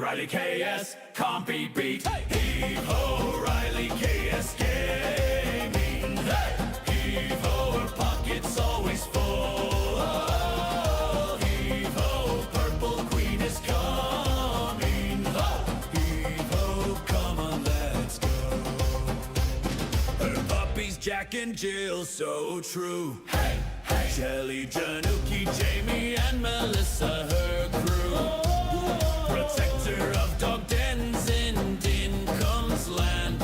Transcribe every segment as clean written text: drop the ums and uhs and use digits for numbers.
Riley KS, can't be beat. Heave-ho, Riley KS gaming. Heave-ho, her pocket's always full. Heave-ho, purple queen is coming. Heave-ho, come on, let's go. Her puppies, Jack and Jill, so true. Hey, hey. Shelly, Januki, Jamie, and Melissa, her crew. Protector of dog dens in Dincomb's land.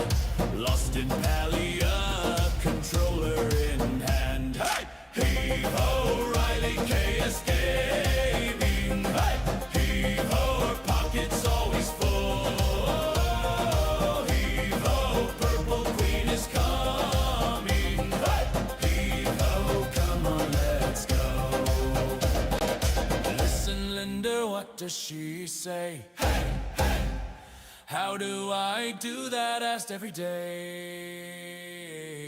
Lost in Palia, controller in hand. Hey! Heave-ho, Riley KS gaming. Hey! Heave-ho, her pocket's always full. Heave-ho, purple queen is coming. Hey! Heave-ho, come on, let's go. Listen, Linda, what does she say? Hey, hey. How do I do that? Asked every day.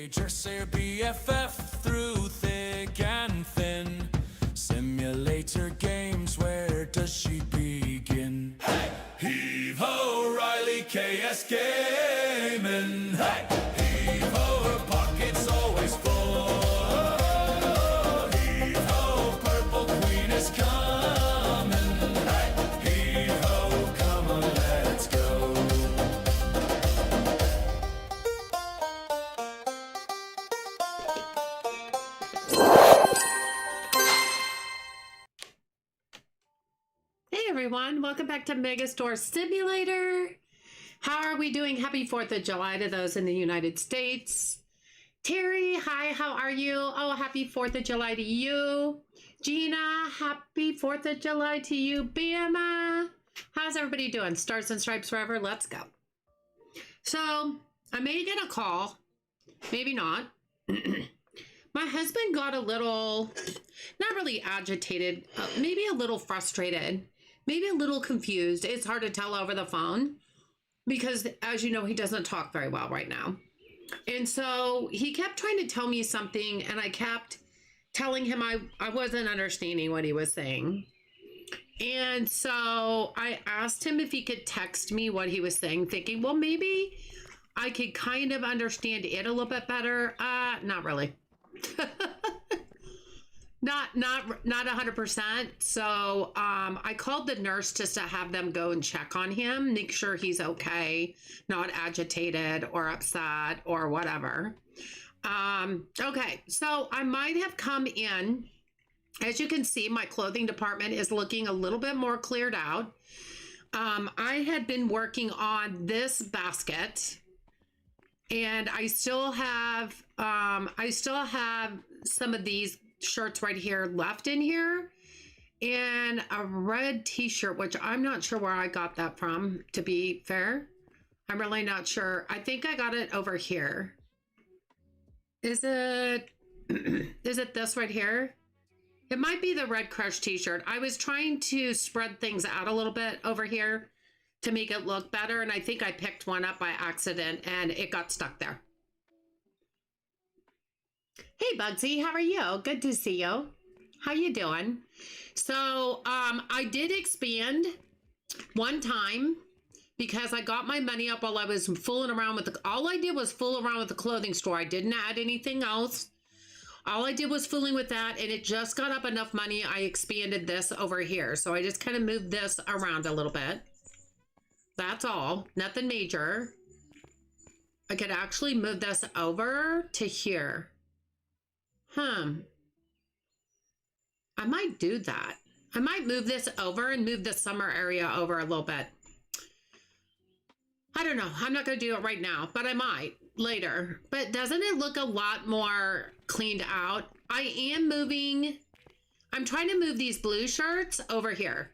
Jersey or BFF through thick and thin. Simulator games, where does she begin? Hey, heave-ho, Riley KS gaming. Hey, heave-ho, her pocket's always full. Heave-ho, purple queen is coming. Hey, heave-ho, come on, let's go. Hey everyone, welcome back to Megastore Simulator. How are we doing? Happy 4th of July to those in the United States. Terry, hi, how are you? Oh, happy 4th of July to you. Gina, happy 4th of July to you. Bama, how's everybody doing? Stars and Stripes forever, let's go. So, I may get a call, maybe not. My husband got a little, not really agitated, maybe a little frustrated, maybe a little confused. It's hard to tell over the phone because, as you know, he doesn't talk very well right now. And so he kept trying to tell me something, and I kept telling him I wasn't understanding what he was saying. And so I asked him if he could text me what he was saying, thinking, well, maybe I could kind of understand it a little bit better. Not really. Not 100%. So I called the nurse just to have them go and check on him, make sure he's okay, not agitated or upset or whatever. Okay, so I might have come in. As you can see, my clothing department is looking a little bit more cleared out. I had been working on this basket, and I still have some of these shirts right here left in here, and a red t-shirt, which I'm not sure where I got that from, to be fair. I'm really not sure. I think I got it over here. Is it this right here? It might be the Red Crush t-shirt. I was trying to spread things out a little bit over here to make it look better, and I think I picked one up by accident and it got stuck there. Hey Bugsy, how are you? Good to see you. How you doing? So I did expand one time because I got my money up while I was fooling around with all I did was fool around with the clothing store. I didn't add anything else. All I did was fooling with that, and it just got up enough money. I expanded this over here. So I just kind of moved this around a little bit. That's all. Nothing major. I could actually move this over to here. I might do that. I might move this over and move the summer area over a little bit. I don't know. I'm not going to do it right now, but I might later. But doesn't it look a lot more cleaned out? I am moving. I'm trying to move these blue shirts over here.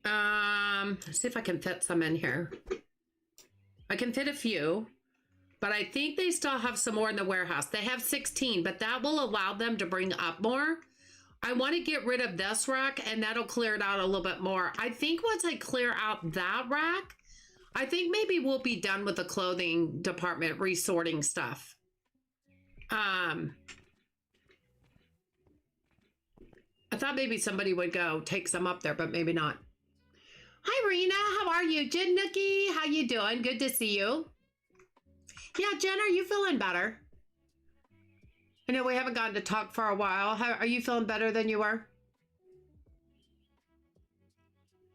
Let's see if I can fit some in here. I can fit a few, but I think they still have some more in the warehouse. They have 16, but that will allow them to bring up more. I want to get rid of this rack, and that'll clear it out a little bit more. I think once I clear out that rack, I think maybe we'll be done with the clothing department resorting stuff. I thought maybe somebody would go take some up there, but maybe not. Hi, Rena. How are you? Jen Nookie, how you doing? Good to see you. Yeah, Jen, are you feeling better? I know we haven't gotten to talk for a while. Are you feeling better than you were?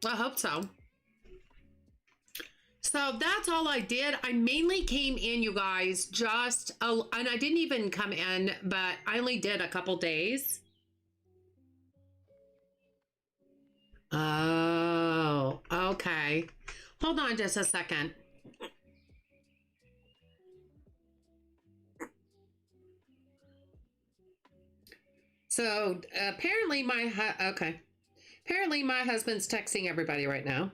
I hope so. So that's all I did. I mainly came in, you guys, and I didn't even come in, but I only did a couple days. Oh, okay. Hold on just a second. So apparently apparently my husband's texting everybody right now.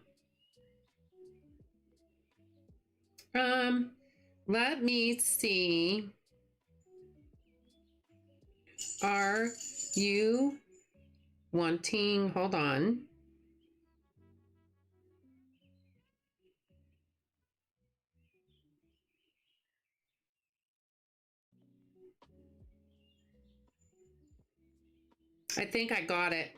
Let me see. Are you wanting, hold on. I think I got it.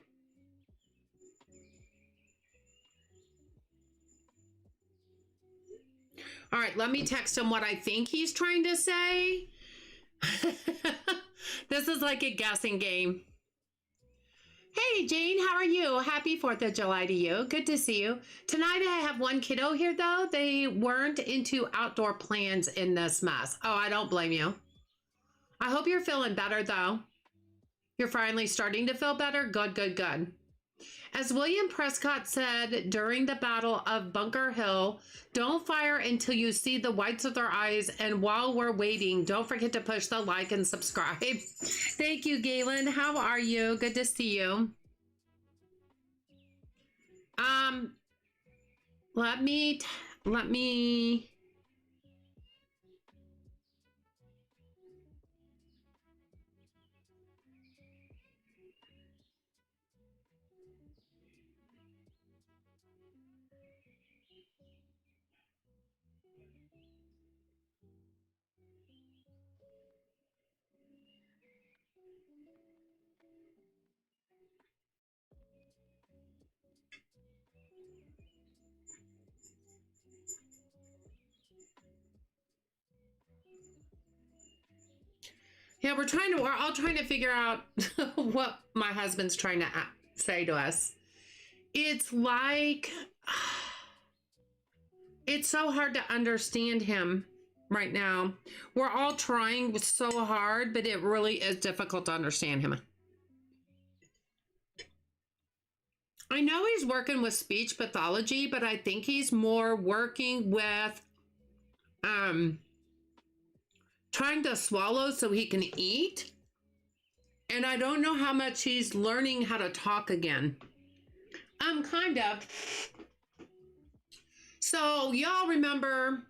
All right, let me text him what I think he's trying to say. This is like a guessing game. Hey, Jane, how are you? Happy 4th of July to you. Good to see you. Tonight I have one kiddo here, though. They weren't into outdoor plans in this mess. Oh, I don't blame you. I hope you're feeling better, though. You're finally starting to feel better? Good, good, good. As William Prescott said during the Battle of Bunker Hill, don't fire until you see the whites of their eyes. And while we're waiting, don't forget to push the like and subscribe. Thank you, Galen. How are you? Good to see you. Let me. Yeah, we're all trying to figure out what my husband's trying to say to us. It's like, it's so hard to understand him right now. We're all trying so hard, but it really is difficult to understand him. I know he's working with speech pathology, but I think he's more working with trying to swallow so he can eat. And I don't know how much he's learning how to talk again. Kind of. So y'all remember,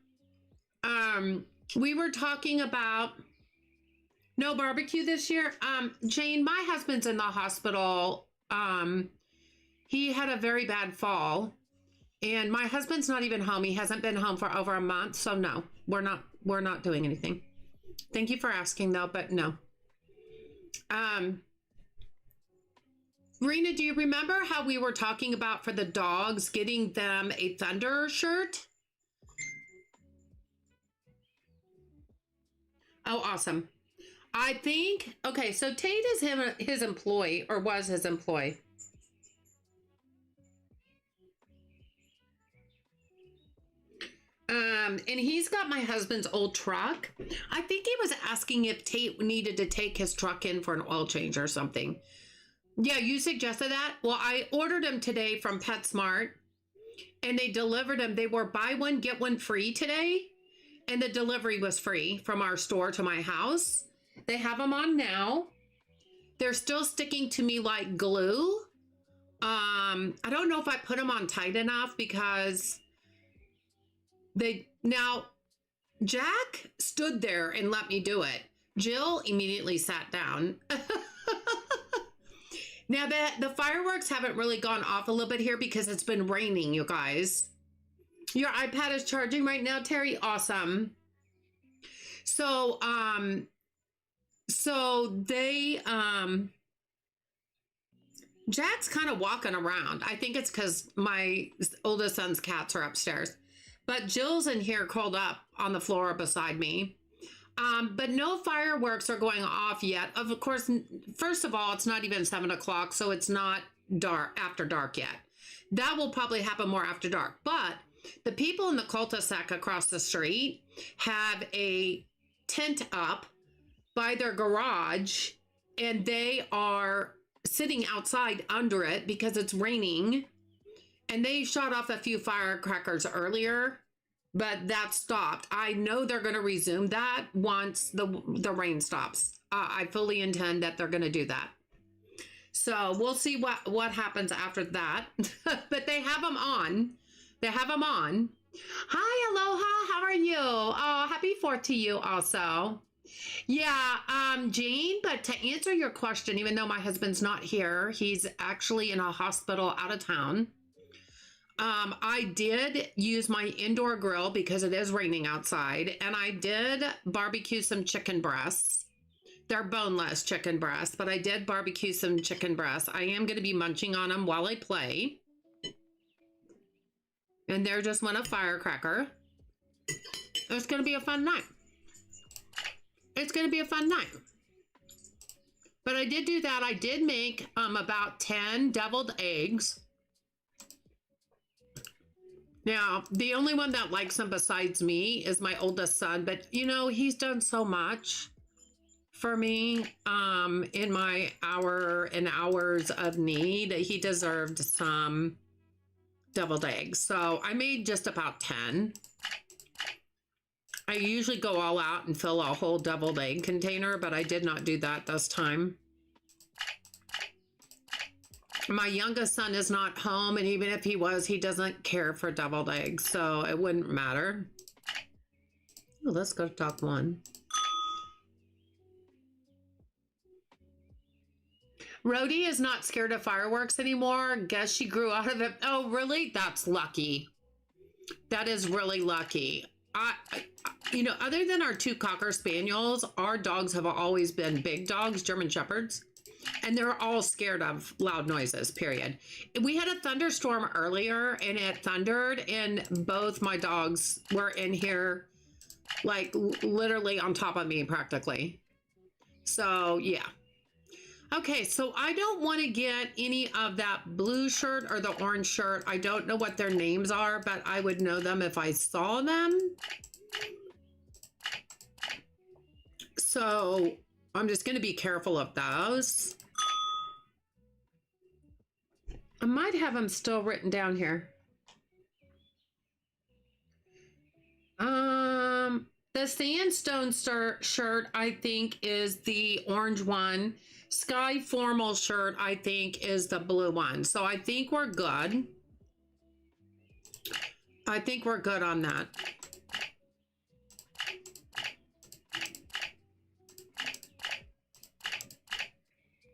we were talking about no barbecue this year. Jane, my husband's in the hospital. He had a very bad fall, and my husband's not even home. He hasn't been home for over a month. So no, we're not doing anything. Thank you for asking though, but no. Rena, do you remember how we were talking about for the dogs, getting them a Thunder shirt? Oh, awesome. I think, okay, so Tate is his employee, or was his employee. And he's got my husband's old truck. I think he was asking if Tate needed to take his truck in for an oil change or something. Yeah, you suggested that. Well, I ordered them today from PetSmart, and they delivered them. They were buy one, get one free today. And the delivery was free from our store to my house. They have them on now. They're still sticking to me like glue. I don't know if I put them on tight enough because now Jack stood there and let me do it. Jill immediately sat down. Now the fireworks haven't really gone off a little bit here because it's been raining, you guys. Your iPad is charging right now, Terry. Awesome. So they Jack's kind of walking around. I think it's because my oldest son's cats are upstairs. But Jill's in here curled up on the floor beside me. But no fireworks are going off yet. Of course, first of all, it's not even 7 o'clock, so it's not dark after dark yet. That will probably happen more after dark. But the people in the cul-de-sac across the street have a tent up by their garage, and they are sitting outside under it because it's raining. And they shot off a few firecrackers earlier, but that stopped. I know they're going to resume that once the rain stops. I fully intend that they're going to do that. So we'll see what happens after that. But they have them on. They have them on. Hi, aloha. How are you? Oh, happy 4th to you also. Yeah, Jane, but to answer your question, even though my husband's not here, he's actually in a hospital out of town. I did use my indoor grill because it is raining outside, and I did barbecue some chicken breasts. They're boneless chicken breasts, but I did barbecue some chicken breasts. I am going to be munching on them while I play. And there just went a firecracker. It's going to be a fun night. It's going to be a fun night. But I did do that. I did make about 10 deviled eggs. Now, the only one that likes them besides me is my oldest son. But, you know, he's done so much for me in my hours of need. He deserved some deviled eggs. So I made just about 10. I usually go all out and fill a whole deviled egg container, but I did not do that this time. My youngest son is not home, and even if he was, he doesn't care for deviled eggs, so it wouldn't matter. Oh, let's go to top 1. Rhodey is not scared of fireworks anymore. Guess she grew out of it. Oh, really? That's lucky. That is really lucky. You know, other than our 2 Cocker Spaniels, our dogs have always been big dogs, German Shepherds, and they're all scared of loud noises, period. We had a thunderstorm earlier, and it thundered, and both my dogs were in here, like, literally on top of me, practically. So, yeah. Okay, so I don't want to get any of that blue shirt or the orange shirt. I don't know what their names are, but I would know them if I saw them. So I'm just going to be careful of those. I might have them still written down here. The sandstone shirt, I think, is the orange one. Sky formal shirt, I think, is the blue one. So I think we're good. I think we're good on that.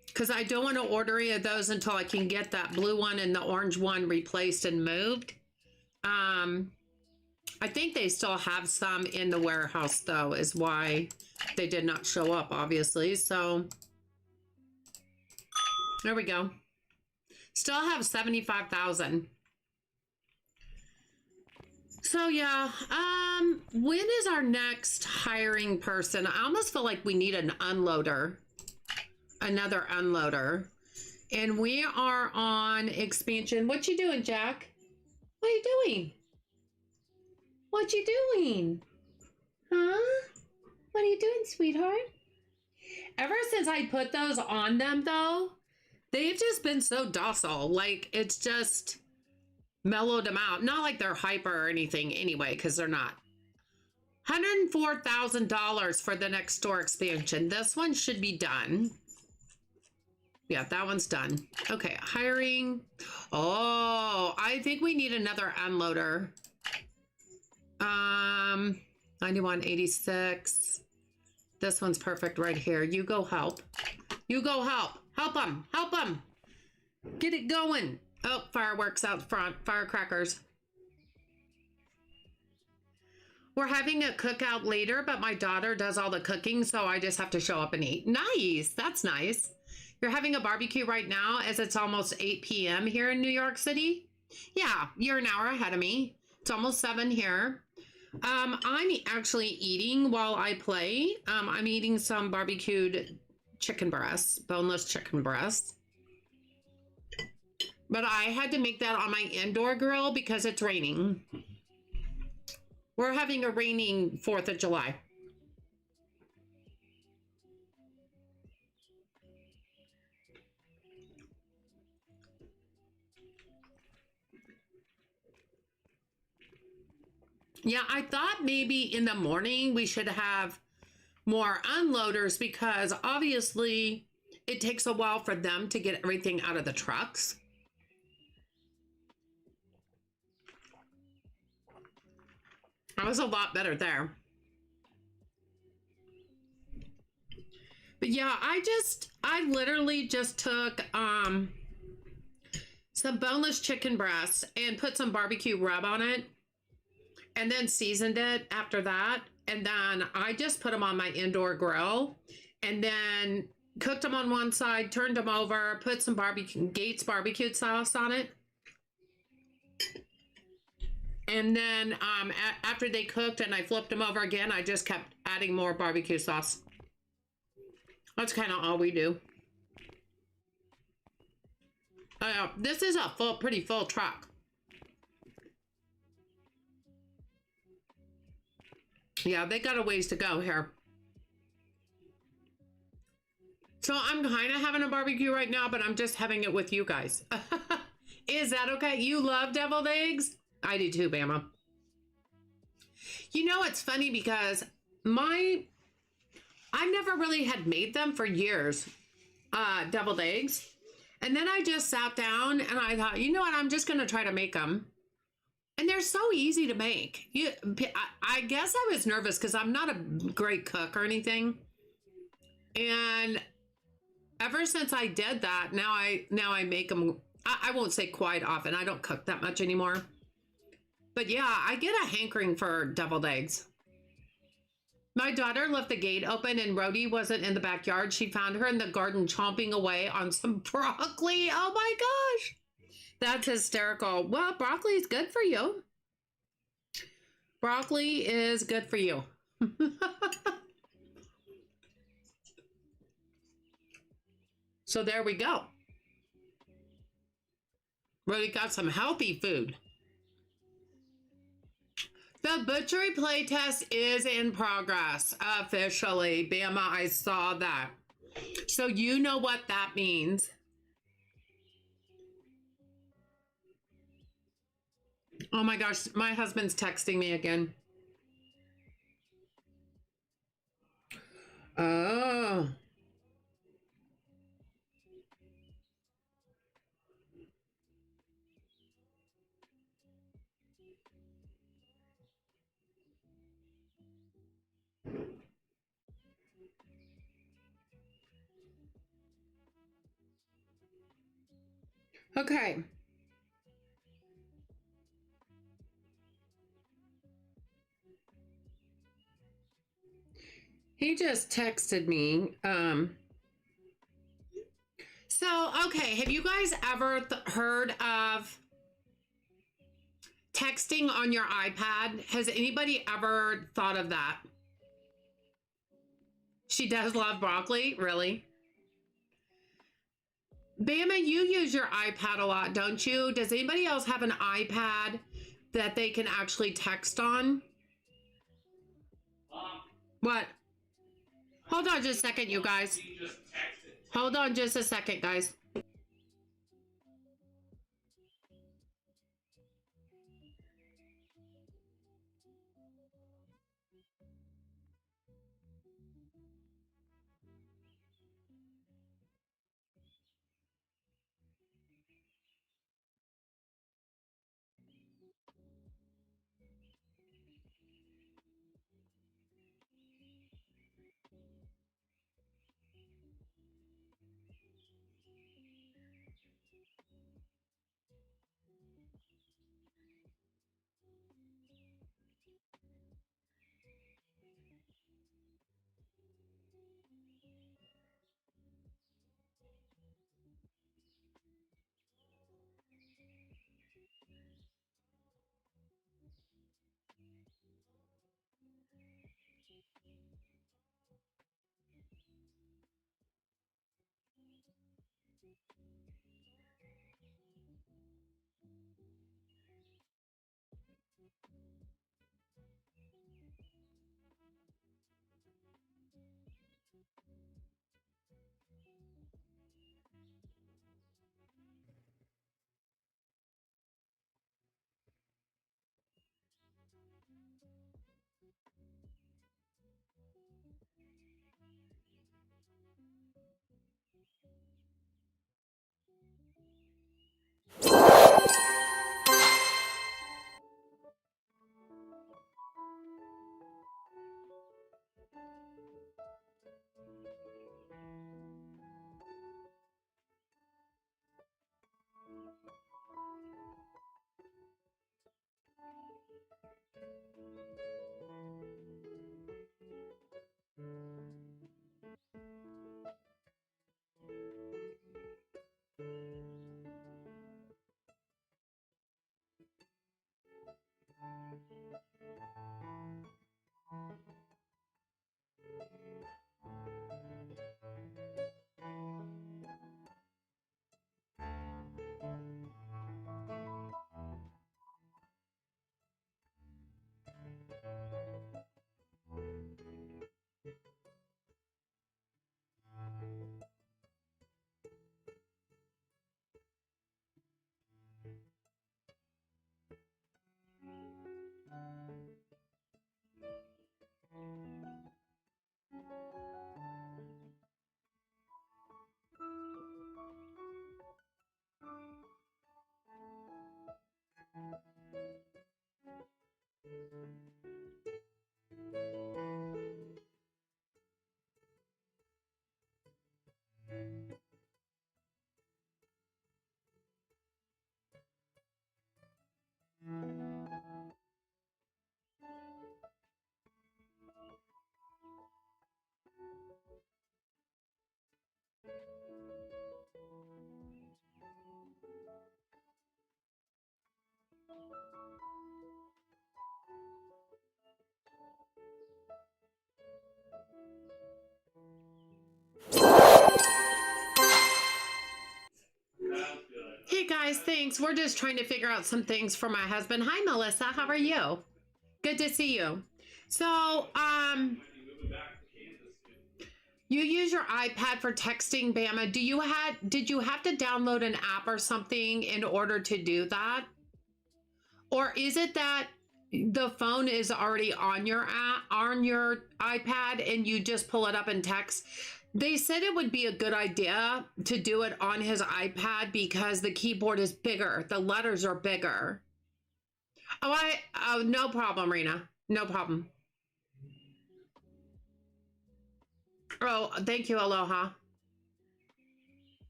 Because I don't want to order any of those until I can get that blue one and the orange one replaced and moved. I think they still have some in the warehouse, though, is why they did not show up, obviously. So there we go. Still have 75,000. So yeah, when is our next hiring person? I almost feel like we need an unloader, another unloader. And we are on expansion. What you doing, Jack? What are you doing? What you doing? Huh? What are you doing, sweetheart? Ever since I put those on them, though, they've just been so docile. Like, it's just mellowed them out. Not like they're hyper or anything anyway, because they're not. $104,000 for the next store expansion. This one should be done. Yeah, that one's done. Okay, hiring. Oh, I think we need another unloader. 9186. This one's perfect right here. You go help. You go help. Help them. Help them. Get it going. Oh, fireworks out front. Firecrackers. We're having a cookout later, but my daughter does all the cooking, so I just have to show up and eat. Nice. That's nice. You're having a barbecue right now as it's almost 8 p.m. here in New York City? Yeah, you're an hour ahead of me. It's almost 7 here. I'm actually eating while I play. I'm eating some barbecued chicken breasts, boneless chicken breasts. But I had to make that on my indoor grill because it's raining. We're having a raining 4th of July. Yeah, I thought maybe in the morning we should have more unloaders because obviously it takes a while for them to get everything out of the trucks. I was a lot better there. But yeah, I literally just took some boneless chicken breasts and put some barbecue rub on it and then seasoned it after that. And then I just put them on my indoor grill and then cooked them on one side, turned them over, put some Gates barbecue sauce on it. And then after they cooked and I flipped them over again, I just kept adding more barbecue sauce. That's kind of all we do. This is a pretty full truck. Yeah, they got a ways to go here. So I'm kind of having a barbecue right now, but I'm just having it with you guys. Is that okay? You love deviled eggs? I do too, Bama. You know, it's funny because I never really had made them for years, deviled eggs. And then I just sat down and I thought, you know what? I'm just going to try to make them. And they're so easy to make. I guess I was nervous because I'm not a great cook or anything. And ever since I did that, now I make them. I won't say quite often. I don't cook that much anymore. But yeah, I get a hankering for deviled eggs. My daughter left the gate open and Rhodey wasn't in the backyard. She found her in the garden chomping away on some broccoli. Oh my gosh. That's hysterical. Well, broccoli is good for you. Broccoli is good for you. So there we go. Really got some healthy food. The butchery playtest is in progress officially. Bama, I saw that. So you know what that means. Oh my gosh, my husband's texting me again. Oh. Okay. He just texted me. So, okay, have you guys ever heard of texting on your iPad? Has anybody ever thought of that? She does love broccoli? Really? Bama, you use your iPad a lot, don't you? Does anybody else have an iPad that they can actually text on? What? Hold on just a second, you guys. Hold on just a second, guys. Hey guys, thanks. We're just trying to figure out some things for my husband. Hi, Melissa. How are you? Good to see you. So, you use your iPad for texting, Bama. Did you have to download an app or something in order to do that? Or is it that the phone is already on your app, on your iPad, and you just pull it up and text? They said it would be a good idea to do it on his iPad because the keyboard is bigger. The letters are bigger. Oh, no problem, Rena. No problem. Oh, thank you, Aloha.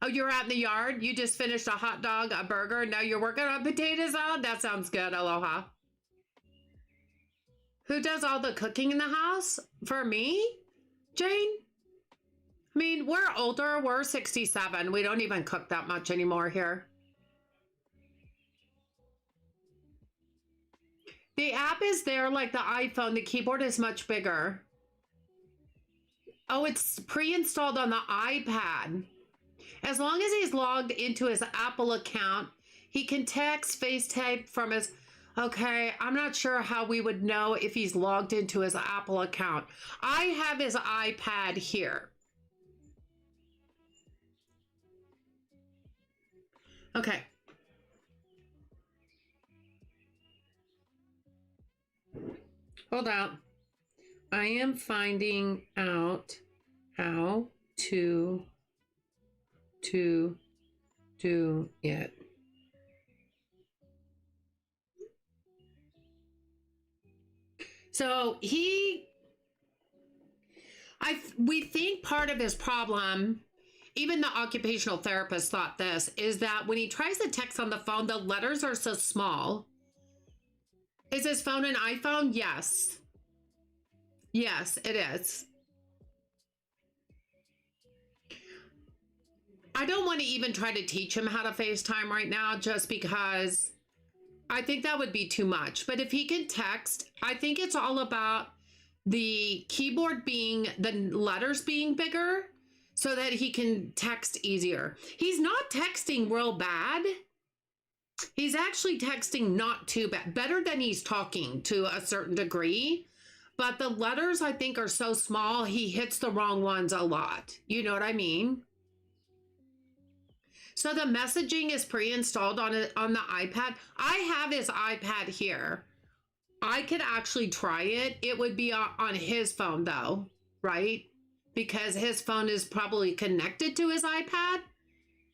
Oh, you're out in the yard? You just finished a hot dog, a burger. Now you're working on potato salad? That sounds good, Aloha. Who does all the cooking in the house? For me? Jane? I mean, we're older. We're 67. We don't even cook that much anymore here. The app is there like the iPhone. The keyboard is much bigger. Oh, it's pre-installed on the iPad. As long as he's logged into his Apple account, he can text, FaceTime from his... Okay, I'm not sure how we would know if he's logged into his Apple account. I have his iPad here. Okay. Hold on. I am finding out how to do it. So we think part of his problem, even the occupational therapist thought this, is that when he tries to text on the phone, the letters are so small. Is his phone an iPhone? Yes. Yes, it is. I don't want to even try to teach him how to FaceTime right now just because I think that would be too much. But if he can text, I think it's all about the keyboard being, the letters being bigger so that he can text easier. He's not texting real bad. He's actually texting not too bad, better than he's talking to a certain degree. But the letters, I think, are so small, he hits the wrong ones a lot. You know what I mean? So the messaging is pre-installed on the iPad. I have his iPad here. I could actually try it. It would be on his phone though, right? because his phone is probably connected to his iPad.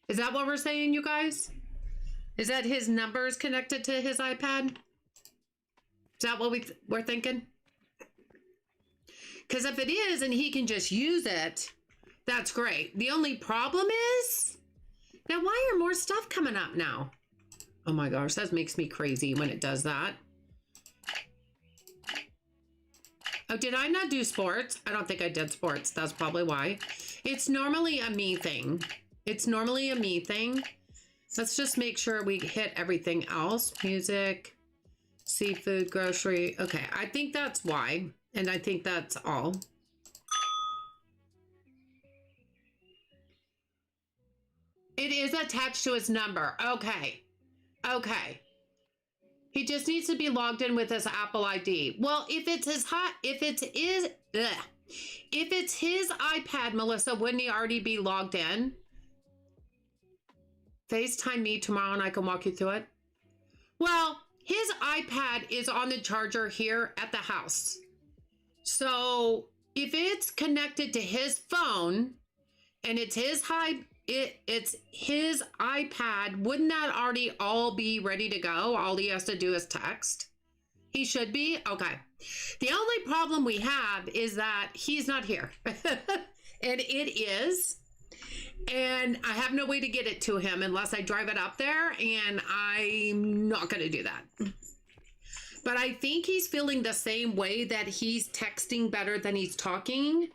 Is that what we're saying, you guys? Is that his numbers connected to his iPad? Is that what we're thinking? Because if it is and he can just use it, that's great. The only problem is, now why are more stuff coming up now? Oh my gosh, that makes me crazy when it does that. Oh, did I not do sports? I don't think I did sports. That's probably why. It's normally a me thing. It's normally a me thing. Let's just make sure we hit everything else. Music, seafood, grocery. Okay, I think that's why. And I think that's all. It is attached to his number. Okay. Okay. He just needs to be logged in with his Apple ID. Well, if it's his iPad, Melissa, wouldn't he already be logged in? FaceTime me tomorrow and I can walk you through it. Well, his iPad is on the charger here at the house. So if it's connected to his phone and it's his iPad, wouldn't that already all be ready to go? All he has to do is text. He should be? Okay. The only problem we have is that he's not here. And it is. And I have no way to get it to him unless I drive it up there, and I'm not going to do that. But I think he's feeling the same way, that he's texting better than he's talking.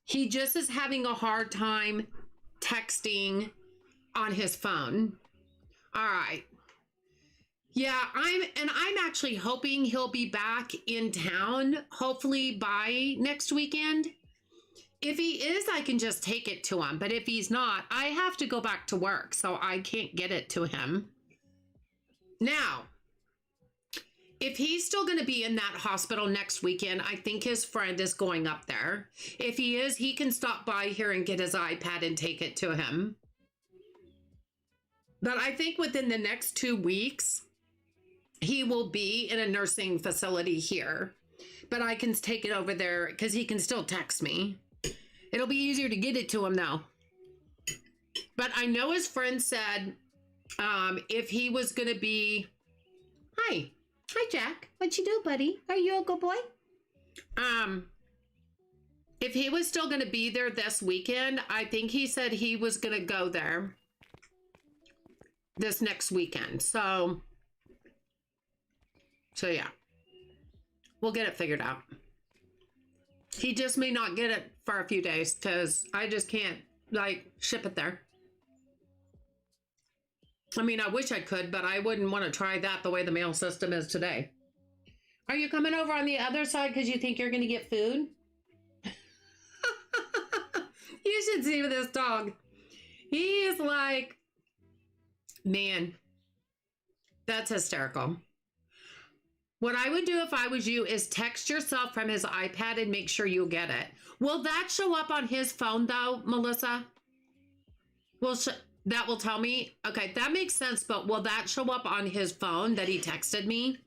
He just is having a hard time texting on his phone. All right. Yeah, I'm actually hoping he'll be back in town, hopefully by next weekend. If he is, I can just take it to him. But if he's not, I have to go back to work, so I can't get it to him. Now, if he's still going to be in that hospital next weekend, I think his friend is going up there. If he is, he can stop by here and get his iPad and take it to him. But I think within the next 2 weeks, he will be in a nursing facility here. But I can take it over there because he can still text me. It'll be easier to get it to him though. But I know his friend said if he was going to be... Hi, Jack. What you do, buddy? Are you a good boy? If he was still going to be there this weekend, I think he said he was going to go there this next weekend. So yeah, we'll get it figured out. He just may not get it for a few days because I just can't ship it there. I mean, I wish I could, but I wouldn't want to try that the way the mail system is today. Are you coming over on the other side because you think you're going to get food? You should see this dog. He is like, man, that's hysterical. What I would do if I was you is text yourself from his iPad and make sure you get it. Will that show up on his phone though, Melissa? That will tell me? Okay, that makes sense, but will that show up on his phone that he texted me?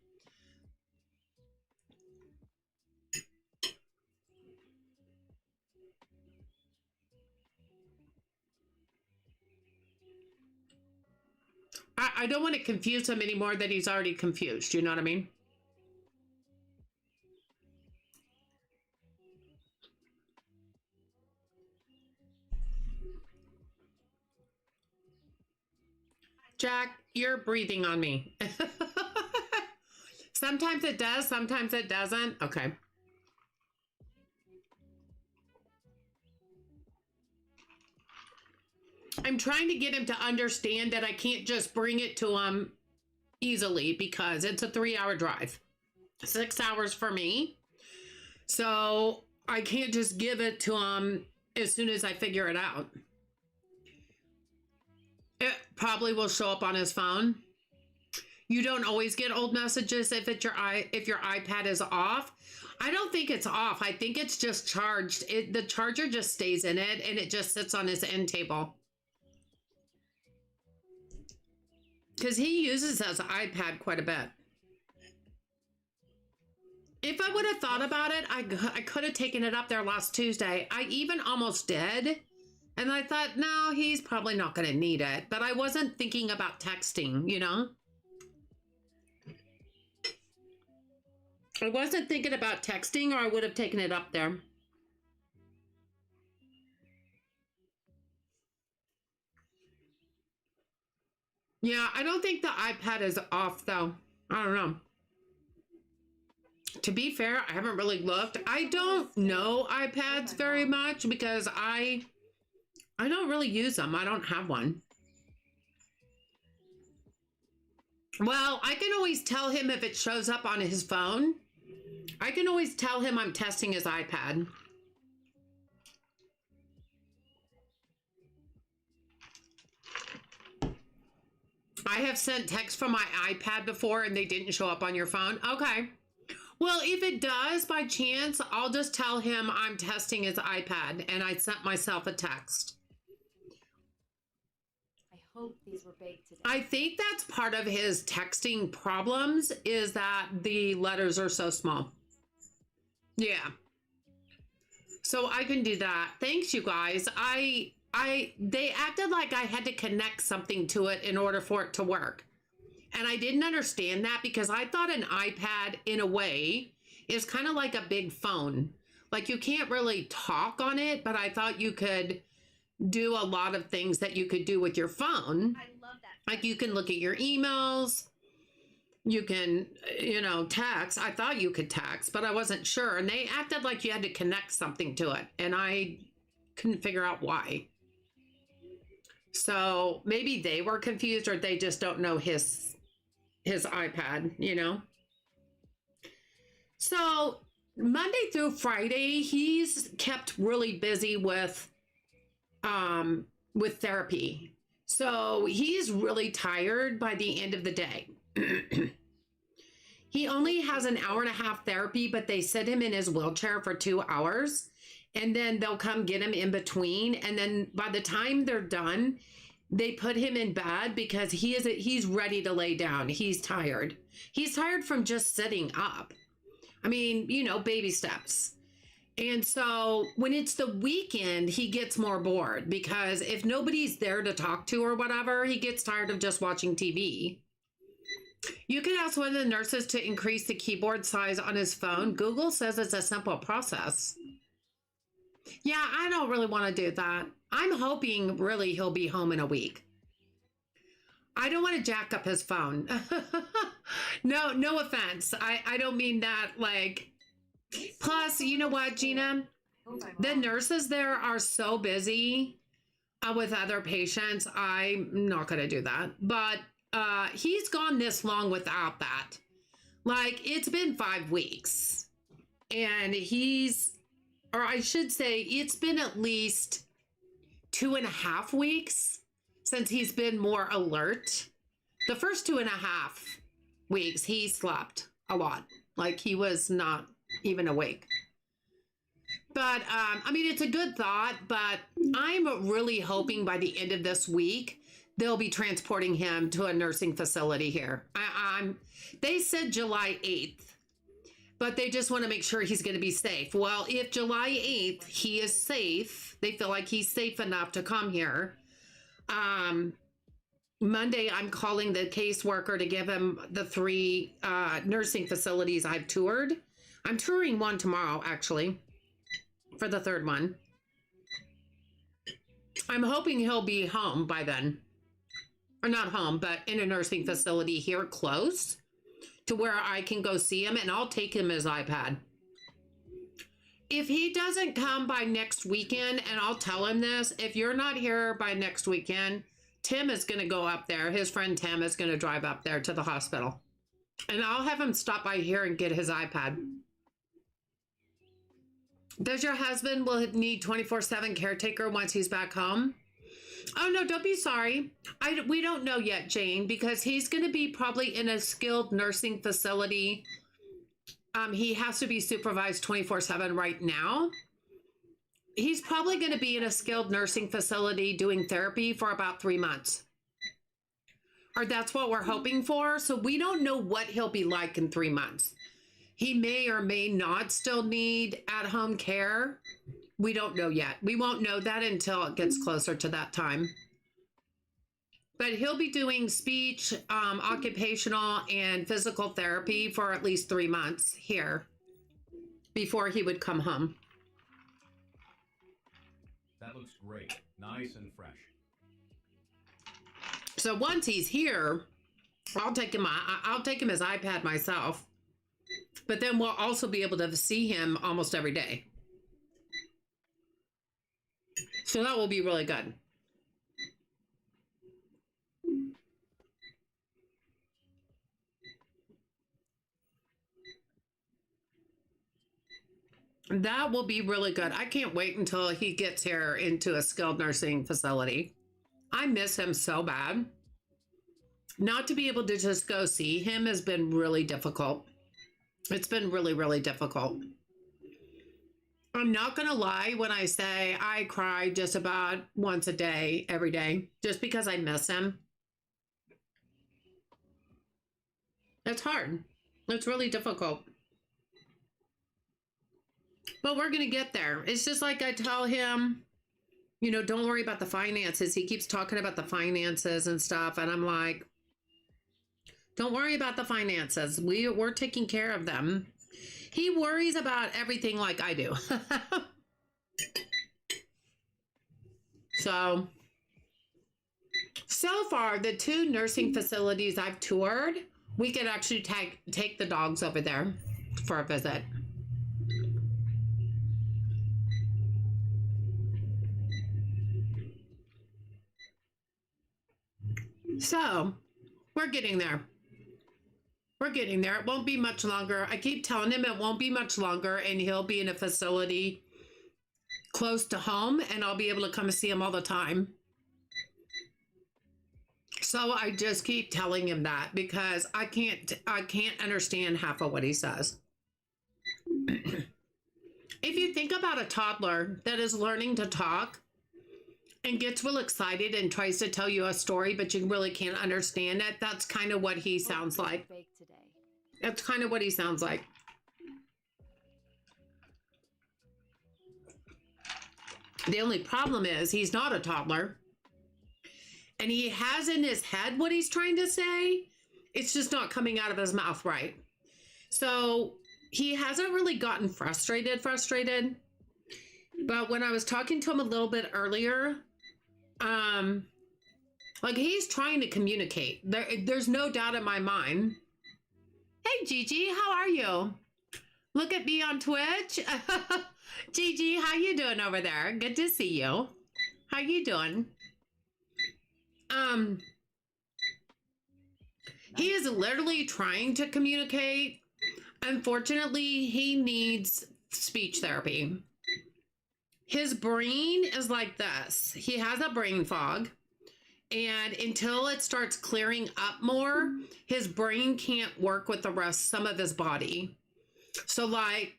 I don't want to confuse him anymore that he's already confused. You know what I mean? Jack, you're breathing on me. Sometimes it does, sometimes it doesn't. Okay. I'm trying to get him to understand that I can't just bring it to him easily because it's a 3-hour drive. 6 hours for me. So I can't just give it to him as soon as I figure it out. It probably will show up on his phone. You don't always get old messages if your iPad is off. I don't think it's off. I think it's just charged. The charger just stays in it and it just sits on his end table. Because he uses his iPad quite a bit. If I would have thought about it, I could have taken it up there last Tuesday. I even almost did. And I thought, no, he's probably not going to need it. But I wasn't thinking about texting, you know? I wasn't thinking about texting, or I would have taken it up there. Yeah, I don't think the iPad is off, though. I don't know. To be fair, I haven't really looked. I don't know iPads very much because I don't really use them. I don't have one. Well, I can always tell him if it shows up on his phone. I can always tell him I'm testing his iPad. I have sent texts from my iPad before and they didn't show up on your phone. Okay. Well, if it does by chance, I'll just tell him I'm testing his iPad and I sent myself a text. I hope these were baked today. I think that's part of his texting problems is that the letters are so small. Yeah. So I can do that. Thanks, you guys. They acted like I had to connect something to it in order for it to work. And I didn't understand that because I thought an iPad, in a way, is kind of like a big phone. Like you can't really talk on it, but I thought you could do a lot of things that you could do with your phone. I love that. Like you can look at your emails, you can, text. I thought you could text, but I wasn't sure. And they acted like you had to connect something to it. And I couldn't figure out why. So maybe they were confused or they just don't know his iPad, So Monday through Friday, he's kept really busy with therapy. So he's really tired by the end of the day. He only has an hour and a half therapy, but they sit him in his wheelchair for 2 hours and then they'll come get him in between. And then by the time they're done, they put him in bed because he's ready to lay down. He's tired. He's tired from just sitting up. I mean, baby steps. And so when it's the weekend, he gets more bored because if nobody's there to talk to or whatever, he gets tired of just watching TV. You can ask one of the nurses to increase the keyboard size on his phone. Google says it's a simple process. Yeah, I don't really want to do that. I'm hoping really he'll be home in a week. I don't want to jack up his phone. No offense. I don't mean that like. Plus, you know what, Gina? The nurses there are so busy with other patients. I'm not going to do that. But he's gone this long without that. Like, it's been 5 weeks. And or I should say, it's been at least 2.5 weeks since he's been more alert. The first 2.5 weeks, he slept a lot. Like, he was not even awake. But it's a good thought, but I'm really hoping by the end of this week they'll be transporting him to a nursing facility here. They said July 8th, but they just want to make sure he's going to be safe. Well, if July 8th he is safe, they feel like he's safe enough to come here. Monday, I'm calling the caseworker to give him the 3 nursing facilities I've toured. I'm touring one tomorrow, actually, for the 3rd one. I'm hoping he'll be home by then. Or not home, but in a nursing facility here close to where I can go see him, and I'll take him his iPad. If he doesn't come by next weekend, and I'll tell him this, if you're not here by next weekend, Tim is going to go up there. His friend Tim is going to drive up there to the hospital. And I'll have him stop by here and get his iPad. Does your husband will need 24/7 caretaker once he's back home? Oh, no, don't be sorry. We don't know yet, Jane, because he's going to be probably in a skilled nursing facility. He has to be supervised 24/7 right now. He's probably going to be in a skilled nursing facility doing therapy for about 3 months. Or that's what we're hoping for. So we don't know what he'll be like in 3 months. He may or may not still need at-home care. We don't know yet. We won't know that until it gets closer to that time. But he'll be doing speech, occupational, and physical therapy for at least 3 months here before he would come home. That looks great. Nice and fresh. So once he's here, I'll take him his iPad myself. But then we'll also be able to see him almost every day. So that will be really good. That will be really good. I can't wait until he gets here into a skilled nursing facility. I miss him so bad. Not to be able to just go see him has been really difficult. It's been really, really difficult. I'm not going to lie when I say I cry just about once a day, every day, just because I miss him. It's hard. It's really difficult. But we're going to get there. It's just like I tell him, you know, don't worry about the finances. He keeps talking about the finances and stuff. And I'm like, don't worry about the finances. We're taking care of them. He worries about everything like I do. So far, the 2 nursing facilities I've toured, we could actually take the dogs over there for a visit. So we're getting there. We're getting there. It won't be much longer. I keep telling him it won't be much longer and he'll be in a facility close to home and I'll be able to come and see him all the time. So I just keep telling him that because I can't understand half of what he says. If you think about a toddler that is learning to talk and gets real excited and tries to tell you a story, but you really can't understand it, that's kind of what he sounds like. That's kind of what he sounds like. The only problem is he's not a toddler. And he has in his head what he's trying to say. It's just not coming out of his mouth right. So he hasn't really gotten frustrated. But when I was talking to him a little bit earlier, like he's trying to communicate. There's no doubt in my mind. Hey, Gigi, how are you? Look at me on Twitch. Gigi, how you doing over there? Good to see you. How you doing? He is literally trying to communicate. Unfortunately, he needs speech therapy. His brain is like this. He has a brain fog. And until it starts clearing up more, his brain can't work with some of his body. So like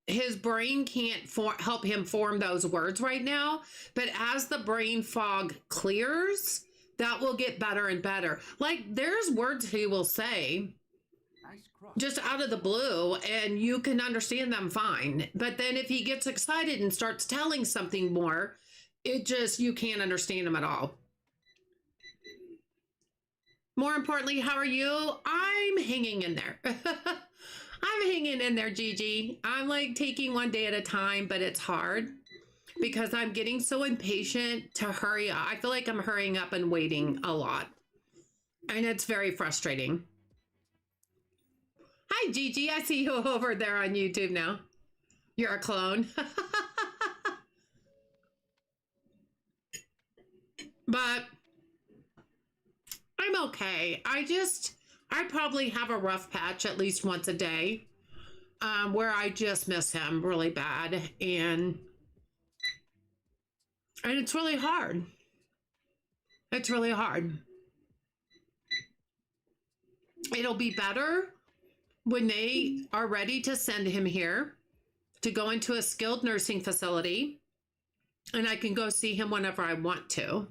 his brain can't help him form those words right now. But as the brain fog clears, that will get better and better. Like there's words he will say just out of the blue and you can understand them fine. But then if he gets excited and starts telling something more, you can't understand him at all. More importantly, how are you? I'm hanging in there. I'm hanging in there, Gigi. I'm like taking one day at a time, but it's hard because I'm getting so impatient to hurry up. I feel like I'm hurrying up and waiting a lot. And it's very frustrating. Hi, Gigi. I see you over there on YouTube now. You're a clone. But I'm okay. I probably have a rough patch at least once a day where I just miss him really bad. And it's really hard. It's really hard. It'll be better when they are ready to send him here to go into a skilled nursing facility and I can go see him whenever I want to.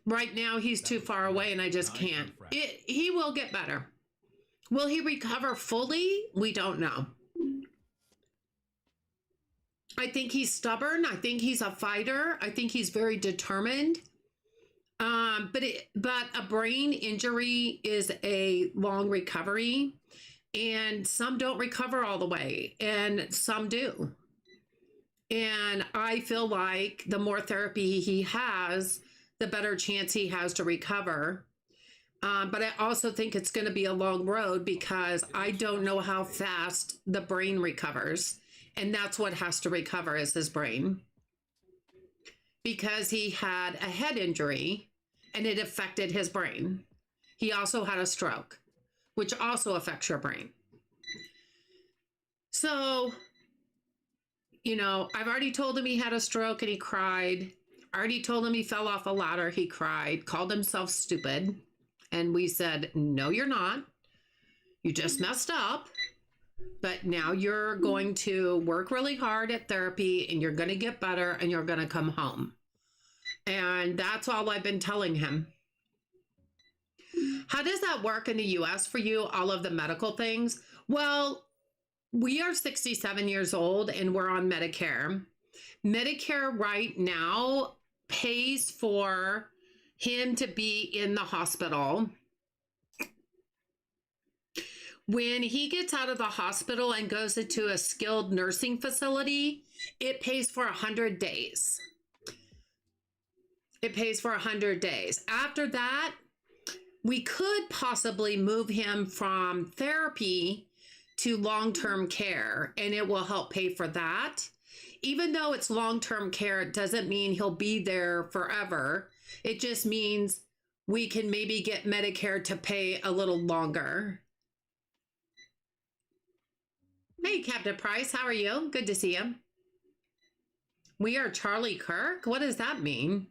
Right now, he's too far away and I just can't. He will get better. Will he recover fully? We don't know. I think he's stubborn. I think he's a fighter. I think he's very determined. But a brain injury is a long recovery, and some don't recover all the way, and some do. And I feel like the more therapy he has, the better chance he has to recover. But I also think it's going to be a long road because I don't know how fast the brain recovers. And that's what has to recover is his brain. Because he had a head injury and it affected his brain. He also had a stroke, which also affects your brain. So, you know, I've already told him he had a stroke and he cried. I already told him he fell off a ladder. He cried, called himself stupid. And we said, no, you're not. You just messed up. But now you're going to work really hard at therapy and you're going to get better and you're going to come home. And that's all I've been telling him. How does that work in the US for you, all of the medical things? Well, we are 67 years old and we're on Medicare. Medicare right now pays for him to be in the hospital. When he gets out of the hospital and goes into a skilled nursing facility, it pays for 100 days. It pays for 100 days. After that, we could possibly move him from therapy to long-term care, and it will help pay for that. Even though it's long-term care, it doesn't mean he'll be there forever. It just means we can maybe get Medicare to pay a little longer. Hey, Captain Price, how are you? Good to see you. We are Charlie Kirk? What does that mean?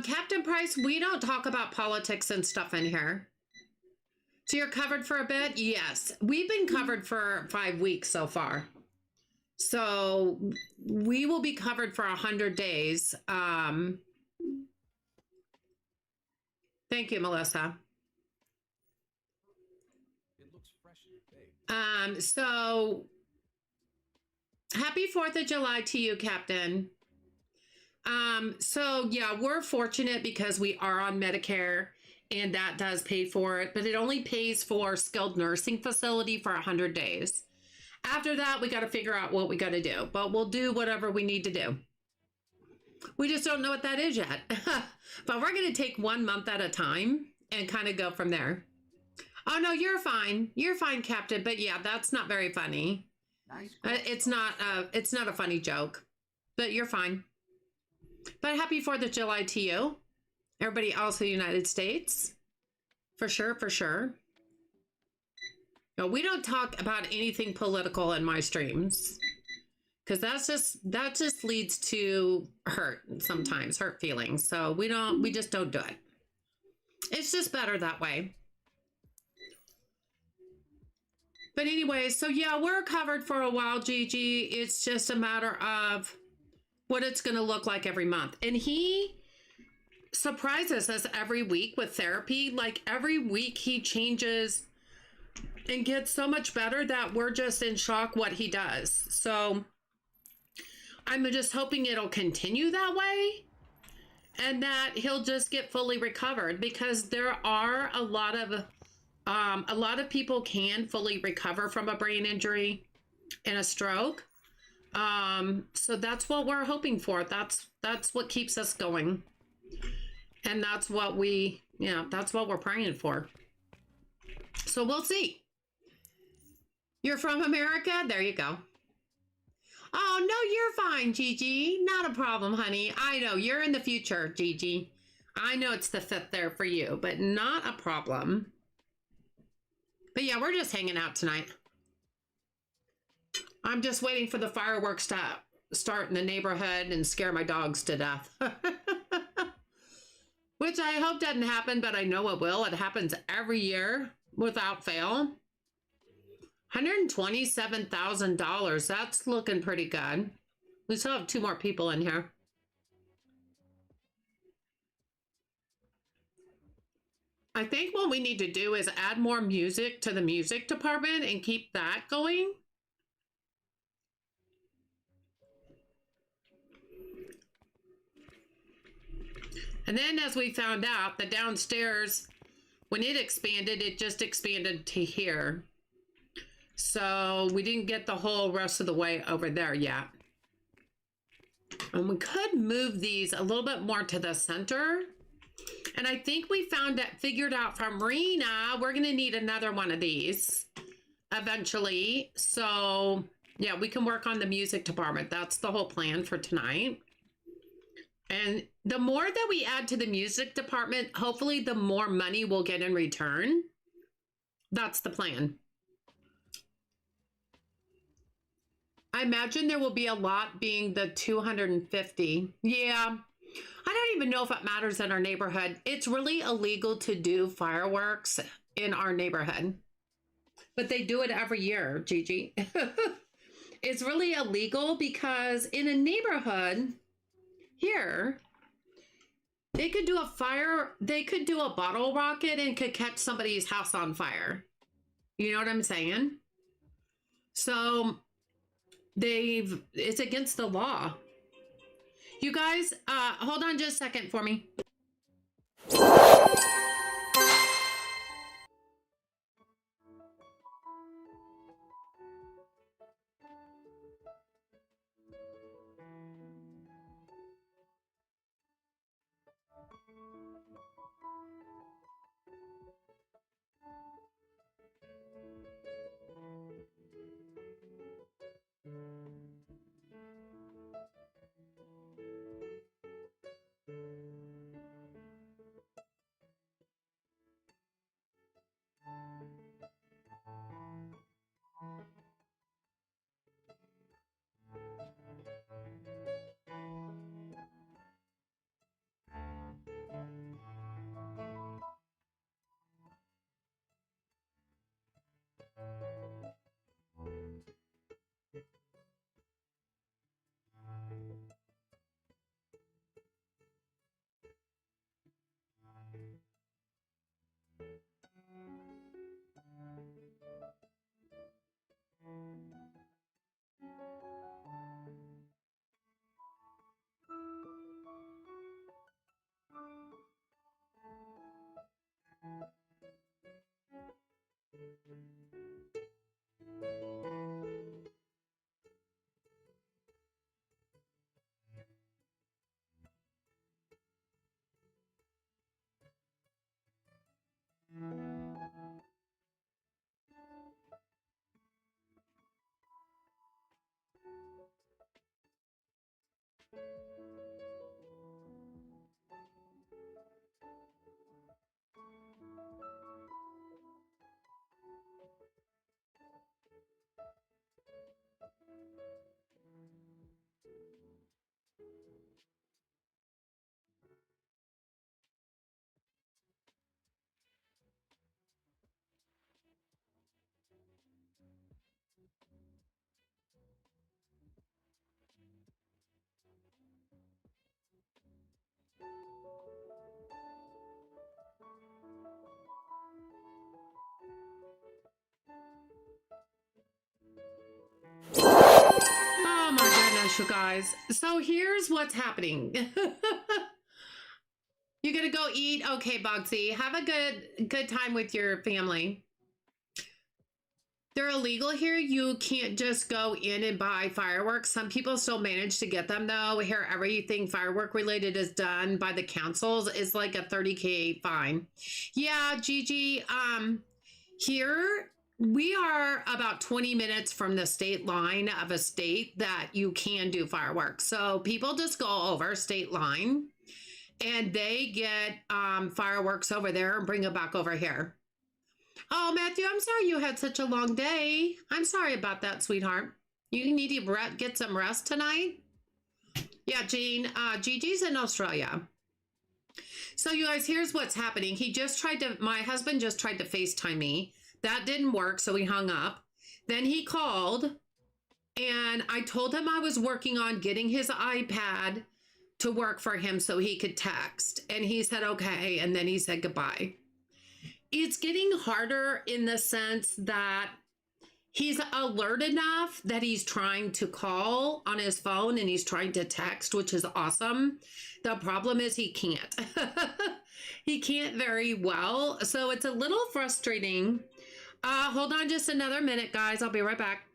Captain Price, we don't talk about politics and stuff in here. So you're covered for a bit? Yes. We've been covered for 5 weeks so far. So we will be covered for 100 days. Thank you, Melissa. It looks fresh and baked. So happy 4th of July to you, Captain. So yeah, we're fortunate because we are on Medicare and that does pay for it, but it only pays for skilled nursing facility for 100 days. After that, we got to figure out what we got to do, but we'll do whatever we need to do. We just don't know what that is yet, but we're going to take 1 month at a time and kind of go from there. Oh no, you're fine. You're fine, Captain. But yeah, that's not very funny. Nice. It's not a funny joke, but you're fine. But happy 4th of July to you. Everybody else in the United States. For sure, for sure. No, we don't talk about anything political in my streams. Because that just leads to hurt sometimes, hurt feelings. So we just don't do it. It's just better that way. But anyway, so yeah, we're covered for a while, Gigi. It's just a matter of what it's going to look like every month. And he surprises us every week with therapy. Like every week he changes and gets so much better that we're just in shock what he does. So I'm just hoping it'll continue that way and that he'll just get fully recovered, because there are a lot of people can fully recover from a brain injury and a stroke. So that's what we're hoping for. That's what keeps us going. And that's what that's what we're praying for. So we'll see. You're from America? There you go. Oh, no, you're fine, Gigi. Not a problem, honey. I know you're in the future, Gigi. I know it's the 5th there for you, but not a problem. But yeah, we're just hanging out tonight. I'm just waiting for the fireworks to start in the neighborhood and scare my dogs to death. Which I hope doesn't happen, but I know it will. It happens every year without fail. $127,000. That's looking pretty good. We still have 2 more people in here. I think what we need to do is add more music to the music department and keep that going. And then as we found out, the downstairs, when it expanded, it just expanded to here. So we didn't get the whole rest of the way over there yet. And we could move these a little bit more to the center. And I think we figured out from Rena, we're going to need another one of these eventually. So yeah, we can work on the music department. That's the whole plan for tonight. And the more that we add to the music department, hopefully the more money we'll get in return. That's the plan. I imagine there will be a lot being the 250. Yeah. I don't even know if it matters in our neighborhood. It's really illegal to do fireworks in our neighborhood. But they do it every year, Gigi. It's really illegal because in a neighborhood here, they could do a bottle rocket and could catch somebody's house on fire. You know what I'm saying? So it's against the law. You guys, hold on just a second for me. Oh my goodness, you guys. So here's what's happening. You gonna go eat? Okay, Bugsy. Have a good time with your family. They're illegal here. You can't just go in and buy fireworks. Some people still manage to get them though. Here, everything firework related is done by the councils. It's like a $30,000 fine. Yeah, Gigi, here we are about 20 minutes from the state line of a state that you can do fireworks. So people just go over state line and they get fireworks over there and bring it back over here. Oh, Matthew, I'm sorry you had such a long day. I'm sorry about that, sweetheart. You need to get some rest tonight. Yeah, Jean, Gigi's in Australia. So you guys, here's what's happening. My husband just tried to FaceTime me. That didn't work, so he hung up. Then he called, and I told him I was working on getting his iPad to work for him so he could text. And he said, okay, and then he said goodbye. it's getting harder in the sense that he's alert enough that he's trying to call on his phone and he's trying to text, which is awesome. The problem is he can't. He can't very well. So it's a little frustrating. Hold on just another minute, guys. I'll be right back.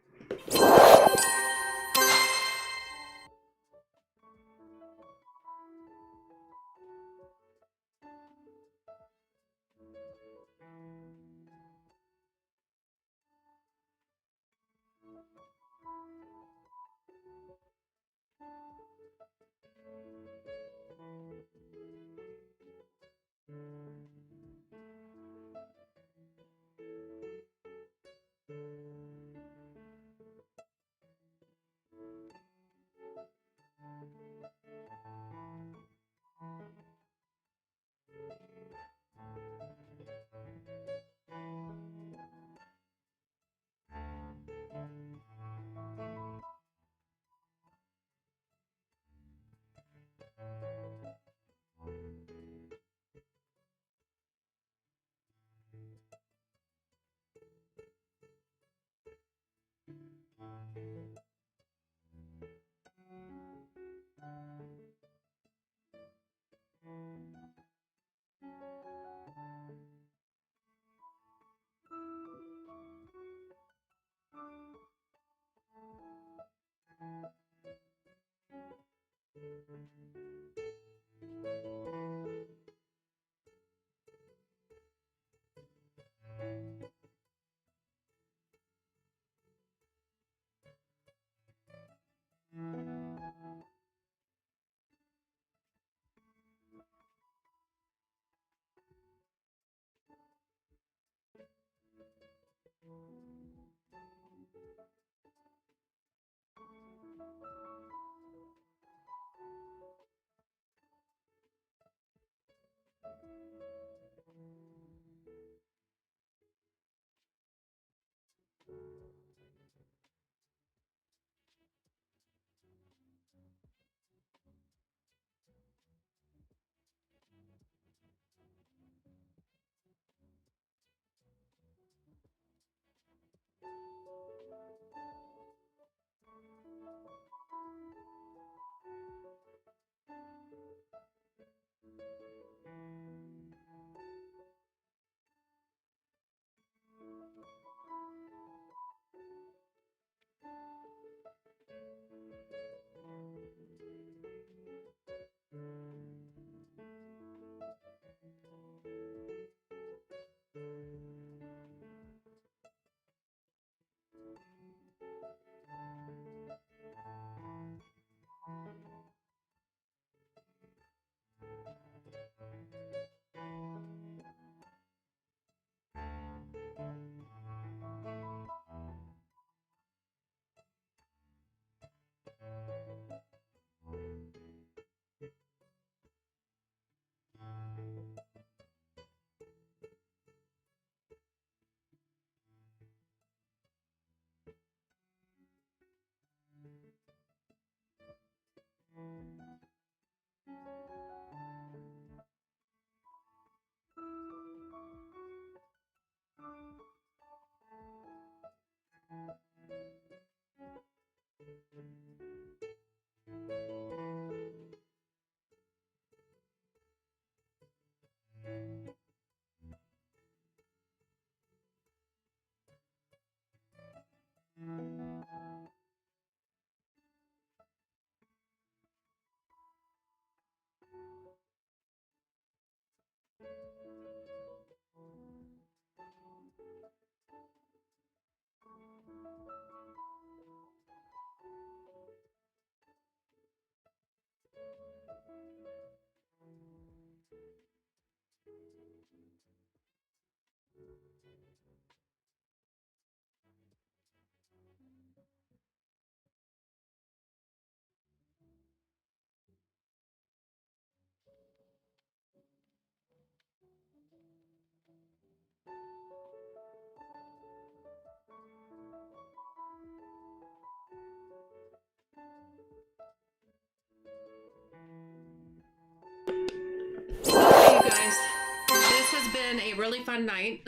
been a really fun night.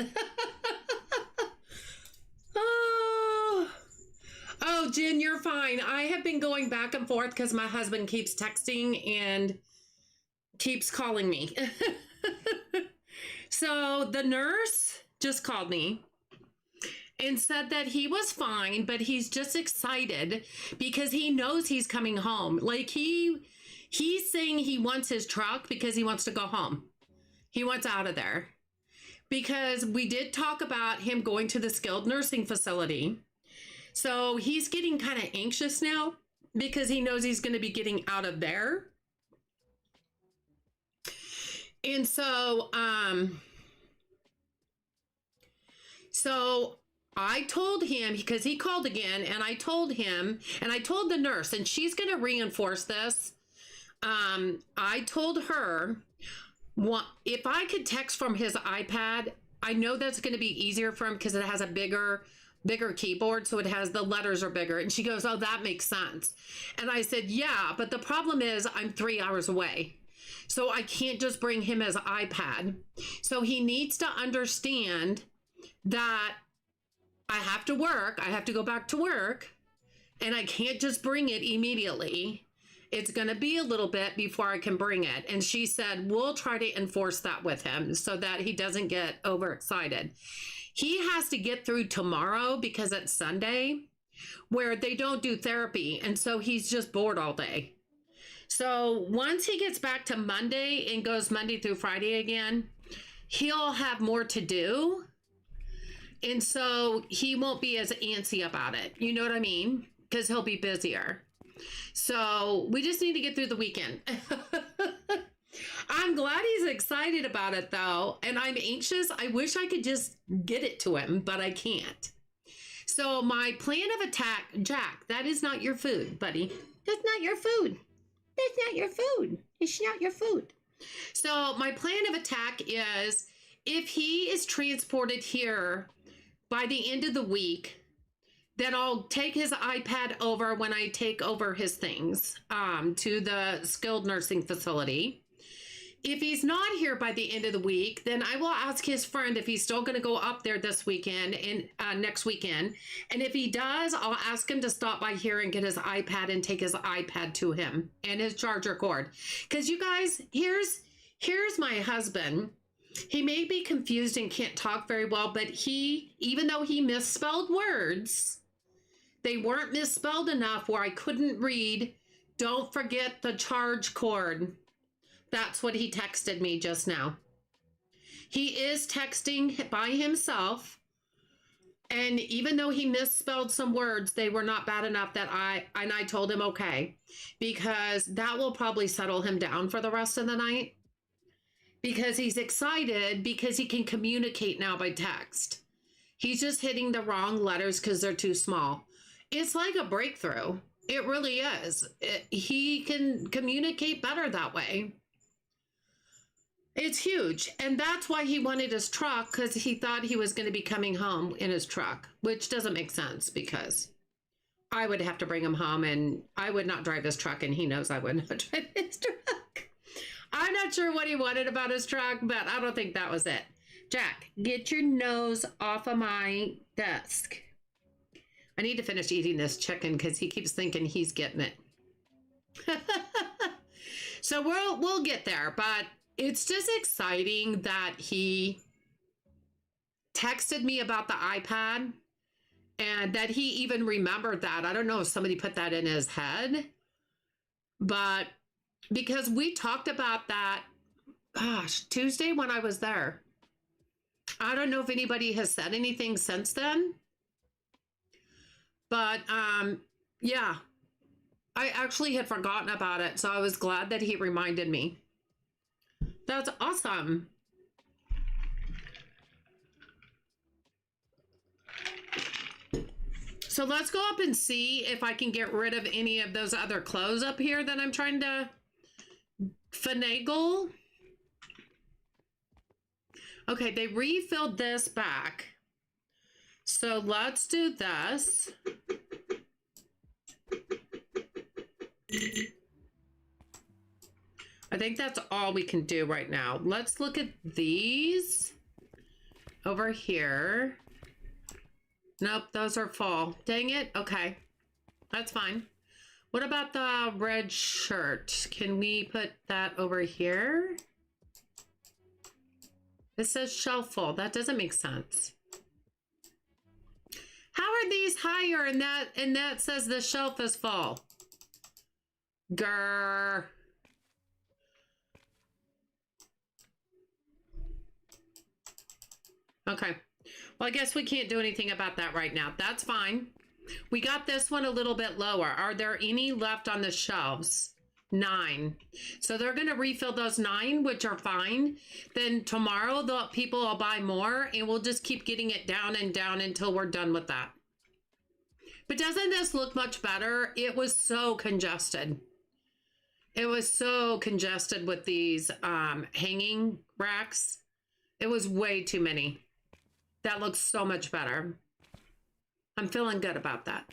Oh, Jen, you're fine. I have been going back and forth because my husband keeps texting and keeps calling me. So the nurse just called me and said that he was fine, but he's just excited because he knows he's coming home. Like he's saying he wants his truck because he wants to go home. He wants out of there. Because we did talk about him going to the skilled nursing facility. So he's getting kind of anxious now because he knows he's going to be getting out of there. And so I told him, because he called again, and I told him, and I told the nurse, and she's going to reinforce this. I told her, if I could text from his iPad, I know that's going to be easier for him because it has a bigger keyboard, so it has, the letters are bigger. And she goes, oh, that makes sense. And I said, yeah, but the problem is I'm 3 hours away. So I can't just bring him his iPad. So he needs to understand that I have to work. I have to go back to work, and I can't just bring it immediately. It's going to be a little bit before I can bring it. And she said, we'll try to enforce that with him so that he doesn't get overexcited. He has to get through tomorrow because it's Sunday where they don't do therapy. And so he's just bored all day. So once he gets back to Monday and goes Monday through Friday again, he'll have more to do. And so he won't be as antsy about it. You know what I mean? Because he'll be busier. So we just need to get through the weekend. I'm glad he's excited about it though. And I'm anxious. I wish I could just get it to him, but I can't. So my plan of attack, Jack, that is not your food, buddy. That's not your food. That's not your food. It's not your food. So my plan of attack is if he is transported here by the end of the week, then I'll take his iPad over when I take over his things to the skilled nursing facility. If he's not here by the end of the week, then I will ask his friend if he's still going to go up there this weekend and next weekend. And if he does, I'll ask him to stop by here and get his iPad and take his iPad to him and his charger cord. Because you guys, here's my husband. He may be confused and can't talk very well, but even though he misspelled words, they weren't misspelled enough where I couldn't read, don't forget the charge cord. That's what he texted me just now. He is texting by himself. And even though he misspelled some words, they were not bad enough that I told him, okay, because that will probably settle him down for the rest of the night. Because he's excited because he can communicate now by text. He's just hitting the wrong letters because they're too small. It's like a breakthrough. It really is. He can communicate better that way. It's huge. And that's why he wanted his truck, because he thought he was going to be coming home in his truck, which doesn't make sense because I would have to bring him home and I would not drive his truck, and he knows I would not drive his truck. I'm not sure what he wanted about his truck, but I don't think that was it. Jack, get your nose off of my desk. I need to finish eating this chicken because he keeps thinking he's getting it. So we'll get there, but it's just exciting that he texted me about the iPad and that he even remembered that. I don't know if somebody put that in his head, but because we talked about that, gosh, Tuesday when I was there. I don't know if anybody has said anything since then. But, yeah, I actually had forgotten about it. So I was glad that he reminded me. That's awesome. So let's go up and see if I can get rid of any of those other clothes up here that I'm trying to finagle. Okay, they refilled this back. So let's do this. I think that's all we can do right now. Let's look at these. over here. Nope, those are full. Dang it. Okay, that's fine. What about the red shirt? Can we put that over here? It says shelf full. That doesn't make sense. How are these higher and that says the shelf is full? Grr. Okay. Well, I guess we can't do anything about that right now. That's fine. We got this one a little bit lower. Are there any left on the shelves? 9. So they're going to refill those 9, which are fine. Then tomorrow, the people will buy more, and we'll just keep getting it down and down until we're done with that. But doesn't this look much better? It was so congested. It was so congested with these hanging racks. It was way too many. That looks so much better. I'm feeling good about that.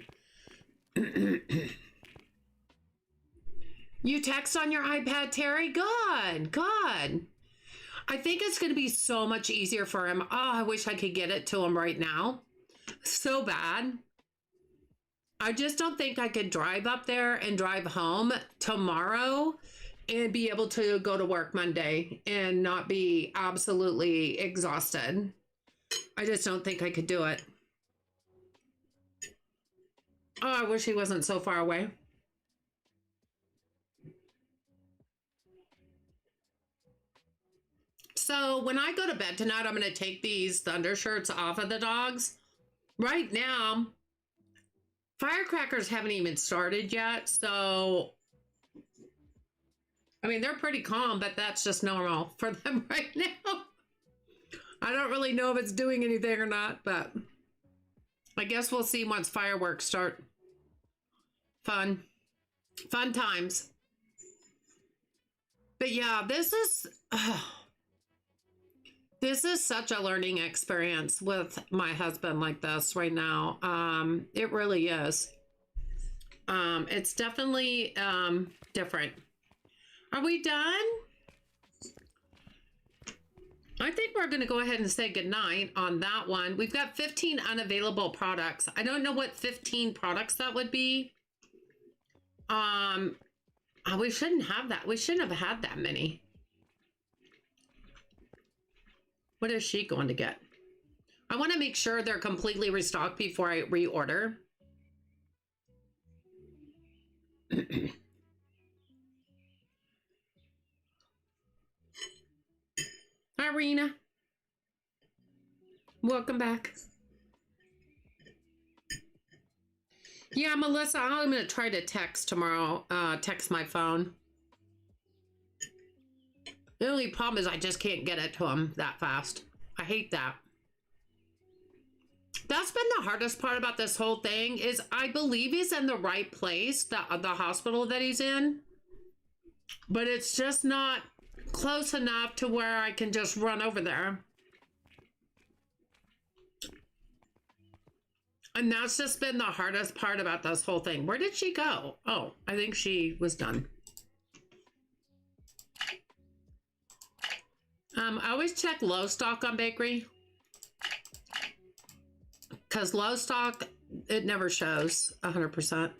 You text on your iPad, Terry? Good, good. I think it's going to be so much easier for him. Oh, I wish I could get it to him right now. So bad. I just don't think I could drive up there and drive home tomorrow and be able to go to work Monday and not be absolutely exhausted. I just don't think I could do it. Oh, I wish he wasn't so far away. So when I go to bed tonight, I'm going to take these thunder shirts off of the dogs. Right now, firecrackers haven't even started yet. So, I mean, they're pretty calm, but that's just normal for them right now. I don't really know if it's doing anything or not, but I guess we'll see once fireworks start. Fun times. But yeah, this is such a learning experience with my husband like this right now. It really is. It's definitely different. Are we done? I think we're going to go ahead and say goodnight on that one. We've got 15 unavailable products. I don't know what 15 products that would be. We shouldn't have that. We shouldn't have had that many. What is she going to get? I want to make sure they're completely restocked before I reorder. Irina, welcome back. Yeah, Melissa, I'm going to try to text tomorrow, text my phone. The only problem is I just can't get it to him that fast. I hate that. That's been the hardest part about this whole thing is I believe he's in the right place, the hospital that he's in. But it's just not close enough to where I can just run over there. And that's just been the hardest part about this whole thing. Where did she go? Oh, I think she was done. I always check low stock on bakery. Because low stock, it never shows 100%.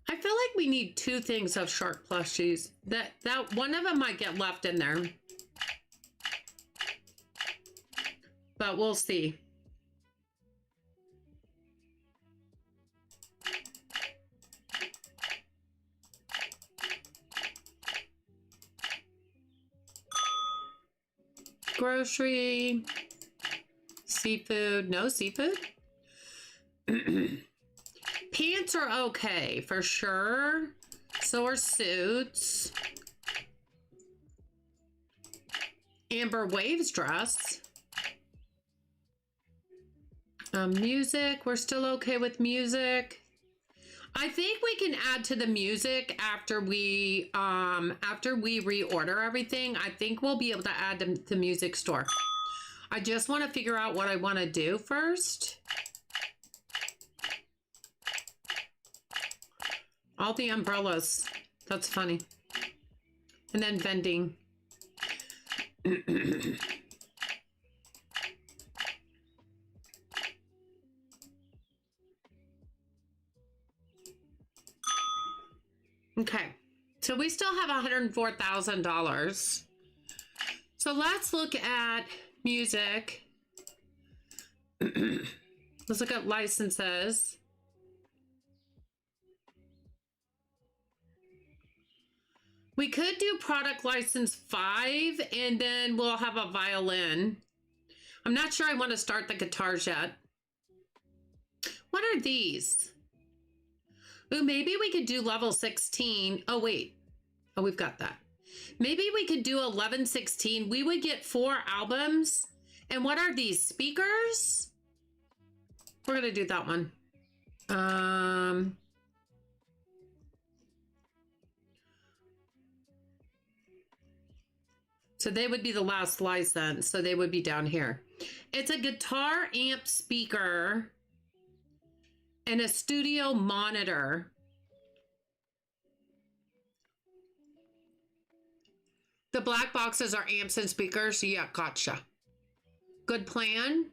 I feel like we need 2 things of shark plushies. That one of them might get left in there. But we'll see. Grocery, seafood, no seafood. Pants are okay for sure. So are suits. Amber Waves dress. Music, we're still okay with music. I think we can add to the music after we reorder everything. I think we'll be able to add to the music store. I just want to figure out what I want to do first. All the umbrellas. That's funny. And then vending. Okay, so we still have $104,000. So let's look at music. Let's look at licenses. We could do product license 5 and then we'll have a violin. I'm not sure I want to start the guitars yet. What are these? Ooh, maybe we could do level 16. Oh, wait. Oh, we've got that. Maybe we could do 1116. We would get 4 albums. And what are these? Speakers? We're going to do that one. So they would be the last license. So they would be down here. It's a guitar amp speaker and a studio monitor. The black boxes are amps and speakers. Yeah, gotcha. Good plan.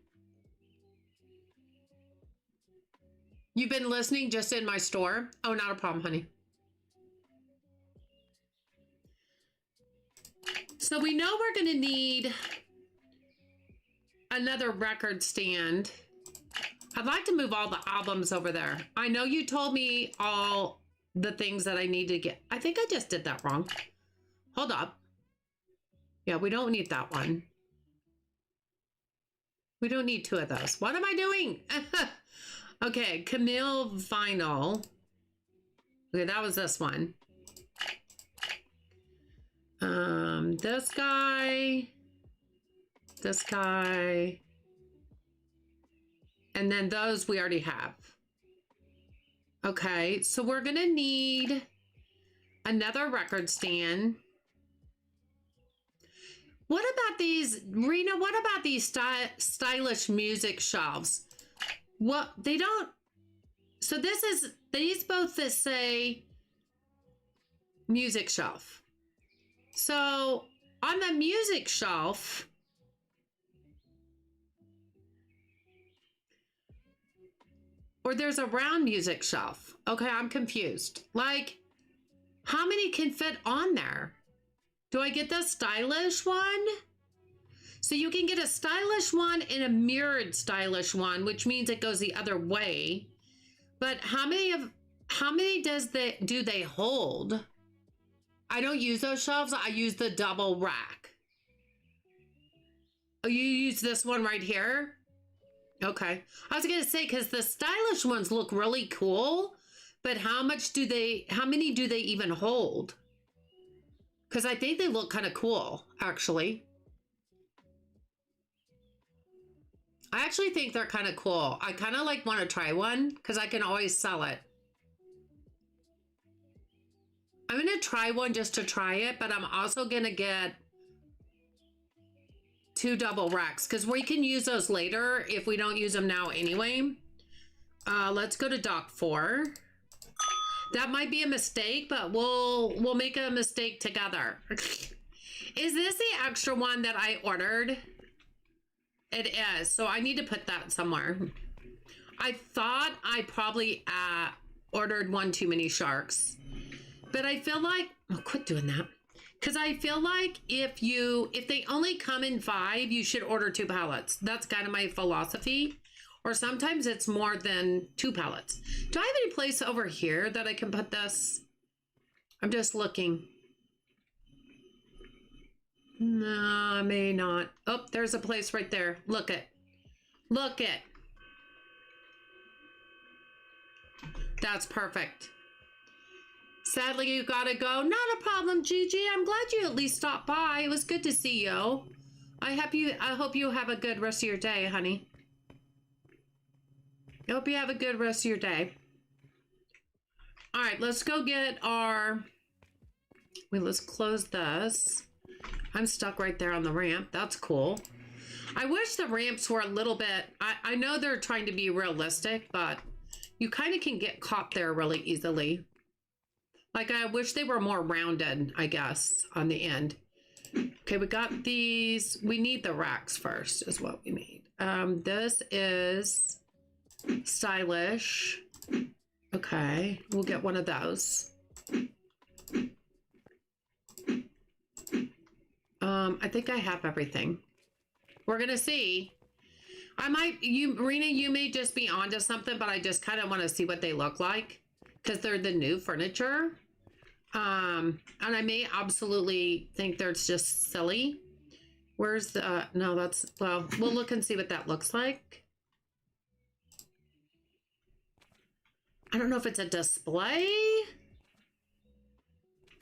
You've been listening just in my store? Oh, not a problem, honey. So we know we're going to need another record stand. I'd like to move all the albums over there. I know you told me all the things that I need to get. I think I just did that wrong. Hold up. Yeah, we don't need that one. We don't need 2 of those. What am I doing? Okay, Camille vinyl. Okay, that was this one. This guy. This guy. And then those we already have. Okay, so we're going to need another record stand. What about these, Rena, what about these stylish music shelves? Well, they don't, so this is, these both that say music shelf. So on the music shelf, or there's a round music shelf. Okay, I'm confused. Like, how many can fit on there? Do I get the stylish one? So you can get a stylish one and a mirrored stylish one, which means it goes the other way. But how many do they hold? I don't use those shelves. I use the double rack. Oh, you use this one right here? Okay. I was going to say, because the stylish ones look really cool, but how many do they even hold? Because I think they look kind of cool, actually. I actually think they're kind of cool. I kind of like want to try one because I can always sell it. I'm going to try one just to try it, but I'm also going to get 2 double racks because we can use those later if we don't use them now anyway. Let's go to dock 4. That might be a mistake, but we'll make a mistake together. Is this the extra one that I ordered? It is. So I need to put that somewhere. I thought I probably ordered one too many sharks. But I feel like, oh, quit doing that. Because I feel like if they only come in 5, you should order 2 pallets. That's kind of my philosophy. Or sometimes it's more than 2 pallets. Do I have any place over here that I can put this? I'm just looking. No, I may not. Oh, there's a place right there. Look it. Look it. That's perfect. Sadly, you gotta go. Not a problem, Gigi. I'm glad you at least stopped by. It was good to see you. I hope you have a good rest of your day, honey. I hope you have a good rest of your day. All right, let's go get our... Wait, let's close this. I'm stuck right there on the ramp. That's cool. I wish the ramps were a little bit... I know they're trying to be realistic, but you kind of can get caught there really easily. Like, I wish they were more rounded, I guess, on the end. Okay, we got these. We need the racks first is what we need. This is stylish. Okay, we'll get one of those. I think I have everything. We're gonna see. I might, Marina, you may just be onto something, but I just kind of want to see what they look like because they're the new furniture. And I may absolutely think they're just silly. Where's the, no, that's, well, we'll look and see what that looks like. I don't know if it's a display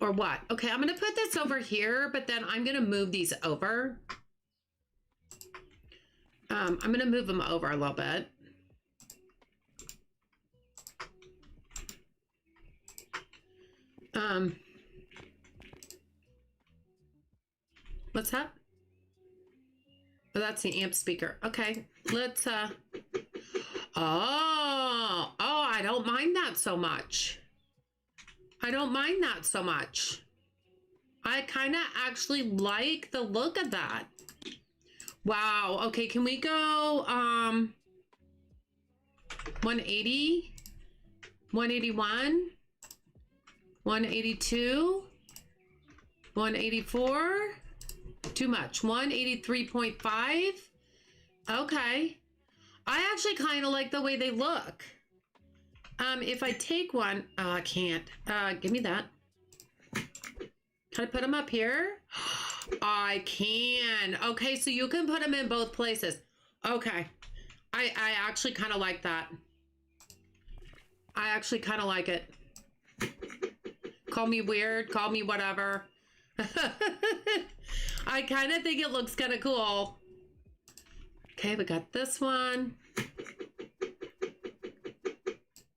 or what. Okay, I'm going to put this over here, but then I'm going to move these over. I'm going to move them over a little bit. What's that? Oh, that's the amp speaker. Okay, let's, oh, I don't mind that so much. I don't mind that so much. I kind of actually like the look of that. Wow. Okay, can we go 180, 181, 182, 184? Too much. 183.5. Okay. I actually kind of like the way they look. If I take one, oh, I can't. Give me that. Can I put them up here? I can. Okay, so you can put them in both places. Okay. I actually kind of like that. I actually kind of like it. Call me weird, call me whatever. I kind of think it looks kind of cool. Okay, we got this one.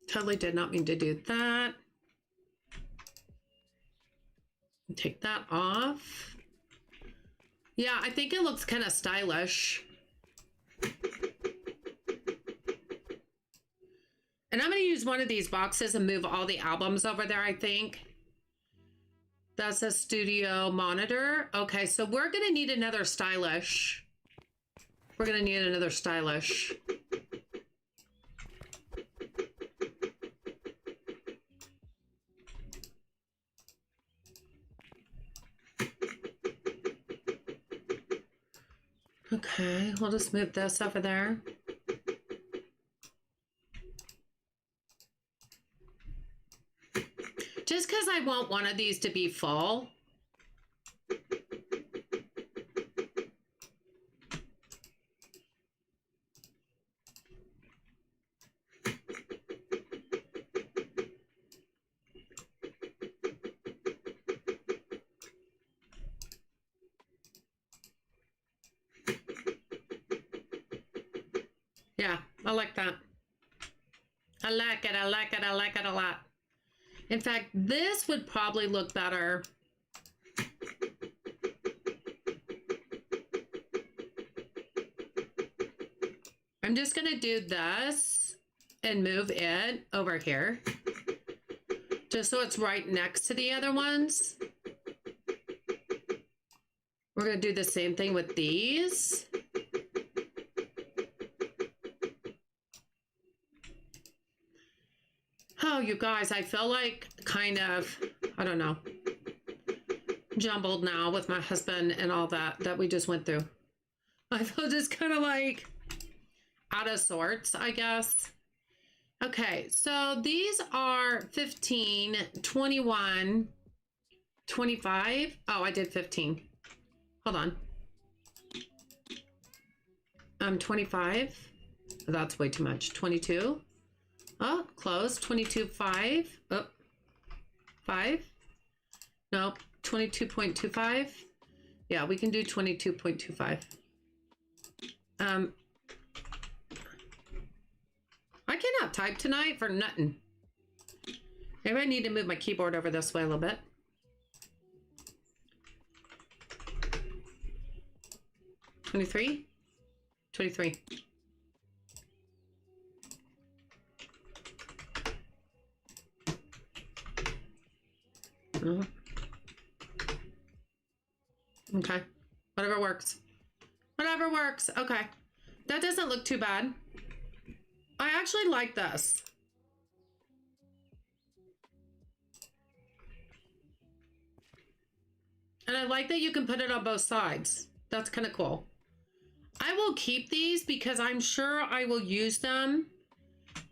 Totally did not mean to do that. Take that off. Yeah, I think it looks kind of stylish. And I'm going to use one of these boxes and move all the albums over there, I think. That's a studio monitor. Okay, so we're going to need another stylish. We're going to need another stylish. Okay, we'll just move this over there. Just because I want one of these to be full. Yeah, I like that. I like it, I like it, I like it a lot. In fact, this would probably look better. I'm just going to do this and move it over here. Just so it's right next to the other ones. We're going to do the same thing with these. Oh, you guys, I feel like kind of, I don't know, jumbled now with my husband and all that we just went through. I feel just kind of like out of sorts, I guess. Okay, so these are 15, 21, 25. Oh, I did 15. Hold on. 25. That's way too much. 22. Oh, close. 22.5. Oh, 5. No, 22.25. Yeah, we can do 22.25. I cannot type tonight for nothing. Maybe I need to move my keyboard over this way a little bit. $23. Okay. Whatever works. Whatever works. Okay. That doesn't look too bad. I actually like this. And I like that you can put it on both sides. That's kind of cool. I will keep these because I'm sure I will use them.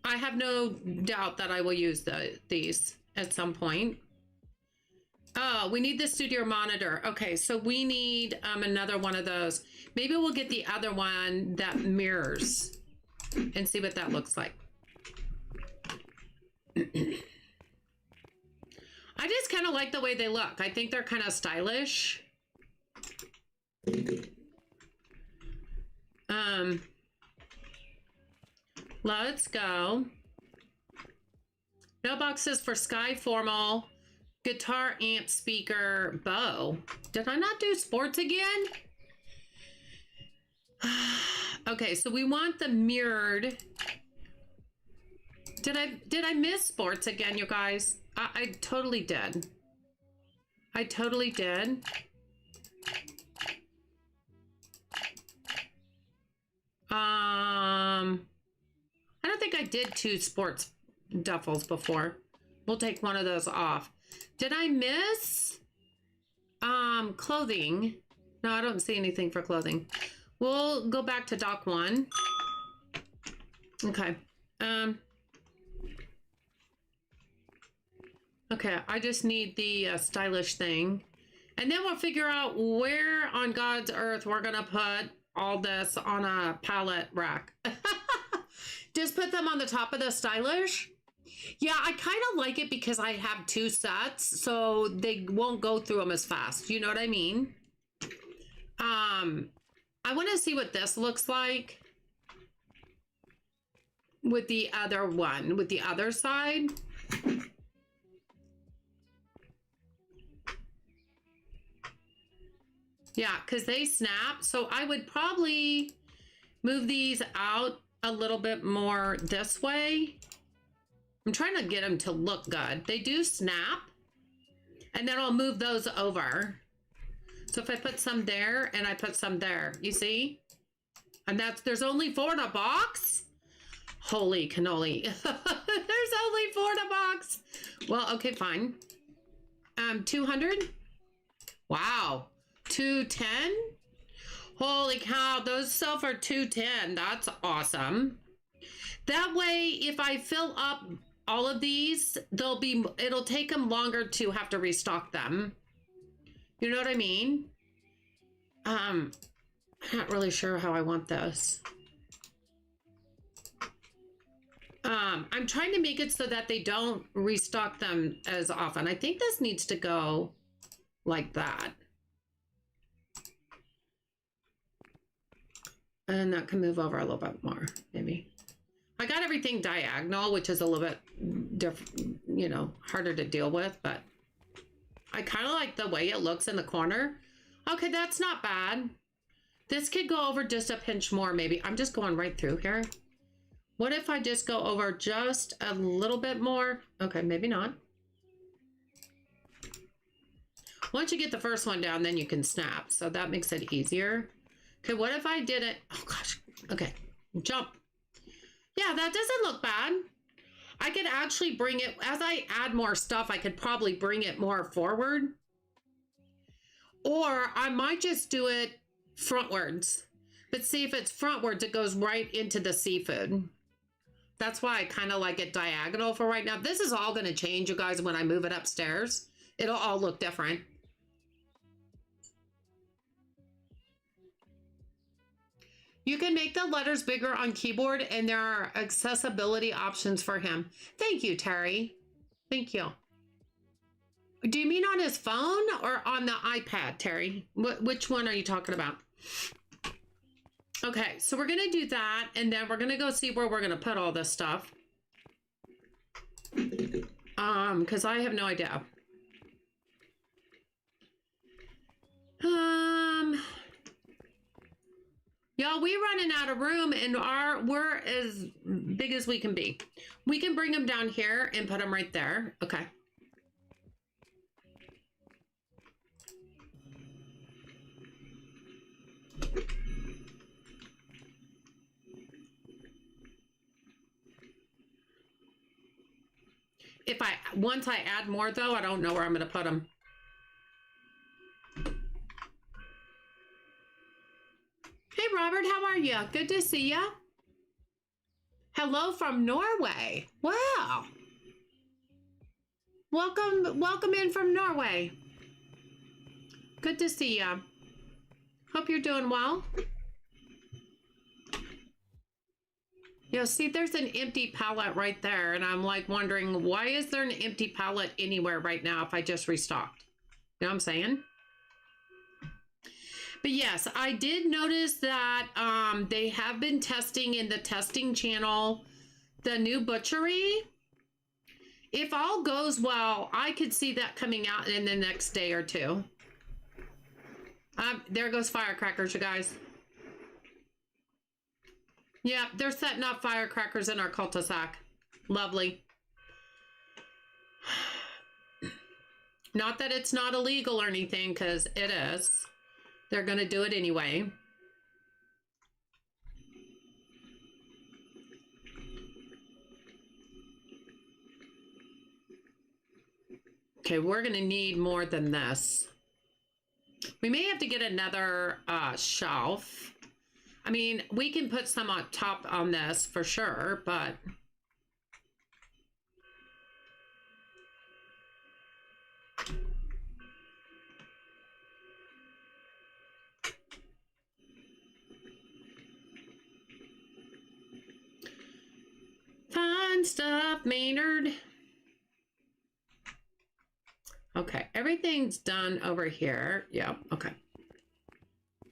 I have no doubt that I will use these at some point. Oh, we need the studio monitor. Okay, so we need another one of those. Maybe we'll get the other one that mirrors and see what that looks like. I just kind of like the way they look. I think they're kind of stylish. Let's go. No boxes for Sky Formal, guitar, amp, speaker, bow. Did I not do sports again? Okay, so we want the mirrored. Did I miss sports again, you guys? I totally did. I totally did. I don't think I did 2 sports duffels before. We'll take one of those off. Did I miss clothing? No, I don't see anything for clothing. We'll go back to dock 1. Okay. Okay, I just need the stylish thing. And then we'll figure out where on God's earth we're gonna put all this on a pallet rack. Just put them on the top of the stylish. Yeah, I kind of like it because I have 2 sets, so they won't go through them as fast. You know what I mean? I want to see what this looks like with the other one, with the other side. Yeah, because they snap. So I would probably move these out a little bit more this way. I'm trying to get them to look good. They do snap. And then I'll move those over. So if I put some there and I put some there, you see? And there's only 4 in a box? Holy cannoli. There's only 4 in a box. Well, okay, fine. 200? Wow. 210? Holy cow, those sell for 210. That's awesome. That way, if I fill up all of these, it'll take them longer to have to restock them. You know what I mean? I'm not really sure how I want this. I'm trying to make it so that they don't restock them as often. I think this needs to go like that. And that can move over a little bit more, maybe. I got everything diagonal, which is a little bit different, you know, harder to deal with, but I kind of like the way it looks in the corner. Okay, that's not bad. This could go over just a pinch more, maybe. I'm just going right through here. What if I just go over just a little bit more? Okay, maybe not. Once you get the first one down, then you can snap. So that makes it easier. Okay, what if I did it? Oh gosh. Okay, jump. Yeah, that doesn't look bad. I could actually bring it, as I add more stuff, I could probably bring it more forward. Or I might just do it frontwards. But see, if it's frontwards, it goes right into the seafood. That's why I kind of like it diagonal for right now. This is all going to change, you guys, when I move it upstairs. It'll all look different. You can make the letters bigger on keyboard, and there are accessibility options for him. Thank you, Terry. Thank you. Do you mean on his phone or on the iPad, Terry? Which one are you talking about? Okay, so we're going to do that, and then we're going to go see where we're going to put all this stuff. Because I have no idea. Y'all, we running out of room, and we're as big as we can be. We can bring them down here and put them right there. Okay. if once I add more though, I don't know where I'm going to put them. Hey, Robert, how are you? Good to see ya. Hello from Norway. Wow. Welcome in from Norway. Good to see ya. Hope you're doing well. Yeah, see, there's an empty pallet right there, and I'm like wondering, why is there an empty pallet anywhere right now if I just restocked? You know what I'm saying? But yes, I did notice that they have been testing in the testing channel the new butchery. If all goes well, I could see that coming out in the next day or two. There goes firecrackers, you guys. Yeah, they're setting off firecrackers in our cul-de-sac. Lovely. Not that it's not illegal or anything, because it is. They're going to do it anyway. Okay, we're going to need more than this. We may have to get another shelf. I mean, we can put some on top on this for sure, but... Fun stuff, Maynard. Okay, everything's done over here. Yep, okay.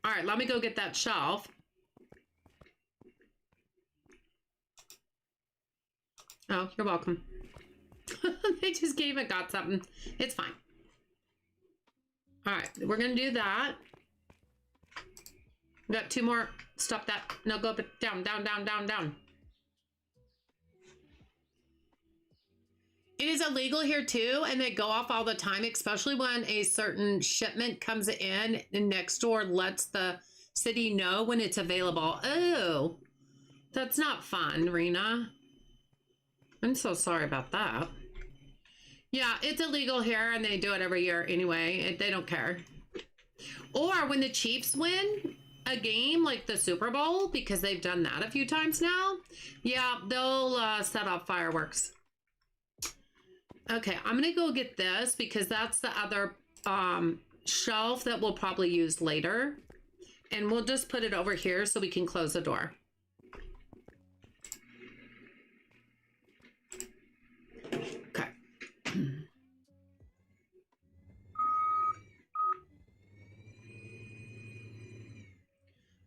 All right, let me go get that shelf. Oh, you're welcome. They just came and got something. It's fine. All right, we're gonna do that. We got two more. Stop that. No, go up, down, down, down, down, down. It is illegal here too, and they go off all the time, especially when a certain shipment comes in and next door lets the city know when it's available. Oh, that's not fun, Rena. I'm so sorry about that. Yeah, it's illegal here, and they do it every year anyway. They don't care. Or when the Chiefs win a game like the Super Bowl, because they've done that a few times now, yeah, they'll set off fireworks. Okay, I'm gonna go get this because that's the other shelf that we'll probably use later. And we'll just put it over here so we can close the door. Okay.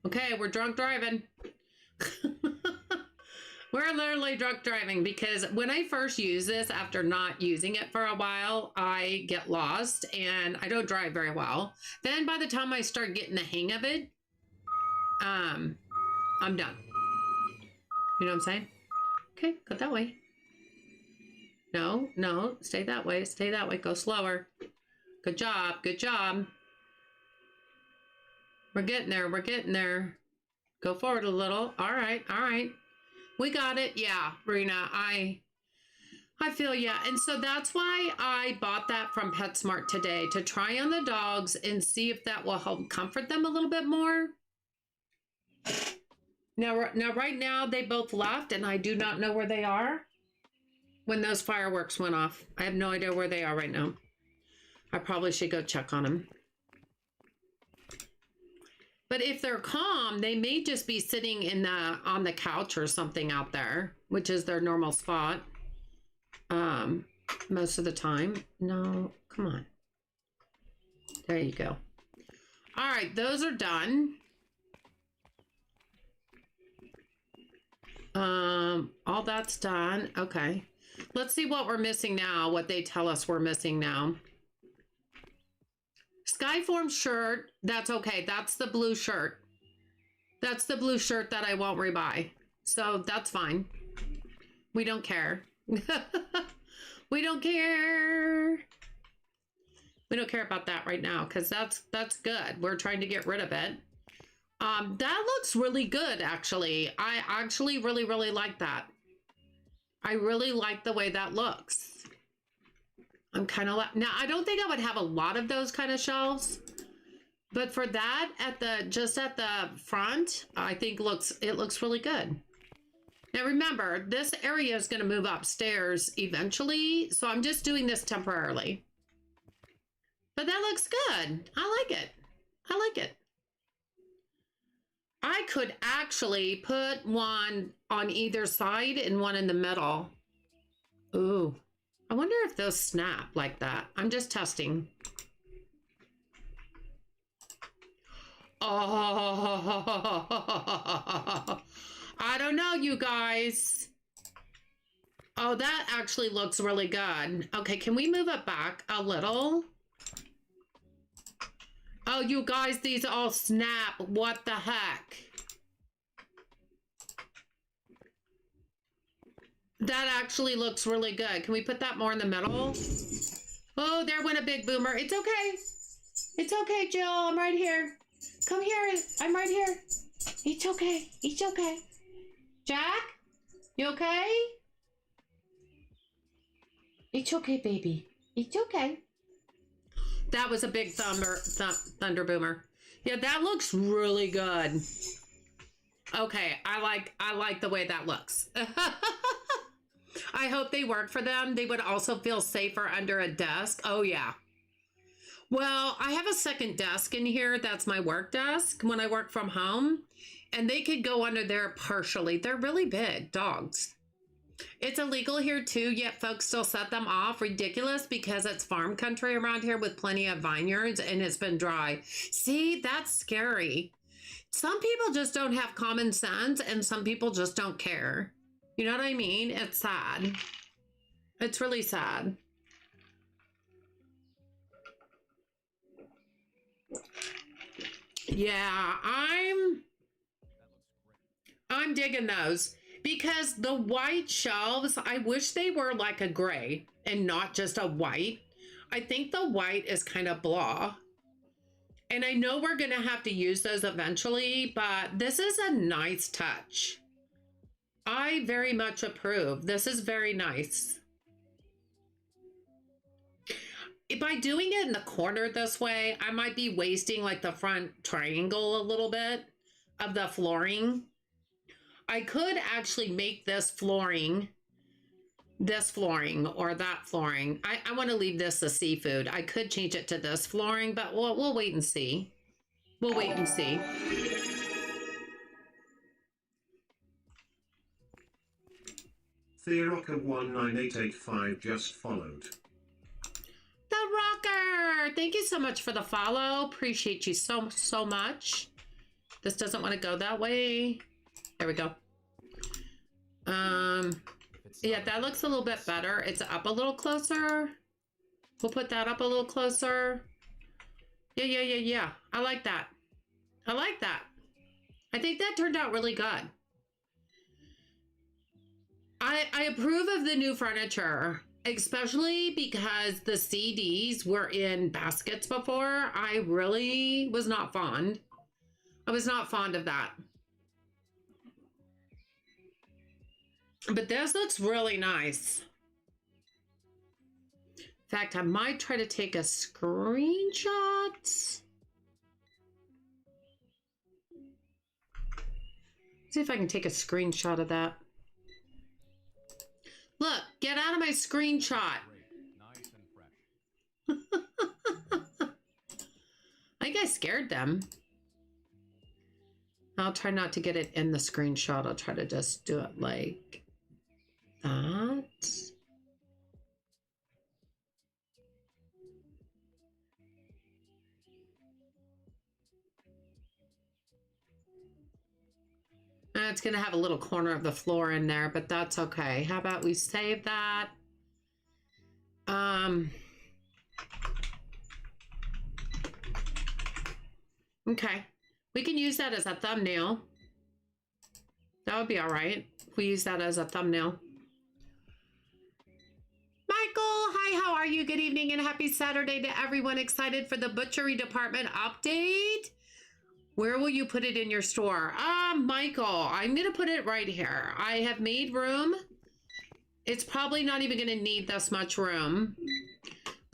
Okay, we're drunk driving. We're literally drunk driving because when I first use this after not using it for a while, I get lost and I don't drive very well. Then by the time I start getting the hang of it, I'm done. You know what I'm saying? Okay, go that way. No, no, stay that way, stay that way, go slower. Good job, good job. We're getting there, we're getting there. Go forward a little. All right, all right. We got it. Yeah, Rena, I feel ya. And so that's why I bought that from PetSmart today, to try on the dogs and see if that will help comfort them a little bit more. Now, right now, they both left, and I do not know where they are when those fireworks went off. I have no idea where they are right now. I probably should go check on them. But if they're calm, they may just be sitting in on the couch or something out there, which is their normal spot. Most of the time. No, come on. There you go. All right, those are done. All that's done. Okay. Let's see what we're missing now, what they tell us we're missing now. Skyform shirt, that's okay. That's the blue shirt. That's the blue shirt that I won't rebuy. So that's fine. We don't care. We don't care. We don't care about that right now because that's good. We're trying to get rid of it. That looks really good, actually. I actually really, really like that. I really like the way that looks. I'm kind of now, I don't think I would have a lot of those kind of shelves, but for that at the just at the front, I think it looks really good. Now remember, this area is going to move upstairs eventually, so I'm just doing this temporarily. But that looks good. I like it. I like it. I could actually put one on either side and one in the middle. Ooh, I wonder if those snap like that. I'm just testing. Oh, I don't know, you guys. Oh, that actually looks really good. Okay, can we move it back a little? Oh, you guys, these all snap. What the heck? That actually looks really good. Can we put that more in the middle? Oh, there went a big boomer. It's okay. It's okay, Jill. I'm right here. Come here. I'm right here. It's okay. It's okay. Jack? You okay? It's okay, baby. It's okay. That was a big thunder boomer. Yeah, that looks really good. Okay, I like the way that looks. I hope they work for them. They would also feel safer under a desk. Oh yeah. Well, I have a second desk in here. That's my work desk when I work from home, and they could go under there partially. They're really big dogs. It's illegal here too, yet folks still set them off. Ridiculous, because it's farm country around here with plenty of vineyards and it's been dry. See, that's scary. Some people just don't have common sense and some people just don't care. You know what I mean? It's sad. It's really sad. Yeah, I'm digging those. Because the white shelves, I wish they were like a gray and not just a white. I think the white is kind of blah. And I know we're going to have to use those eventually, but this is a nice touch. I very much approve. This is very nice. By doing it in the corner this way, I might be wasting like the front triangle a little bit of the flooring. I could actually make this flooring or that flooring. I want to leave this a seafood. I could change it to this flooring, but we'll wait and see. We'll wait and see. Theorocker19885 just followed. The Rocker! Thank you so much for the follow. Appreciate you so much. This doesn't want to go that way. There we go. Yeah, that looks a little bit better. It's up a little closer. We'll put that up a little closer. Yeah. I like that. I like that. I think that turned out really good. I approve of the new furniture, especially because the CDs were in baskets before. I really was not fond. I was not fond of that. But this looks really nice. In fact, I might try to take a screenshot. See if I can take a screenshot of that. Look, get out of my screenshot. Nice and fresh. I think I scared them. I'll try not to get it in the screenshot. I'll try to just do it like that. It's going to have a little corner of the floor in there, but that's okay. How about we save that? Okay. We can use that as a thumbnail. That would be all right if we use that as a thumbnail. Michael, hi, how are you? Good evening and happy Saturday to everyone. Excited for the butchery department update? Where will you put it in your store? Michael, I'm going to put it right here. I have made room. It's probably not even going to need this much room.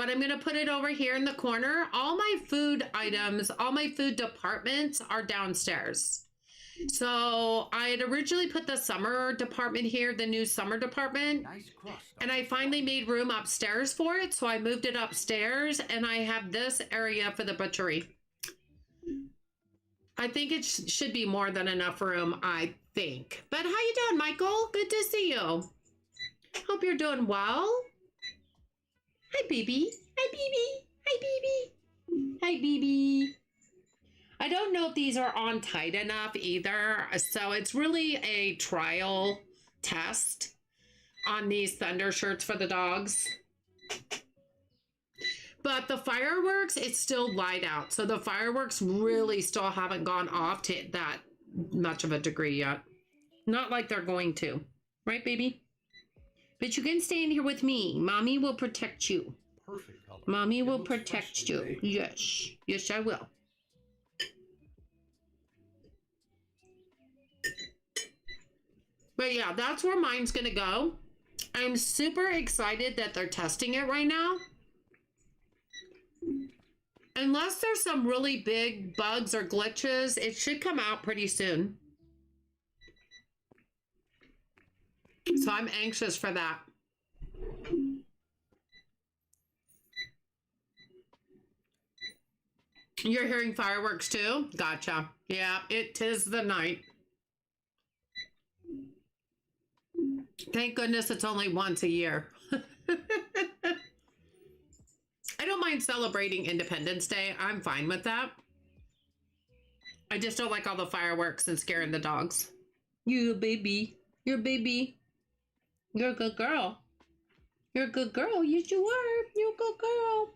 but I'm going to put it over here in the corner. All my food items, all my food departments are downstairs. So I had originally put the summer department here, the new summer department, Nice crust. and I finally made room upstairs for it. So I moved it upstairs, and I have this area for the butchery. I think it should be more than enough room, I think. But how you doing, Michael? Good to see you. Hope you're doing well. Hi, baby. Hi, baby. Hi, baby. Hi, baby. I don't know if these are on tight enough either. So it's really a trial test on these Thunder shirts for the dogs. But the fireworks, it's still light out. So the fireworks really still haven't gone off to that much of a degree yet. Not like they're going to. Right, baby? But you can stay in here with me. Mommy will protect you. Perfect color. Mommy It will looks fresh protect to you. me. Yes. Yes, I will. But yeah, that's where mine's going to go. I'm super excited that they're testing it right now. Unless there's some really big bugs or glitches, it should come out pretty soon. So I'm anxious for that. You're hearing fireworks too? Gotcha. Yeah, it is the night. Thank goodness it's only once a year. I don't mind celebrating Independence Day. I'm fine with that. I just don't like all the fireworks and scaring the dogs. You baby. You're a baby. You're a good girl. You're a good girl. Yes, you are. You're a good girl.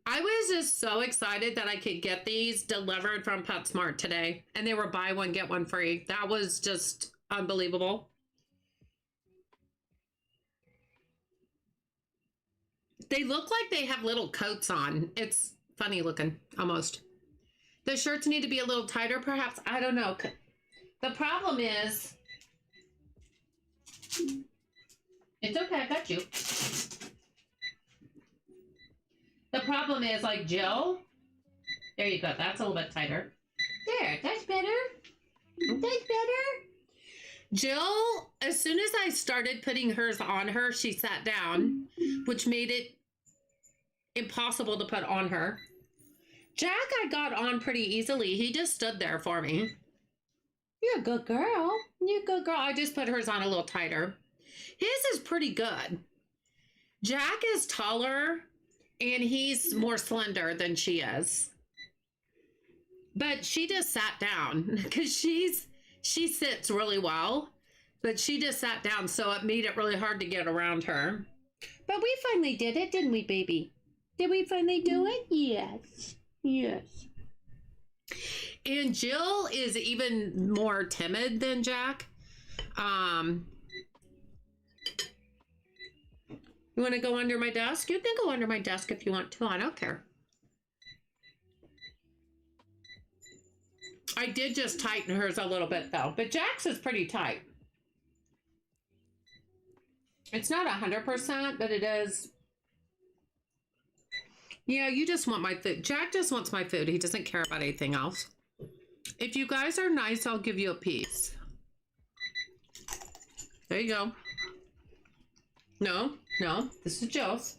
I was just so excited that I could get these delivered from PetSmart today. And they were buy one, get one free. That was just unbelievable. They look like they have little coats on. It's funny looking, almost. The shirts need to be a little tighter, perhaps. I don't know. The problem is... It's okay, I got you. The problem is, like, Jill... There you go. That's a little bit tighter. There, that's better. That's better. Jill, as soon as I started putting hers on her, she sat down, which made it impossible to put on her. Jack, I got on pretty easily. He just stood there for me. You're a good girl. You're a good girl. I just put hers on a little tighter. His is pretty good. Jack is taller, and he's more slender than she is. But she just sat down because she sits really well, but she just sat down, so it made it really hard to get around her. But we finally did it, didn't we, baby? Did we finally do it? Yes. Yes. And Jill is even more timid than Jack. You want to go under my desk? You can go under my desk if you want to. I don't care. I did just tighten hers a little bit, though. But Jack's is pretty tight. It's not 100%, but it is. Yeah, you just want my food. Jack just wants my food. He doesn't care about anything else. If you guys are nice, I'll give you a piece. There you go. No, this is Jill's.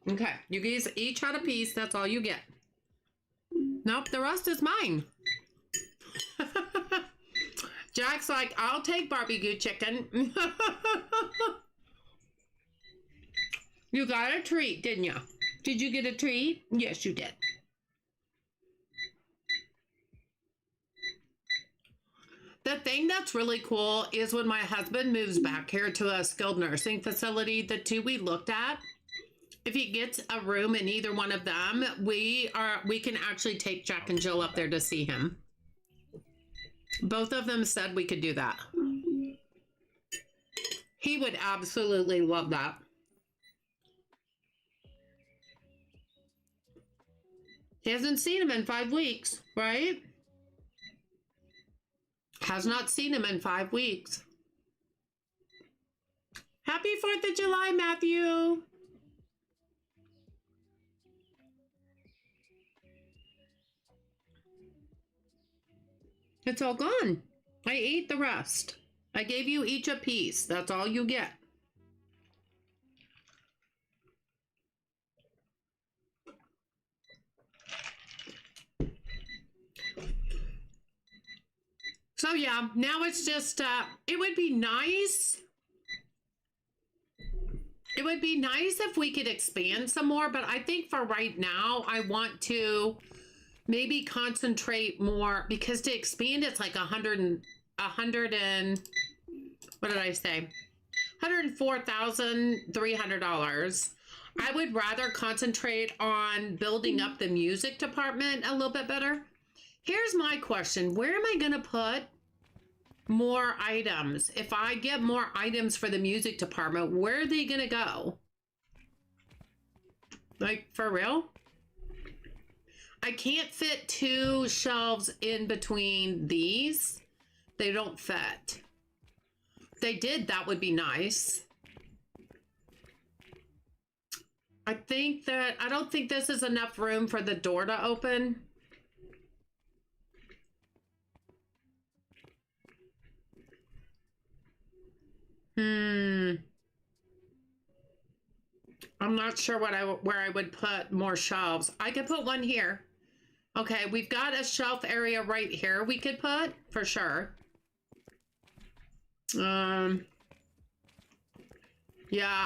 Okay, you guys each had a piece. That's all you get. Nope, the rest is mine. Jack's like, I'll take barbecue chicken. You got a treat, didn't you? Did you get a treat? Yes, you did. The thing that's really cool is when my husband moves back here to a skilled nursing facility, the two we looked at, if he gets a room in either one of them, we can actually take Jack and Jill up there to see him. Both of them said we could do that. He would absolutely love that. He hasn't seen him in 5 weeks, right? Has not seen him in 5 weeks. Happy 4th of July, Matthew. It's all gone. I ate the rest. I gave you each a piece. That's all you get. So yeah, now it's just, it would be nice. It would be nice if we could expand some more, but I think for right now, I want to maybe concentrate more, because to expand, it's like 100 and what did I say? $104,300. I would rather concentrate on building up the music department a little bit better. Here's my question. Where am I going to put more items? If I get more items for the music department, where are they going to go? Like, for real? I can't fit 2 shelves in between these. They don't fit. If they did, that would be nice. I don't think this is enough room for the door to open. I'm not sure where I would put more shelves. I could put one here. Okay, we've got a shelf area right here we could put, for sure. Yeah,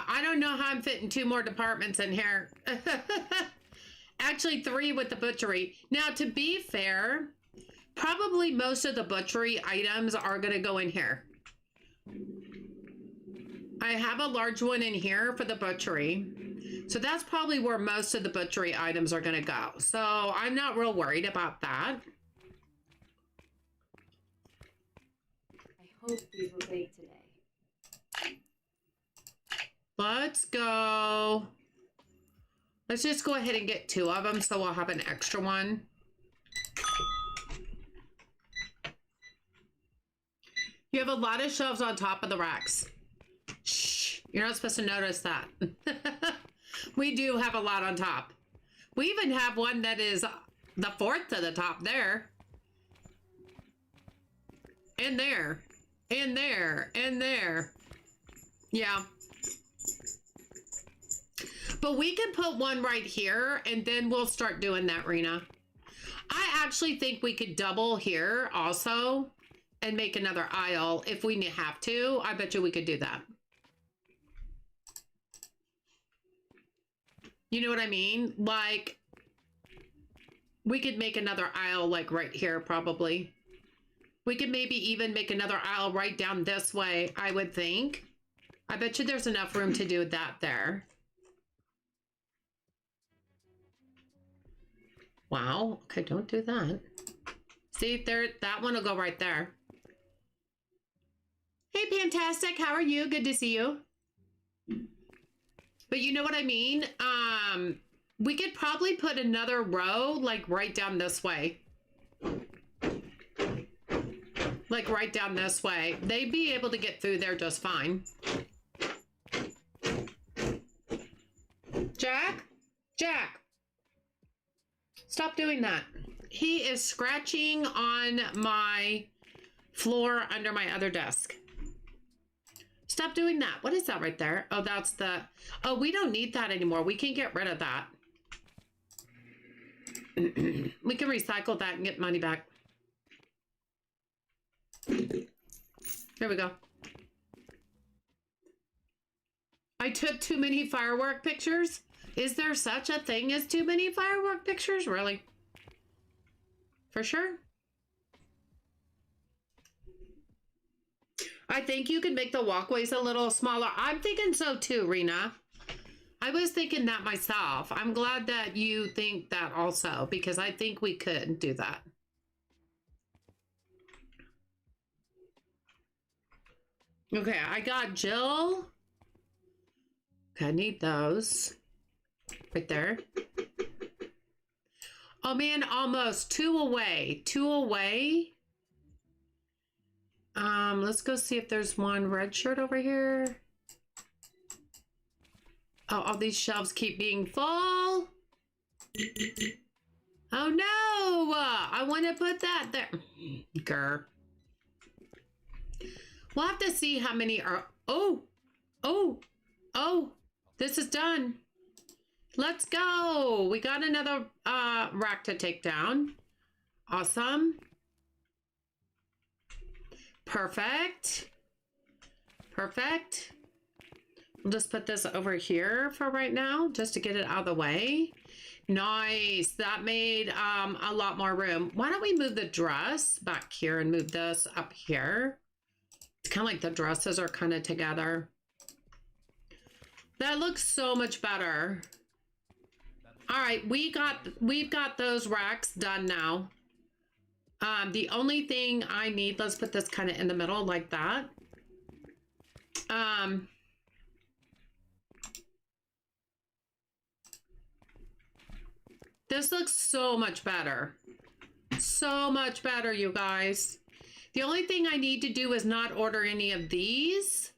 I don't know how I'm fitting 2 more departments in here. Actually, 3 with the butchery. Now, to be fair, probably most of the butchery items are going to go in here. I have a large one in here for the butchery. So that's probably where most of the butchery items are going to go. So I'm not real worried about that. I hope these were baked today. Let's go. Let's just go ahead and get 2 of them so we'll have an extra one. You have a lot of shelves on top of the racks. Shh, you're not supposed to notice that. We do have a lot on top. We even have one that is the 4th to the top there. And there. And there. And there. Yeah. But we can put one right here, and then we'll start doing that, Rena. I actually think we could double here also and make another aisle if we have to. I bet you we could do that. You know what I mean? Like, we could make another aisle like right here, probably. We could maybe even make another aisle right down this way, I would think. I bet you there's enough room to do that there. Wow. Okay, don't do that. See, there, that one will go right there. Hey, Fantastic. How are you? Good to see you. But you know what I mean? We could probably put another row, like, right down this way. Like, right down this way. They'd be able to get through there just fine. Jack? Jack! Stop doing that. He is scratching on my floor under my other desk. Stop doing that. What is that right there? Oh, that's the... Oh, we don't need that anymore. We can get rid of that. We can recycle that and get money back. There we go. I took too many firework pictures. Is there such a thing as too many firework pictures? Really? For sure. I think you could make the walkways a little smaller. I'm thinking so too, Rena. I was thinking that myself. I'm glad that you think that also, because I think we could do that. Okay, I got Jill. Okay, I need those. Right there. Oh man, almost 2 away. 2 away. Let's go see if there's one red shirt over here. Oh, all these shelves keep being full. Oh no! I want to put that there. Grr. We'll have to see how many are. Oh! Oh! Oh! This is done. Let's go! We got another rack to take down. Awesome. Perfect. Perfect. We'll just put this over here for right now, just to get it out of the way. Nice. That made a lot more room. Why don't we move the dress back here and move this up here? It's kind of like the dresses are kind of together. That looks so much better. All right, we've got those racks done now. The only thing I need, let's put this kind of in the middle like that. This looks so much better. So much better, you guys. The only thing I need to do is not order any of these,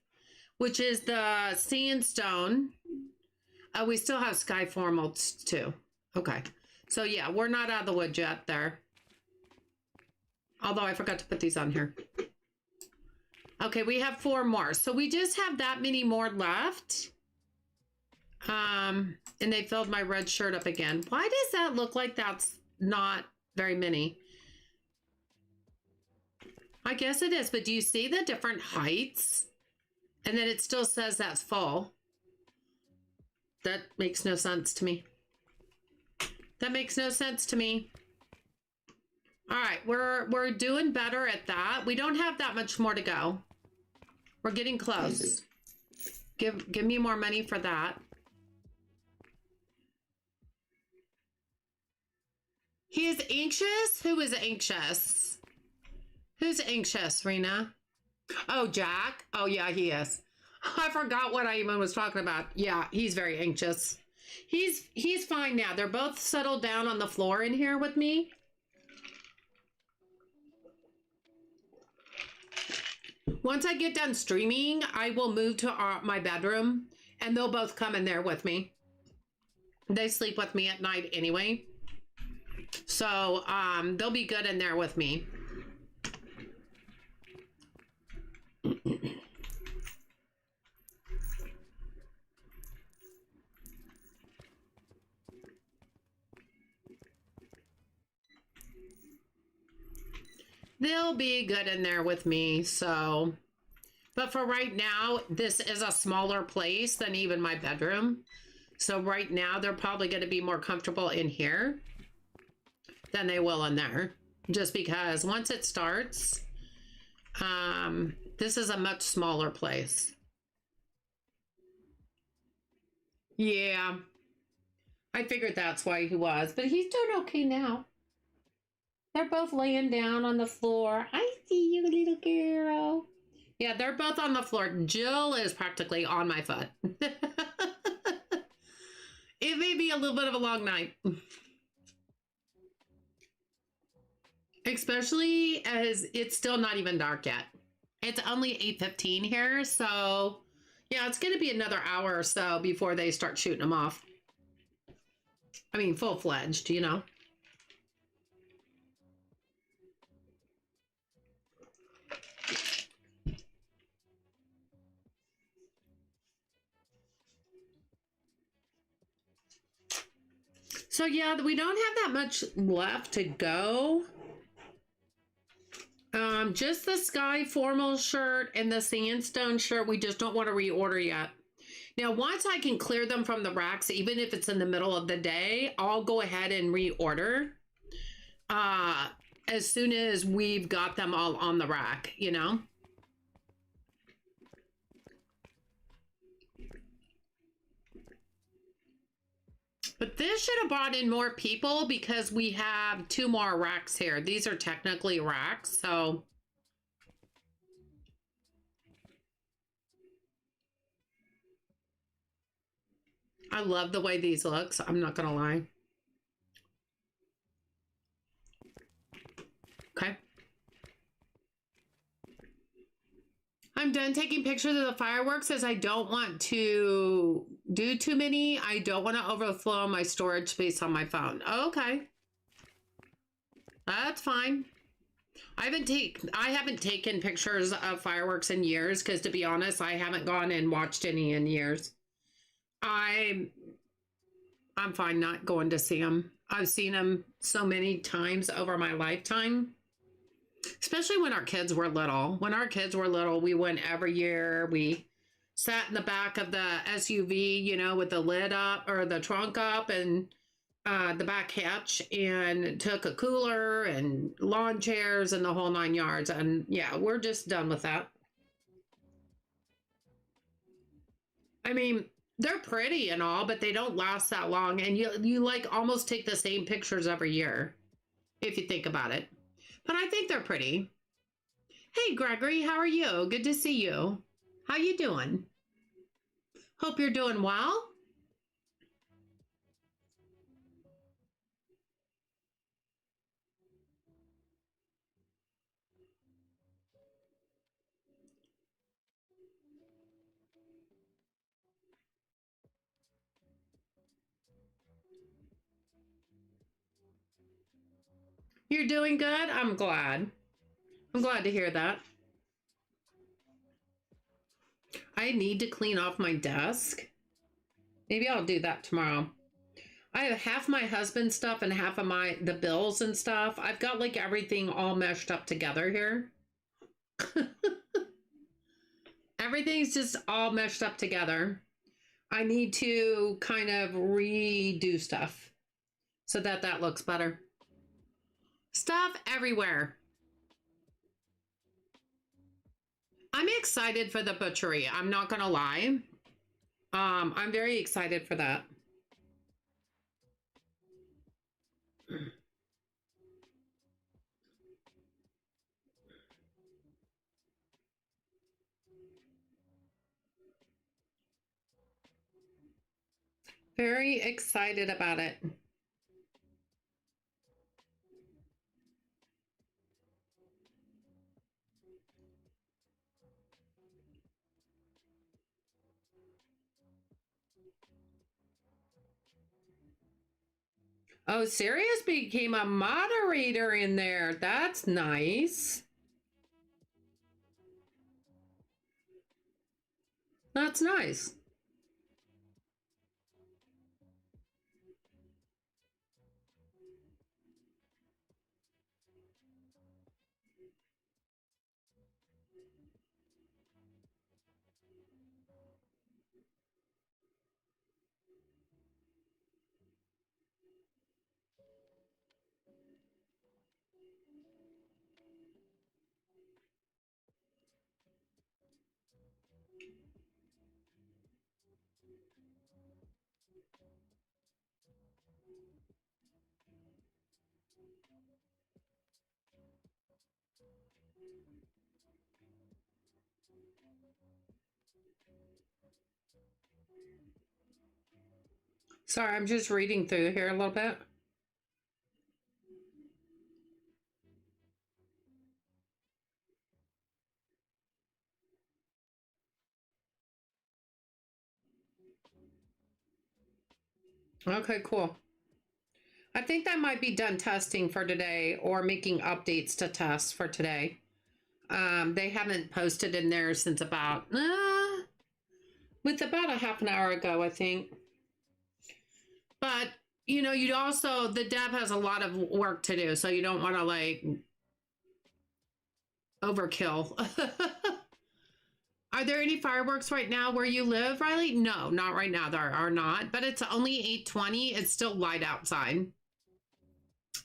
which is the sandstone. We still have sky formals too. Okay. So yeah, we're not out of the woods yet there. Although I forgot to put these on here. Okay, we have 4 more. So we just have that many more left. And they filled my red shirt up again. Why does that look like that's not very many? I guess it is, but do you see the different heights? And then it still says that's full. That makes no sense to me. That makes no sense to me. All right, we're doing better at that. We don't have that much more to go. We're getting close. Give me more money for that. He is anxious? Who is anxious? Who's anxious, Rena? Oh, Jack? Oh, yeah, he is. I forgot what I even was talking about. Yeah, he's very anxious. He's fine now. They're both settled down on the floor in here with me. Once I get done streaming, I will move to my bedroom, and they'll both come in there with me. They sleep with me at night anyway. So, they'll be good in there with me. They'll be good in there with me, so. But for right now, this is a smaller place than even my bedroom. So right now, they're probably going to be more comfortable in here than they will in there. Just because once it starts, this is a much smaller place. Yeah. I figured that's why he was, but he's doing okay now. They're both laying down on the floor. I see you, little girl. Yeah, they're both on the floor. Jill is practically on my foot. It may be a little bit of a long night. Especially as it's still not even dark yet. It's only 8:15 here, so yeah, it's going to be another hour or so before they start shooting them off. I mean, full-fledged, you know. So yeah, we don't have that much left to go. Just the sky formal shirt and the sandstone shirt, we just don't want to reorder yet. Now, once I can clear them from the racks, even if it's in the middle of the day, I'll go ahead and reorder. As soon as we've got them all on the rack, you know? But this should have brought in more people because we have 2 more racks here. These are technically racks, so. I love the way these looks. I'm not gonna lie. Okay. I'm done taking pictures of the fireworks as I don't want to do too many. I don't want to overflow my storage space on my phone. Okay. That's fine. I haven't taken pictures of fireworks in years because, to be honest, I haven't gone and watched any in years. I'm fine not going to see them. I've seen them so many times over my lifetime, especially when our kids were little. When our kids were little, we went every year. We sat in the back of the SUV, you know, with the lid up or the trunk up and the back hatch, and took a cooler and lawn chairs and the whole 9 yards. And yeah, we're just done with that. I mean, they're pretty and all, but they don't last that long. And you like almost take the same pictures every year, if you think about it. But I think they're pretty. Hey, Gregory, how are you? Good to see you. How you doing? Hope you're doing well. You're doing good? I'm glad. I'm glad to hear that. I need to clean off my desk. Maybe I'll do that tomorrow. I have half my husband's stuff and half of the bills and stuff. I've got like everything all meshed up together here. Everything's just all meshed up together. I need to kind of redo stuff so that looks better. Stuff everywhere. I'm excited for the butchery. I'm not gonna lie. I'm very excited for that. Very excited about it. Oh, Sirius became a moderator in there. That's nice. That's nice. Sorry, I'm just reading through here a little bit. Okay, cool. I think that might be done testing for today or making updates to tests for today. They haven't posted in there since about a half an hour ago, I think. But, you know, the dev has a lot of work to do, so you don't want to like overkill. Are there any fireworks right now where you live, Riley? No, not right now. There are not, but it's only 8:20. It's still light outside.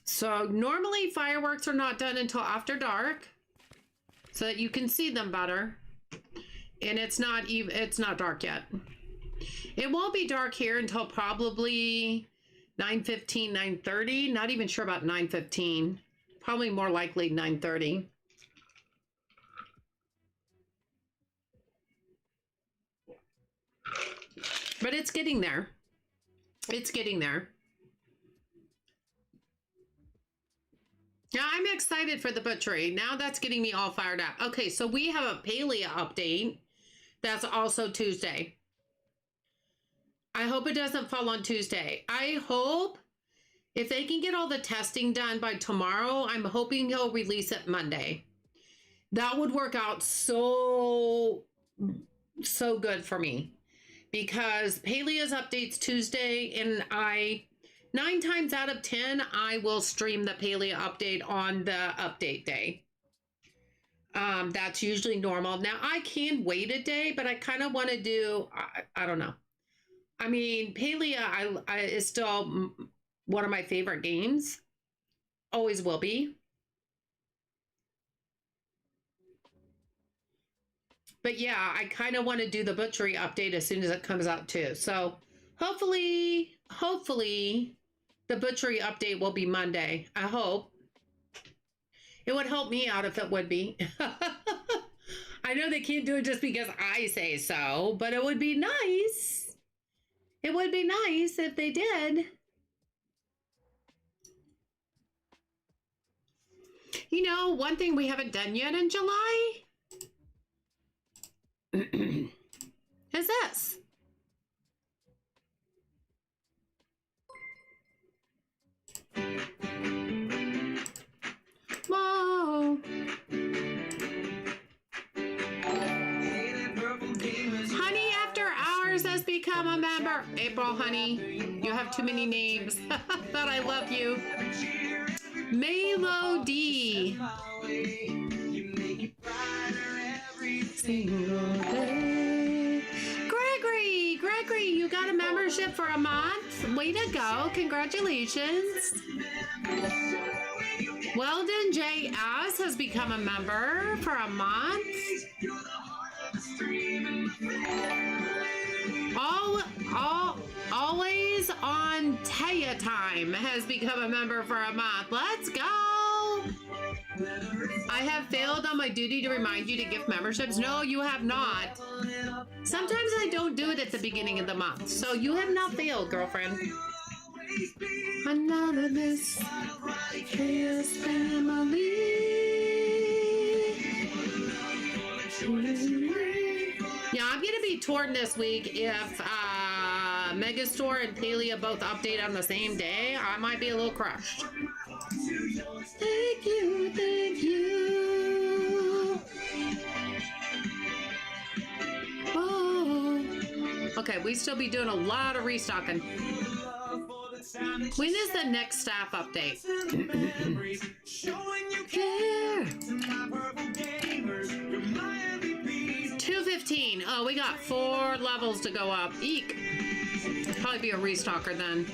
So normally fireworks are not done until after dark so that you can see them better. And it's not dark yet. It won't be dark here until probably 9:15, 9:30. Not even sure about 9:15. Probably more likely 9:30. But it's getting there. It's getting there. Yeah, I'm excited for the butchery. Now that's getting me all fired up. Okay, so we have a Palea update. That's also Tuesday. I hope it doesn't fall on Tuesday. I hope If they can get all the testing done by tomorrow, I'm hoping he'll release it Monday. That would work out so good for me, because Palea's updates Tuesday, and 9 times out of 10, I will stream the Palea update on the update day. That's usually normal. Now I can wait a day, but I kind of want to do, I don't know. I mean, Palea is still one of my favorite games. Always will be. But yeah, I kind of want to do the butchery update as soon as it comes out too. So hopefully the butchery update will be Monday. I hope. It would help me out if it would be. I know they can't do it just because I say so, but it would be nice. It would be nice if they did. You know, one thing we haven't done yet in July is this. Whoa. Honey After Hours has become a member. April, honey, you have too many names. But I love you. Melody. Single day. Gregory, you got a membership for a month. Way to go. Congratulations. Weldon J.S. has become a member for a month. Always on Taya Time has become a member for a month. Let's go. I have failed on my duty to remind you to gift memberships. No, you have not. Sometimes I don't do it at the beginning of the month. So you have not failed, girlfriend. Another Miss Chaos Family. Yeah, I'm going to be torn this week if Megastore and Palea both update on the same day. I might be a little crushed. Thank you, thank you. Oh. Okay, we still be doing a lot of restocking. When is the next staff update? Here. 215. Oh, we got 4 levels to go up. Eek. Probably be a restocker then.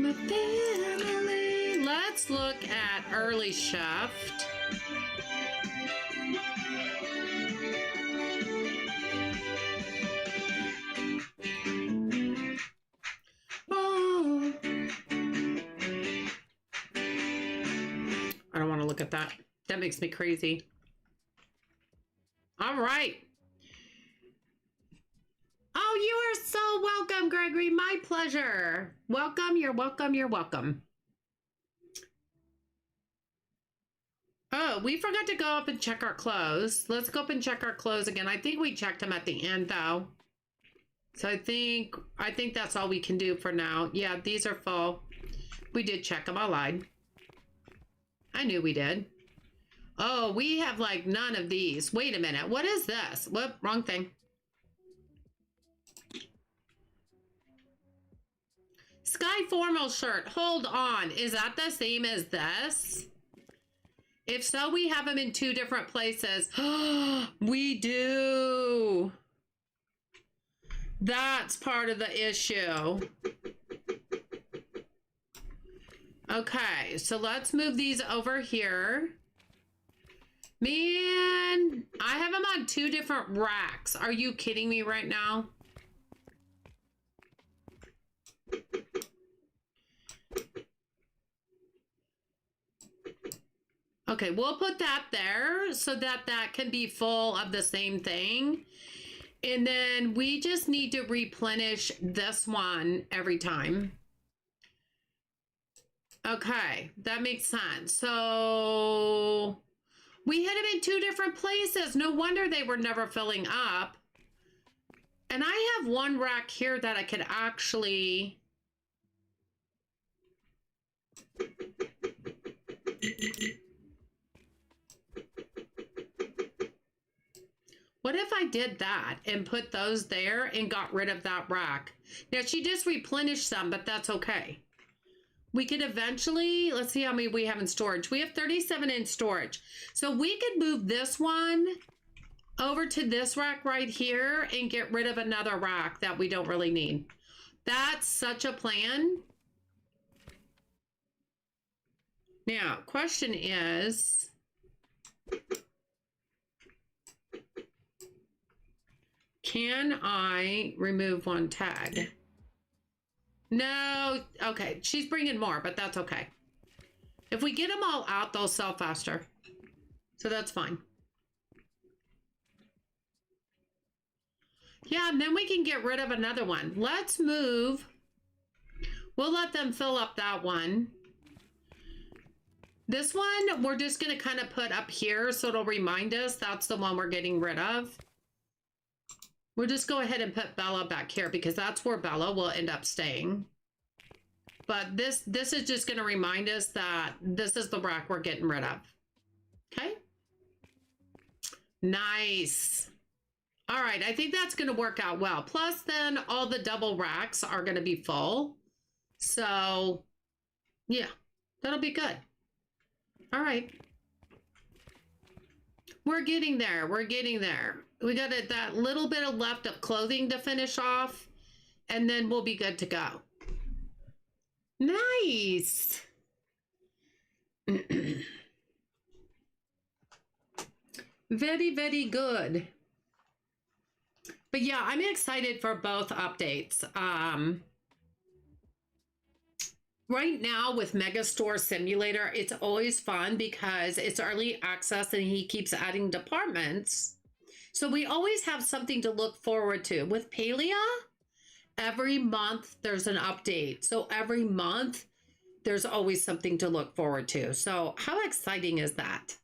My family. Let's look at early shift. Oh. I don't want to look at that. That makes me crazy. All right. Oh, you are so welcome, Gregory. My pleasure. Welcome. You're welcome. You're welcome. Oh, we forgot to go up and check our clothes. Let's go up and check our clothes again. I think we checked them at the end, though. So I think that's all we can do for now. Yeah, these are full. We did check them. I lied. I knew we did. Oh, we have like none of these. Wait a minute. What is this? Whoop, wrong thing. Sky formal shirt. Hold on. Is that the same as this? If so, we have them in 2 different places. We do. That's part of the issue. Okay, so let's move these over here. Man, I have them on 2 different racks. Are you kidding me right now? Okay, we'll put that there so that that can be full of the same thing. And then we just need to replenish this one every time. Okay, that makes sense. So We hid them in 2 different places. No wonder they were never filling up. And I have one rack here that I could actually... What if I did that and put those there and got rid of that rack? Now, she just replenished some, but that's okay. We could eventually, let's see how many we have in storage. We have 37 in storage. So we could move this one over to this rack right here and get rid of another rack that we don't really need. That's such a plan. Now, question is, can I remove one tag? No. Okay, she's bringing more, but that's okay. If we get them all out, they'll sell faster. So that's fine. Yeah, and then we can get rid of another one. Let's move. We'll let them fill up that one. This one, we're just going to kind of put up here so it'll remind us that's the one we're getting rid of. We'll just go ahead and put Bella back here because that's where Bella will end up staying. But this is just going to remind us that this is the rack we're getting rid of. Okay. Nice. All right. I think that's going to work out well. Plus then all the double racks are going to be full. So yeah, that'll be good. All right. We're getting there. We're getting there. We got that little bit of left of clothing to finish off, and then we'll be good to go. Nice. Very, very good. But yeah, I'm excited for both updates. Right now with Megastore Simulator, it's always fun because it's early access and he keeps adding departments. So we always have something to look forward to. With Palia, every month there's an update. So every month there's always something to look forward to. So how exciting is that?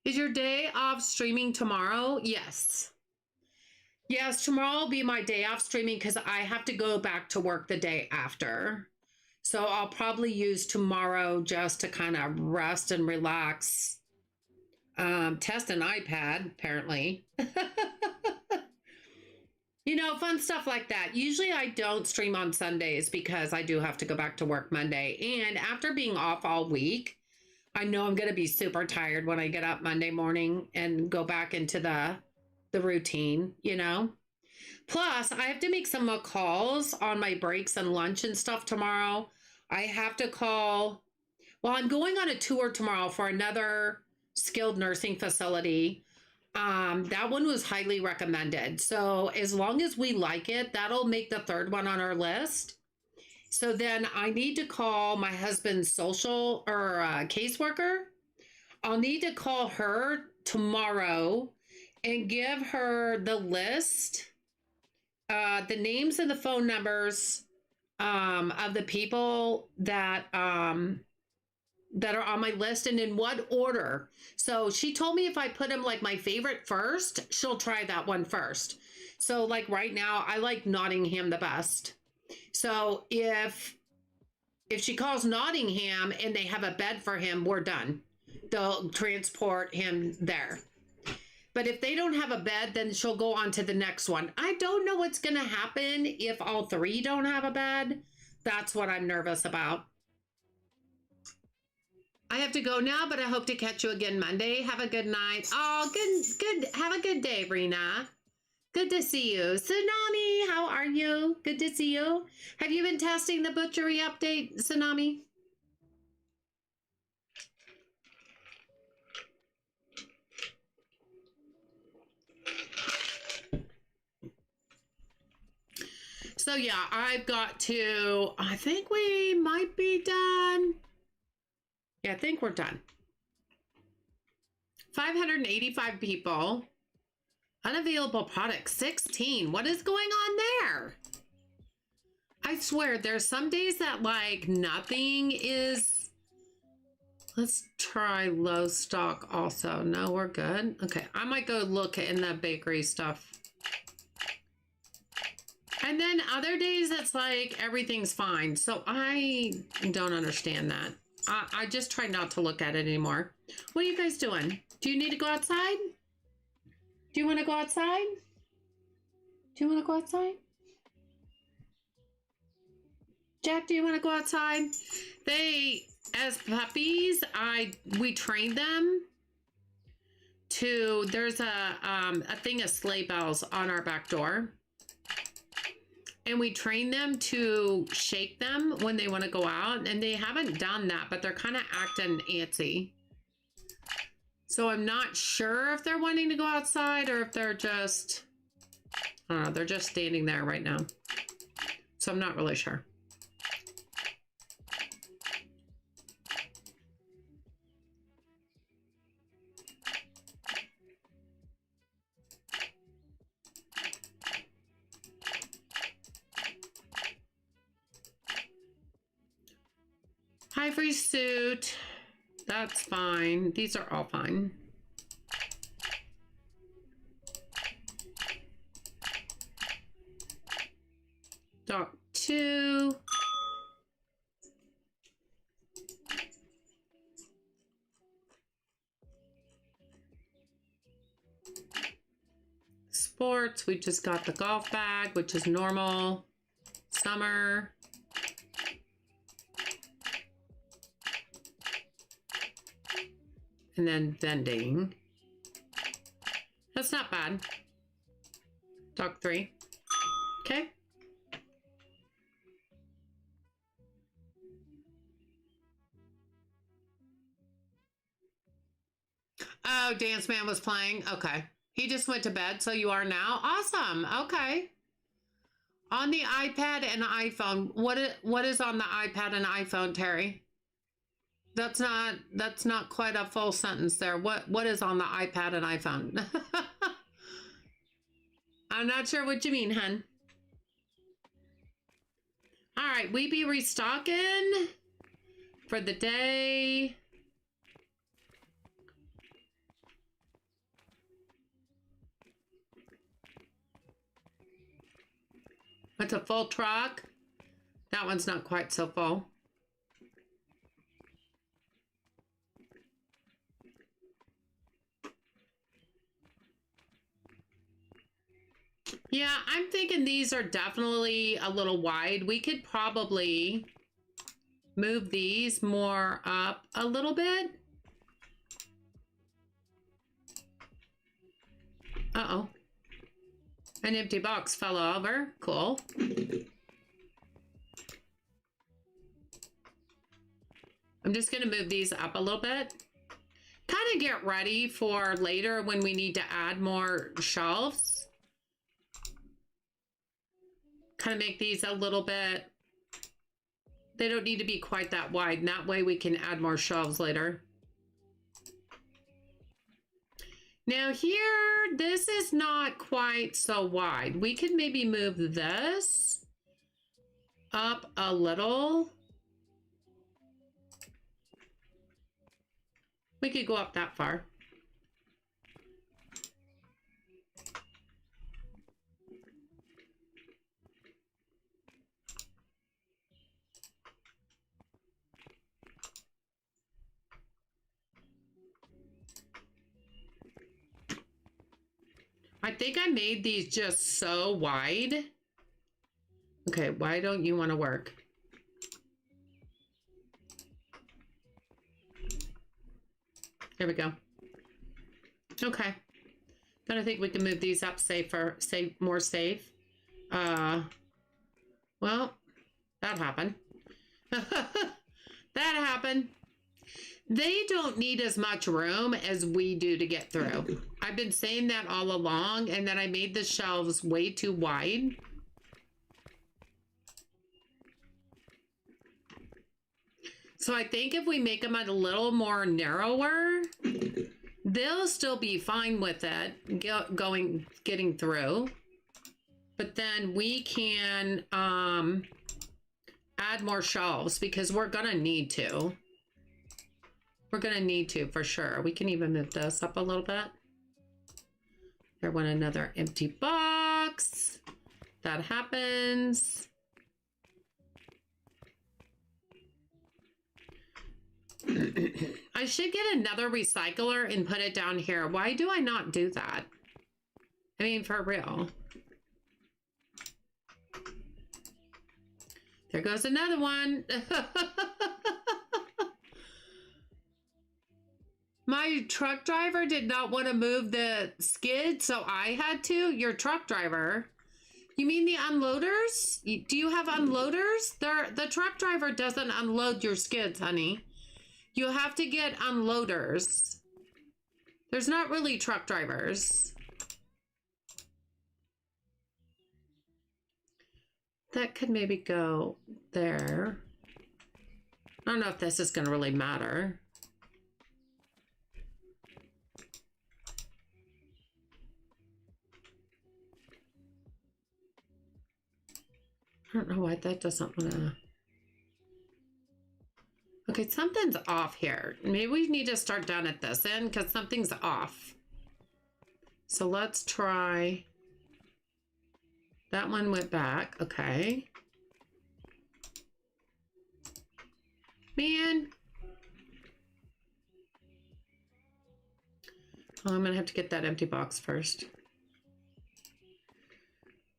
Is your day off streaming tomorrow? Yes. Yes, tomorrow will be my day off streaming because I have to go back to work the day after. So I'll probably use tomorrow just to kind of rest and relax. Test an iPad, apparently. You know, fun stuff like that. Usually I don't stream on Sundays because I do have to go back to work Monday. And after being off all week, I know I'm going to be super tired when I get up Monday morning and go back into the routine, you know. Plus, I have to make some more calls on my breaks and lunch and stuff tomorrow. I have to call, well, I'm going on a tour tomorrow for another skilled nursing facility. That one was highly recommended. So as long as we like it, that'll make the third one on our list. So then I need to call my husband's social or caseworker. I'll need to call her tomorrow and give her the list, the names and the phone numbers of the people that that are on my list and in what order. So she told me if I put them like my favorite first, she'll try that one first. So like right now, I like Nottingham the best. So if she calls Nottingham and they have a bed for him, we're done. They'll transport him there. But if they don't have a bed, then she'll go on to the next one. I don't know what's going to happen if all three don't have a bed. That's what I'm nervous about. I have to go now, but I hope to catch you again Monday. Have a good night. Oh, good. Have a good day, Rena. Good to see you. Tsunami, how are you? Good to see you. Have you been testing the butchery update, Tsunami? So yeah, I've got to, I think we might be done. Yeah, I think we're done. 585 people. Unavailable products, 16. What is going on there? I swear, there's some days that like nothing is Let's try low stock also. No, we're good. Okay, I might go look in the bakery stuff. And then other days it's like everything's fine. So I don't understand that. I just try not to look at it anymore. What are you guys doing? Do you need to go outside? Do you want to go outside? Do you want to go outside? Jack, do you want to go outside? They, as puppies, we trained them to, there's a thing of sleigh bells on our back door. And we train them to shake them when they want to go out. And they haven't done that, but they're kind of acting antsy. So I'm not sure if they're wanting to go outside or if they're just, I don't know, they're just standing there right now. So I'm not really sure. High freeze suit. That's fine. These are all fine. Dock 2. Sports, we just got the golf bag, which is normal. Summer. And then vending. That's not bad. Dock 3. Okay. Oh, Dance Man was playing. Okay. He just went to bed, so you are now? Awesome. Okay. On the iPad and iPhone. What is on the iPad and iPhone, Terry? That's not quite a full sentence there. What is on the iPad and iPhone? I'm not sure what you mean, hun. All right, we be restocking for the day. It's a full truck. That one's not quite so full. Yeah, I'm thinking these are definitely a little wide. We could probably move these more up a little bit. Uh-oh. An empty box fell over. Cool. I'm just going to move these up a little bit. Kind of get ready for later when we need to add more shelves. Kind of make these a little bit, they don't need to be quite that wide. And that way we can add more shelves later. Now here, this is not quite so wide. We could maybe move this up a little. We could go up that far. I think I made these just so wide. Okay, why don't you want to work? There we go. Okay. Then I think we can move these up safer, more safe. Well, that happened. That happened. They don't need as much room as we do to get through. I've been saying that all along, and then I made the shelves way too wide. So I think if we make them a little more narrower, they'll still be fine with it, getting through. But then we can add more shelves because we're gonna need to. We're going to need to, for sure. We can even move this up a little bit. There went another empty box. That happens. I should get another recycler and put it down here. Why do I not do that? I mean, for real. There goes another one. My truck driver did not want to move the skid, so I had to. Your truck driver? You mean the unloaders? Do you have unloaders? The truck driver doesn't unload your skids, honey. You have to get unloaders. There's not really truck drivers. That could maybe go there. I don't know if this is going to really matter. I don't know why that doesn't want to... Okay, something's off here. Maybe we need to start down at this end because something's off. So let's try... That one went back. Okay. Man. Oh, I'm going to have to get that empty box first.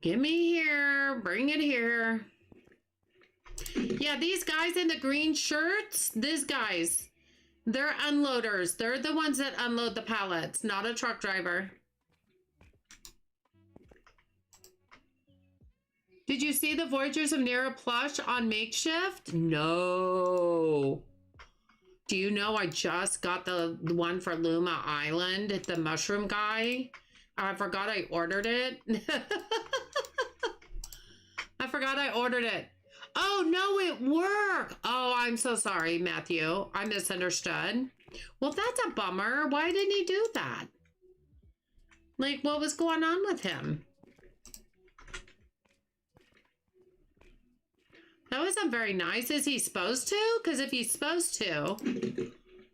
Give me here. Bring it here. Yeah, these guys in the green shirts, these guys, they're unloaders. They're the ones that unload the pallets, not a truck driver. Did you see the Voyagers of Nera plush on Makeshift? No. Do you know I just got the one for Luma Island, the mushroom guy? I forgot I ordered it. I forgot I ordered it. Oh, no, it worked. Oh, I'm so sorry, Matthew. I misunderstood. Well, that's a bummer. Why didn't he do that? Like, what was going on with him? That wasn't very nice. Is he supposed to? Because if he's supposed to,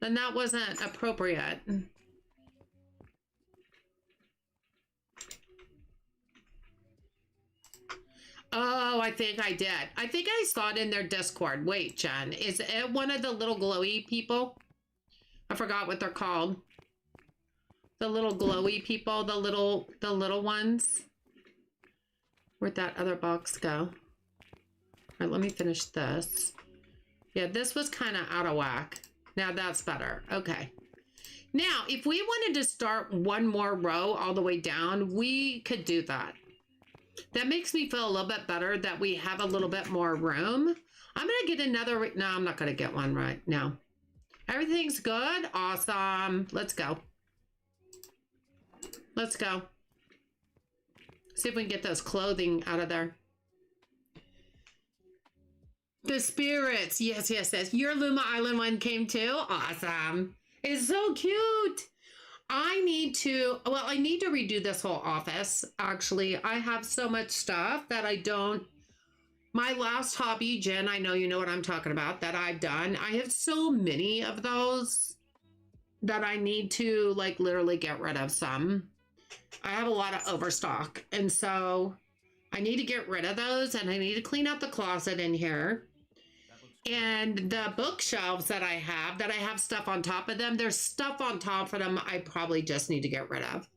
then that wasn't appropriate. Oh, I think I did. I think I saw it in their Discord. Wait, Jen, is it one of the little glowy people? I forgot what they're called. The little glowy people, the little ones. Where'd that other box go? All right, let me finish this. Yeah, this was kind of out of whack. Now that's better. Okay. Now, if we wanted to start one more row all the way down, we could do that. That makes me feel a little bit better that we have a little bit more room. I'm going to get another... No, I'm not going to get one right now. Everything's good? Awesome. Let's go. Let's go. See if we can get those clothing out of there. The spirits. Yes, yes, yes. Your Luma Island one came too? Awesome. It's so cute. I need to redo this whole office. Actually, I have so much stuff that I don't. My last hobby, Jen, I know you know what I'm talking about, that I've done. I have so many of those that I need to like literally get rid of some. I have a lot of overstock. And so I need to get rid of those and I need to clean out the closet in here. And the bookshelves that I have stuff on top of them. There's stuff on top of them I probably just need to get rid of.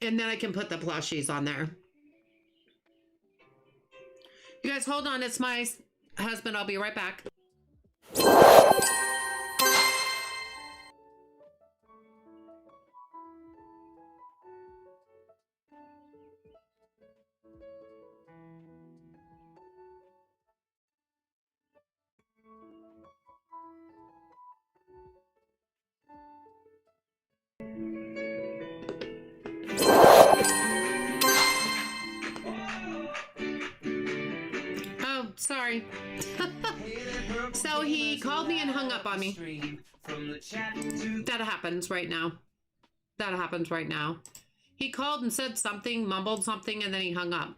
And then I can put the plushies on there. You guys hold on. It's my husband. I'll be right back. Sorry. So he called me and hung up on me. That happens right now. That happens right now. He called and said something, mumbled something, and then he hung up.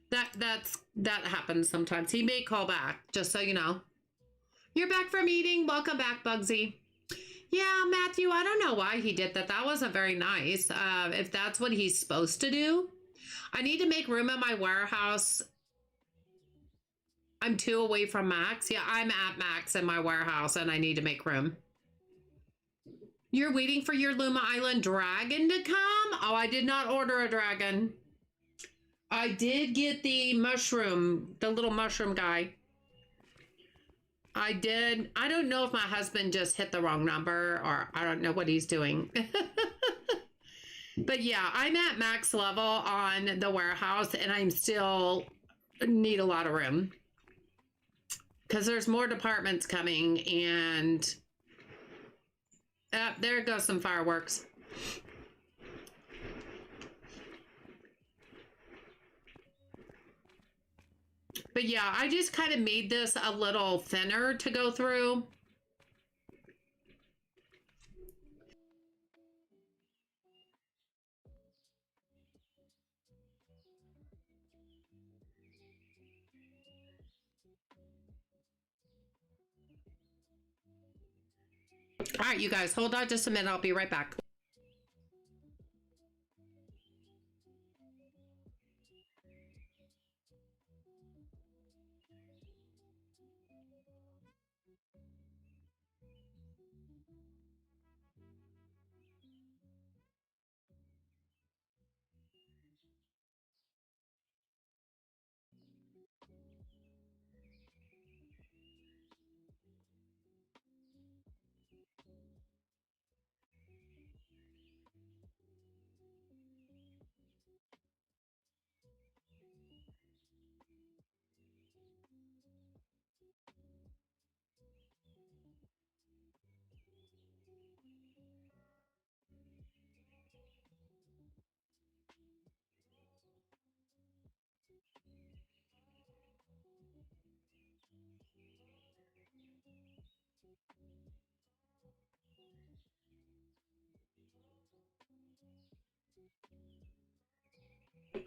That happens sometimes. He may call back, just so you know. You're back from eating. Welcome back, Bugsy. Yeah, Matthew, I don't know why he did that. That wasn't very nice. If that's what he's supposed to do. I need to make room in my warehouse. I'm 2 away from max. Yeah, I'm at max in my warehouse and I need to make room. You're waiting for your Luma Island dragon to come? Oh, I did not order a dragon. I did get the mushroom, the little mushroom guy. I did. I don't know if my husband just hit the wrong number or I don't know what he's doing. But yeah, I'm at max level on the warehouse and I'm still need a lot of room. Because there's more departments coming and there goes some fireworks. But yeah, I just kind of made this a little thinner to go through. All right, you guys, hold on just a minute. I'll be right back.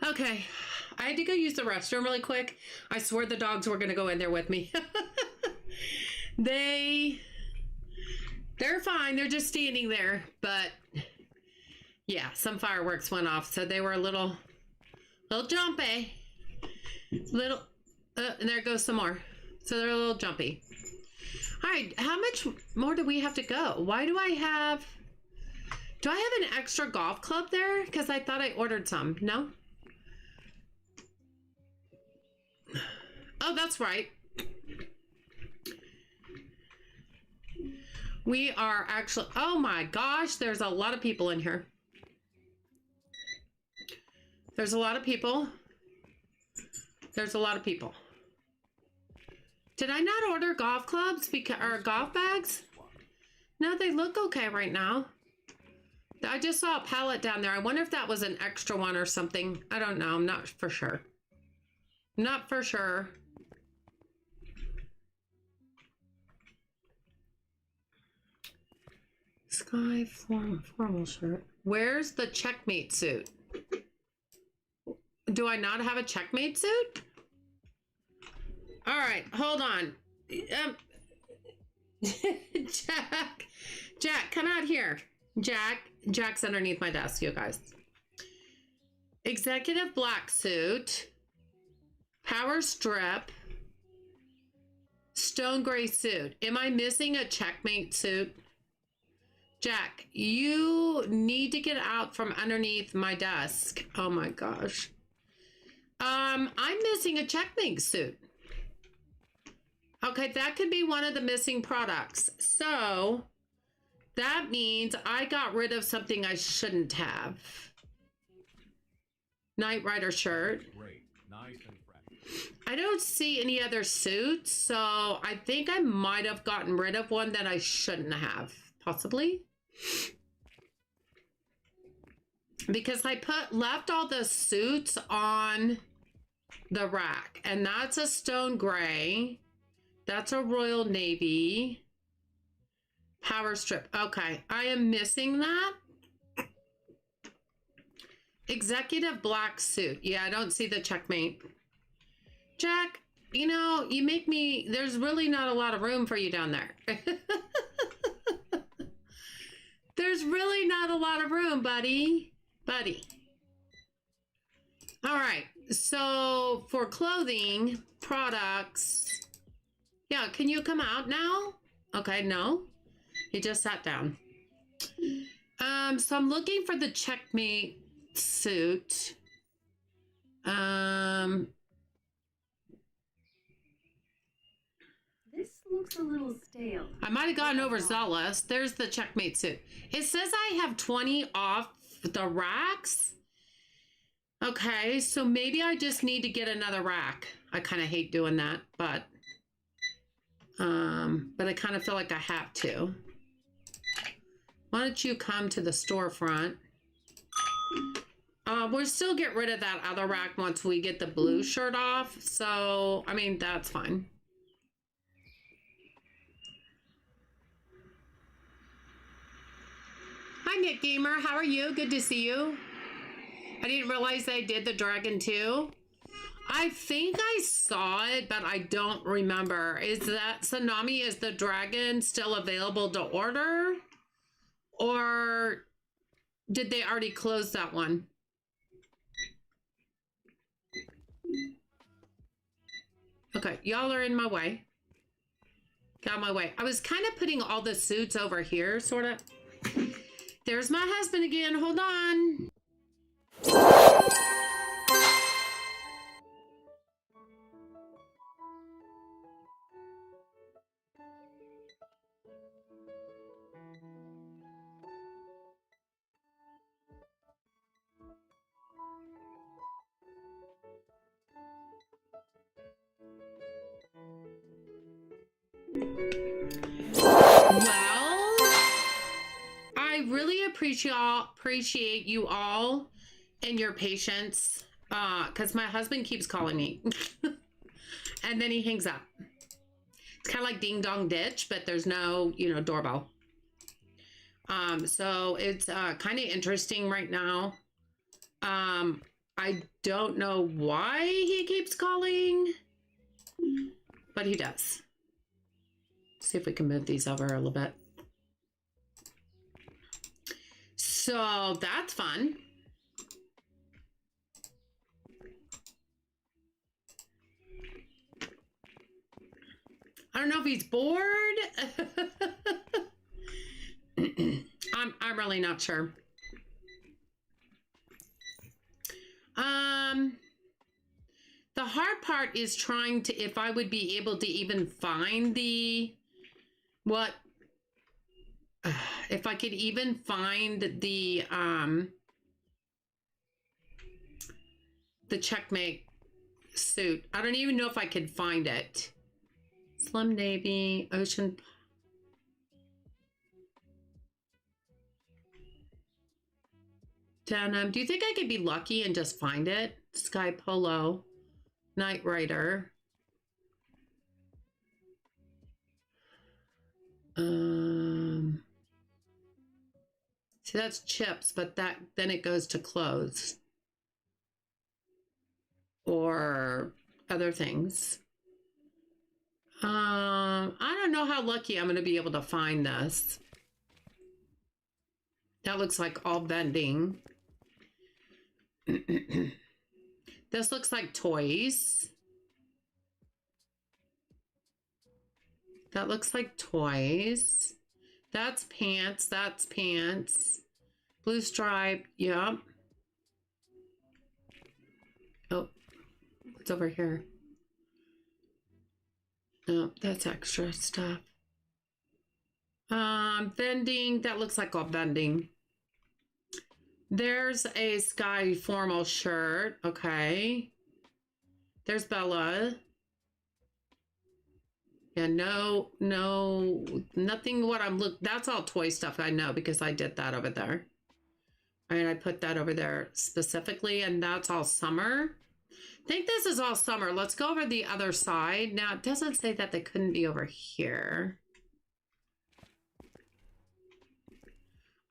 Okay, I had to go use the restroom really quick. I swear the dogs were going to go in there with me. They're fine. They're just standing there. But yeah, some fireworks went off. So they were a little jumpy. And there goes some more. So they're a little jumpy. All right, how much more do we have to go? Why do I have an extra golf club there? Because I thought I ordered some. No? Oh, that's right. We are actually, oh my gosh, there's a lot of people in here. There's a lot of people. There's a lot of people. Did I not order golf clubs or golf bags? No, they look okay right now. I just saw a pallet down there. I wonder if that was an extra one or something. I don't know. I'm not for sure. Not for sure. Sky formal shirt. Where's the checkmate suit? Do I not have a checkmate suit? All right, hold on. Jack, come out here. Jack's underneath my desk, you guys. Executive black suit. Power strip. Stone gray suit. Am I missing a checkmate suit? Jack, you need to get out from underneath my desk. Oh my gosh. I'm missing a checkmate suit. Okay, that could be one of the missing products. So that means I got rid of something I shouldn't have. Knight Rider shirt. Great. Nice and fresh. I don't see any other suits, so I think I might have gotten rid of one that I shouldn't have, possibly. Because I left all the suits on the rack, and that's a stone gray. That's a royal navy. Power strip. Okay, I am missing that. Executive black suit. Yeah, I don't see the checkmate. Jack, you know, you make me, there's really not a lot of room for you down there. There's really not a lot of room, buddy. Buddy. All right. So for clothing products, yeah, can you come out now? Okay, no. He just sat down. So I'm looking for the checkmate suit. This looks a little stale. I might have gotten overzealous. There's the checkmate suit. It says I have 20 off the racks. Okay, so maybe I just need to get another rack. I kind of hate doing that, but I kind of feel like I have to. Why don't you come to the storefront? We'll still get rid of that other rack once we get the blue shirt off. So, I mean, that's fine. Hi, Nick Gamer. How are you? Good to see you. I didn't realize I did the dragon too. I think I saw it, but I don't remember. Is that Tsunami, is the dragon still available to order? Or did they already close that one? Okay, y'all are in my way. Got my way. I was kind of putting all the suits over here, sort of. There's my husband again. Hold on. Well, I really appreciate you all and your patience, because my husband keeps calling me and then he hangs up. It's kind of like ding dong ditch, but there's no, doorbell. So it's kind of interesting right now. I don't know why he keeps calling, but he does. See if we can move these over a little bit. So that's fun. I don't know if he's bored. I'm really not sure. The hard part is trying to, if I would be able to even find if I could even find the checkmate suit. I don't even know if I could find it. Slim Navy, Ocean. Denim. Do you think I could be lucky and just find it? Sky Polo, Knight Rider. See, that's chips, but then it goes to clothes or other things. I don't know how lucky I'm going to be able to find this. That looks like all vending. This looks like toys. That looks like toys. That's pants. That's pants. Blue stripe. Yep. Oh, what's over here? No, that's extra stuff. Vending. That looks like all vending. There's a sky formal shirt. Okay. There's Bella. Yeah, no, nothing what I'm that's all toy stuff I know because I did that over there. And I put that over there specifically, and that's all summer. I think this is all summer. Let's go over the other side. Now, it doesn't say that they couldn't be over here.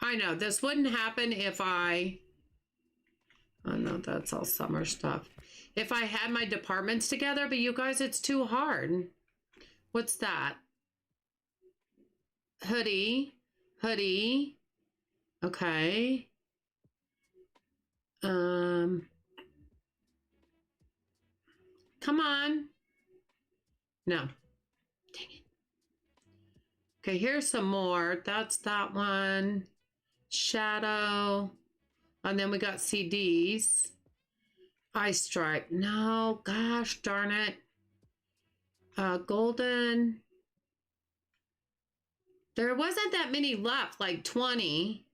I know, this wouldn't happen if oh no, that's all summer stuff. if I had my departments together, but you guys, it's too hard. What's that? Hoodie. Okay. Come on. No. Dang it. Okay, here's some more. That's that one. Shadow. And then we got CDs. Eye stripe. No, gosh darn it. Golden. There wasn't that many left, like 20.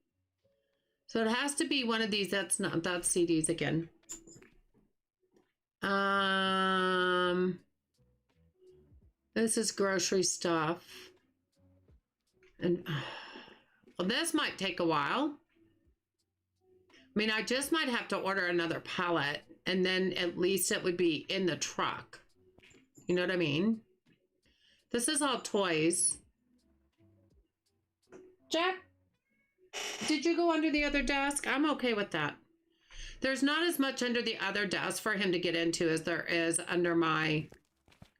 So it has to be one of these. That's CDs again. This is grocery stuff. And well, this might take a while. I mean, I just might have to order another pallet, and then at least it would be in the truck. You know what I mean? This is all toys. Jack, did you go under the other desk? I'm okay with that. There's not as much under the other desk for him to get into as there is under my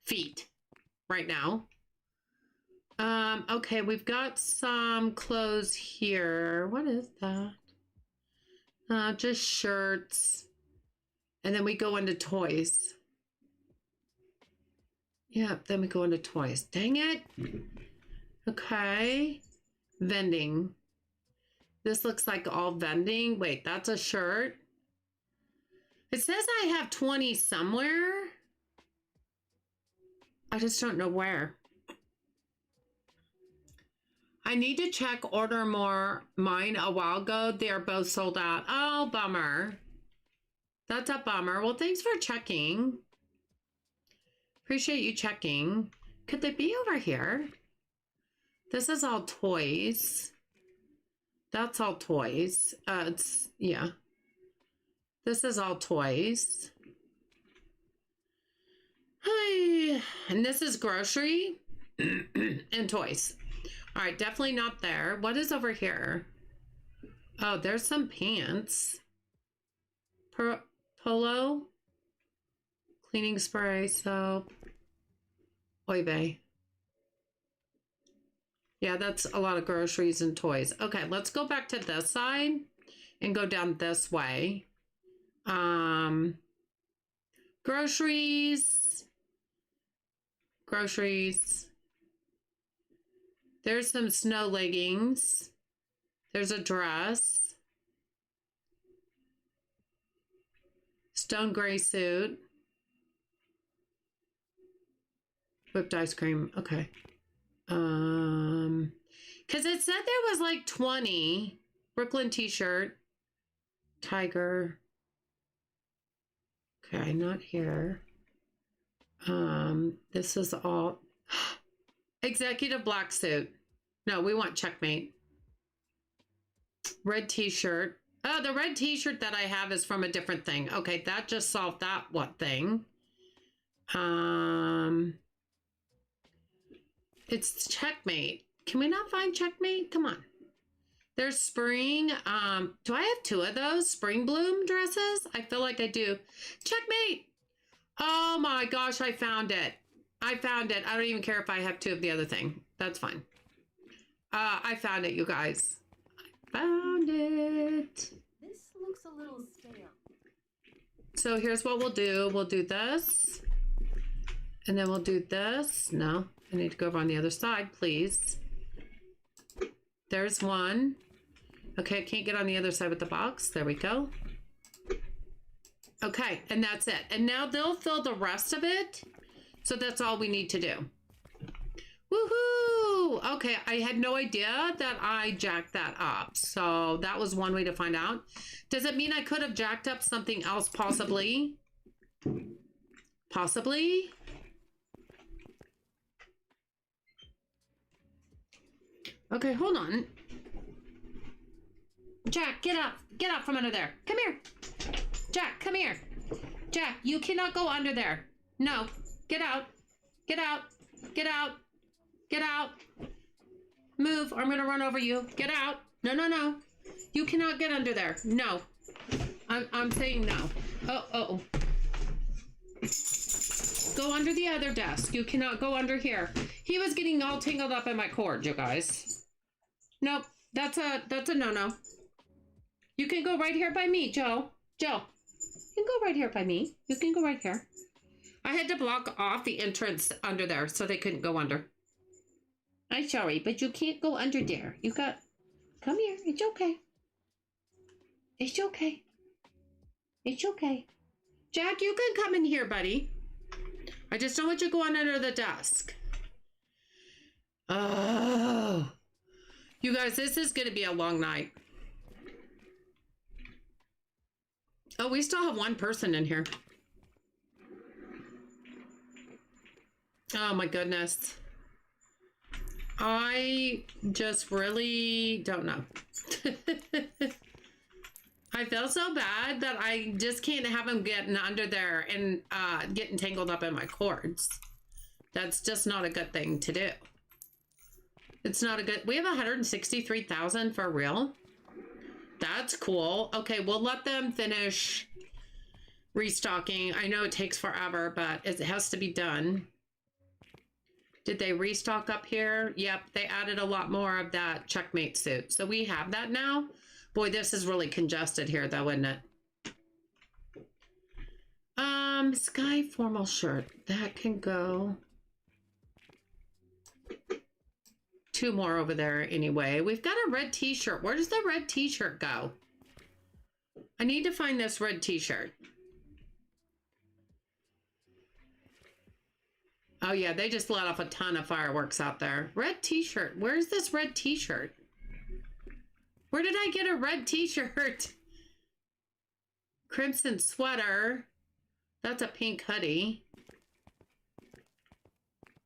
feet right now. Okay, we've got some clothes here. What is that? Just shirts. And then we go into toys. Yeah, then we go into toys. Dang it. Okay. Vending. This looks like all vending. Wait, that's a shirt. It says I have 20 somewhere. I just don't know where. I need to check order more. Mine a while ago. They're both sold out. Oh, bummer. That's a bummer. Well, thanks for checking. Appreciate you checking. Could they be over here? This is all toys. That's all toys. Yeah. This is all toys. Hi. And this is grocery and toys. All right, definitely not there. What is over here? Oh, there's some pants. Polo. Cleaning spray, soap. Oy vey. Yeah, that's a lot of groceries and toys. Okay, let's go back to this side and go down this way. Groceries. There's some snow leggings. There's a dress. Stone gray suit. Whipped ice cream. Okay. Because it said there was like 20. Brooklyn t-shirt. Tiger. Okay, not here. This is all executive black suit. No, we want checkmate. Red t-shirt. Oh, the red t-shirt that I have is from a different thing. Okay, that just solved that what thing. It's checkmate. Can we not find checkmate? Come on. There's spring. Do I have 2 of those spring bloom dresses? I feel like I do. Checkmate. Oh my gosh, I found it. I found it. I don't even care if I have 2 of the other thing. That's fine. I found it, you guys. I found it. This looks a little stale. So here's what we'll do. We'll do this. And then we'll do this. No, I need to go over on the other side, please. There's one. Okay, I can't get on the other side with the box. There we go. Okay, and that's it. And now they'll fill the rest of it. So that's all we need to do. Woohoo! Okay, I had no idea that I jacked that up. So that was one way to find out. Does it mean I could have jacked up something else possibly? Possibly? Okay, hold on. Jack, get up. Get up from under there. Come here. Jack, come here. Jack, you cannot go under there. No. Get out. Get out. Get out. Get out. Move, or I'm going to run over you. Get out. No, no, no. You cannot get under there. No. I'm saying no. Oh. Go under the other desk. You cannot go under here. He was getting all tangled up in my cord, you guys. Nope, that's a no-no. You can go right here by me, Joe. Joe, you can go right here by me. You can go right here. I had to block off the entrance under there so they couldn't go under. I'm sorry, but you can't go under there. You got... Come here. It's okay. It's okay. It's okay. Jack, you can come in here, buddy. I just don't want you going under the desk. Oh. You guys, this is going to be a long night. Oh, we still have one person in here. Oh my goodness. I just really don't know. I feel so bad that I just can't have him getting under there and getting tangled up in my cords. That's just not a good thing to do. It's not a good... We have 163,000 for real. That's cool. Okay, we'll let them finish restocking. I know it takes forever, but it has to be done. Did they restock up here? Yep, they added a lot more of that checkmate suit. So we have that now. Boy, this is really congested here though, isn't it? Sky formal shirt. That can go. 2 more over there anyway. We've got a red t-shirt. Where does the red t-shirt go? I need to find this red t-shirt. Oh yeah, they just let off a ton of fireworks out there. Red t-shirt. Where's this red t-shirt? Where did I get a red t-shirt? Crimson sweater. That's a pink hoodie.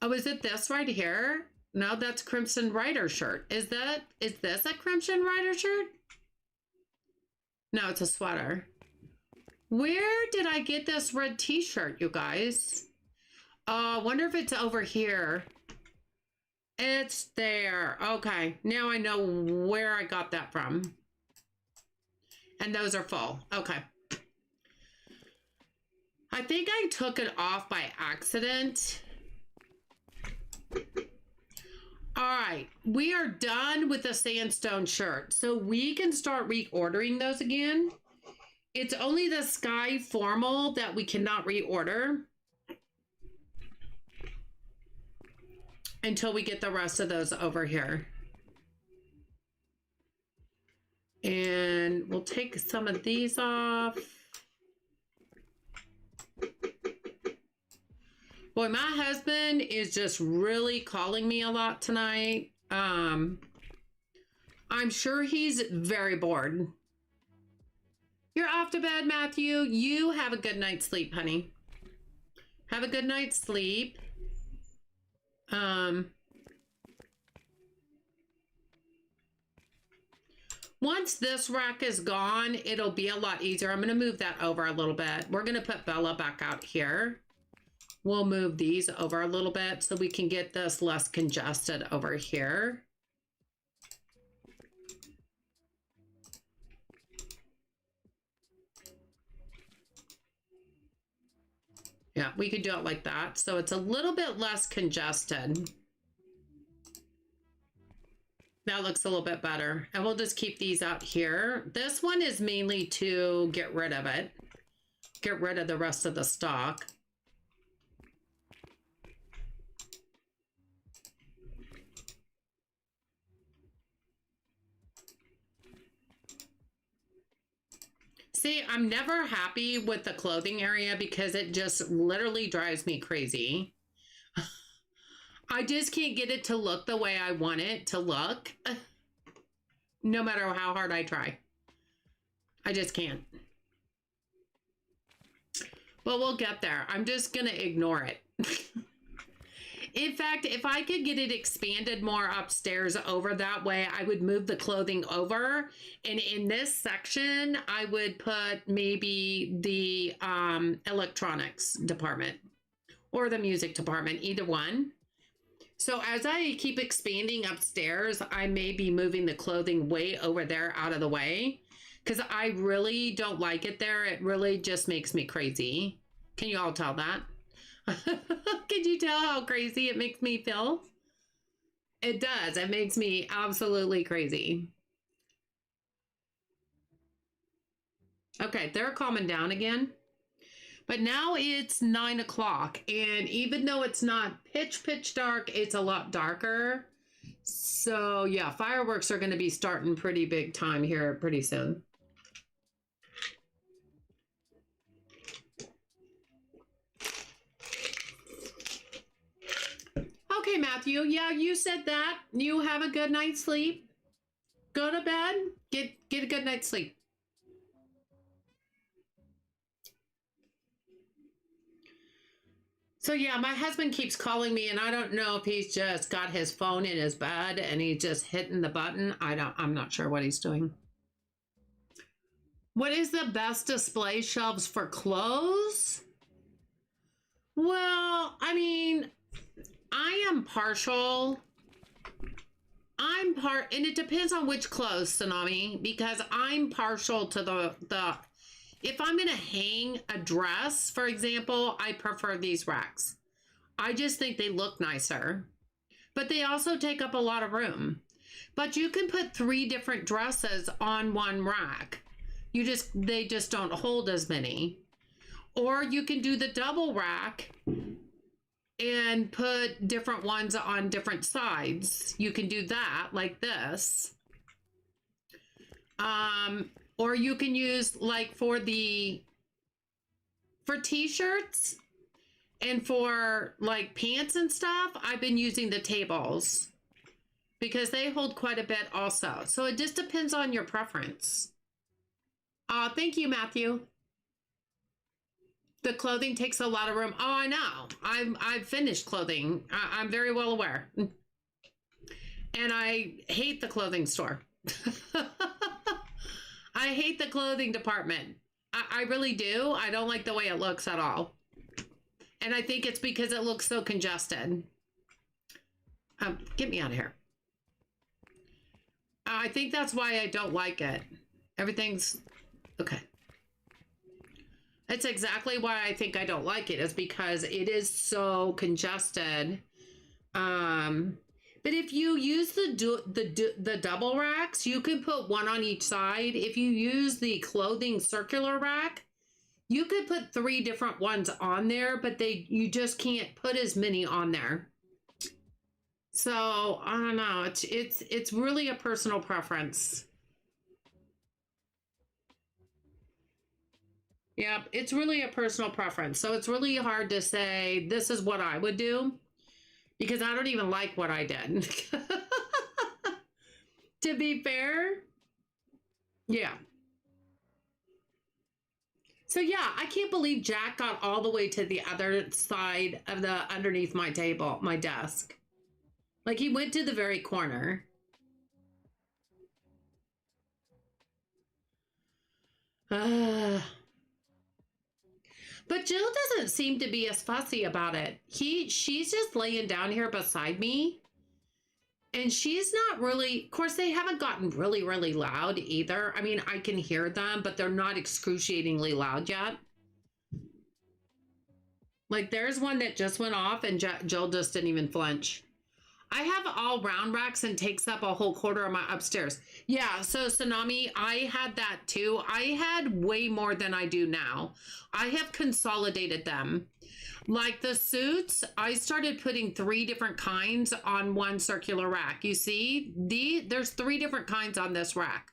Oh, is it this right here? No, that's Crimson Rider shirt. Is this a Crimson Rider shirt? No, it's a sweater. Where did I get this red t-shirt, you guys? I wonder if it's over here. It's there. Okay, now I know where I got that from. And those are full. Okay. I think I took it off by accident. All right, we are done with the sandstone shirt. So we can start reordering those again. It's only the sky formal that we cannot reorder until we get the rest of those over here. And we'll take some of these off. Boy, my husband is just really calling me a lot tonight. I'm sure he's very bored. You're off to bed, Matthew. You have a good night's sleep, honey. Have a good night's sleep. Once this rack is gone, it'll be a lot easier. I'm going to move that over a little bit. We're going to put Bella back out here. We'll move these over a little bit so we can get this less congested over here. Yeah, we could do it like that. So it's a little bit less congested. That looks a little bit better. And we'll just keep these out here. This one is mainly to get rid of it. Get rid of the rest of the stock. See, I'm never happy with the clothing area because it just literally drives me crazy. I just can't get it to look the way I want it to look, no matter how hard I try. I just can't. But we'll get there. I'm just going to ignore it. In fact, if I could get it expanded more upstairs over that way, I would move the clothing over. And in this section, I would put maybe the electronics department or the music department, either one. So as I keep expanding upstairs, I may be moving the clothing way over there out of the way because I really don't like it there. It really just makes me crazy Can you all tell that? Can you tell how crazy it makes me feel? It does. It makes me absolutely crazy. Okay, they're calming down again. But now it's 9 o'clock. And even though it's not pitch dark, it's a lot darker. So yeah, fireworks are going to be starting pretty big time here pretty soon. Okay, Matthew. Yeah, you said that. You have a good night's sleep. Go to bed. Get a good night's sleep. So yeah, my husband keeps calling me, and I don't know if he's just got his phone in his bed and he's just hitting the button. I'm not sure what he's doing. What is the best display shelves for clothes? Well, I mean, I am partial. And it depends on which clothes, Tsunami, because I'm partial to the if I'm going to hang a dress, for example, I prefer these racks. I just think they look nicer, but they also take up a lot of room. But you can put 3 different dresses on one rack. They just don't hold as many. Or you can do the double rack and put different ones on different sides. You can do that like this. Or you can use like for t-shirts and for like pants and stuff, I've been using the tables because they hold quite a bit also. So it just depends on your preference. Thank you, Matthew. The clothing takes a lot of room. Oh, I know. I've finished clothing. I'm very well aware. And I hate the clothing store. I hate the clothing department. I really do. I don't like the way it looks at all. And I think it's because it looks so congested. Get me out of here. I think that's why I don't like it. Everything's okay. That's exactly why I think I don't like it, is because it is so congested. But if you use the double racks, you can put one on each side. If you use the clothing circular rack, you could put 3 different ones on there, but you just can't put as many on there. So I don't know. It's really a personal preference. Yep, it's really a personal preference. So it's really hard to say this is what I would do, because I don't even like what I did. To be fair. Yeah. So yeah, I can't believe Jack got all the way to the other side of underneath my table, my desk. Like he went to the very corner. But Jill doesn't seem to be as fussy about it. She's just laying down here beside me. And she's not really, of course, they haven't gotten really, really loud either. I mean, I can hear them, but they're not excruciatingly loud yet. Like there's one that just went off and Jill just didn't even flinch. I have all round racks and takes up a whole quarter of my upstairs. Yeah, so Tsunami, I had that too. I had way more than I do now. I have consolidated them. Like the suits, I started putting 3 different kinds on one circular rack. You see, there's 3 different kinds on this rack.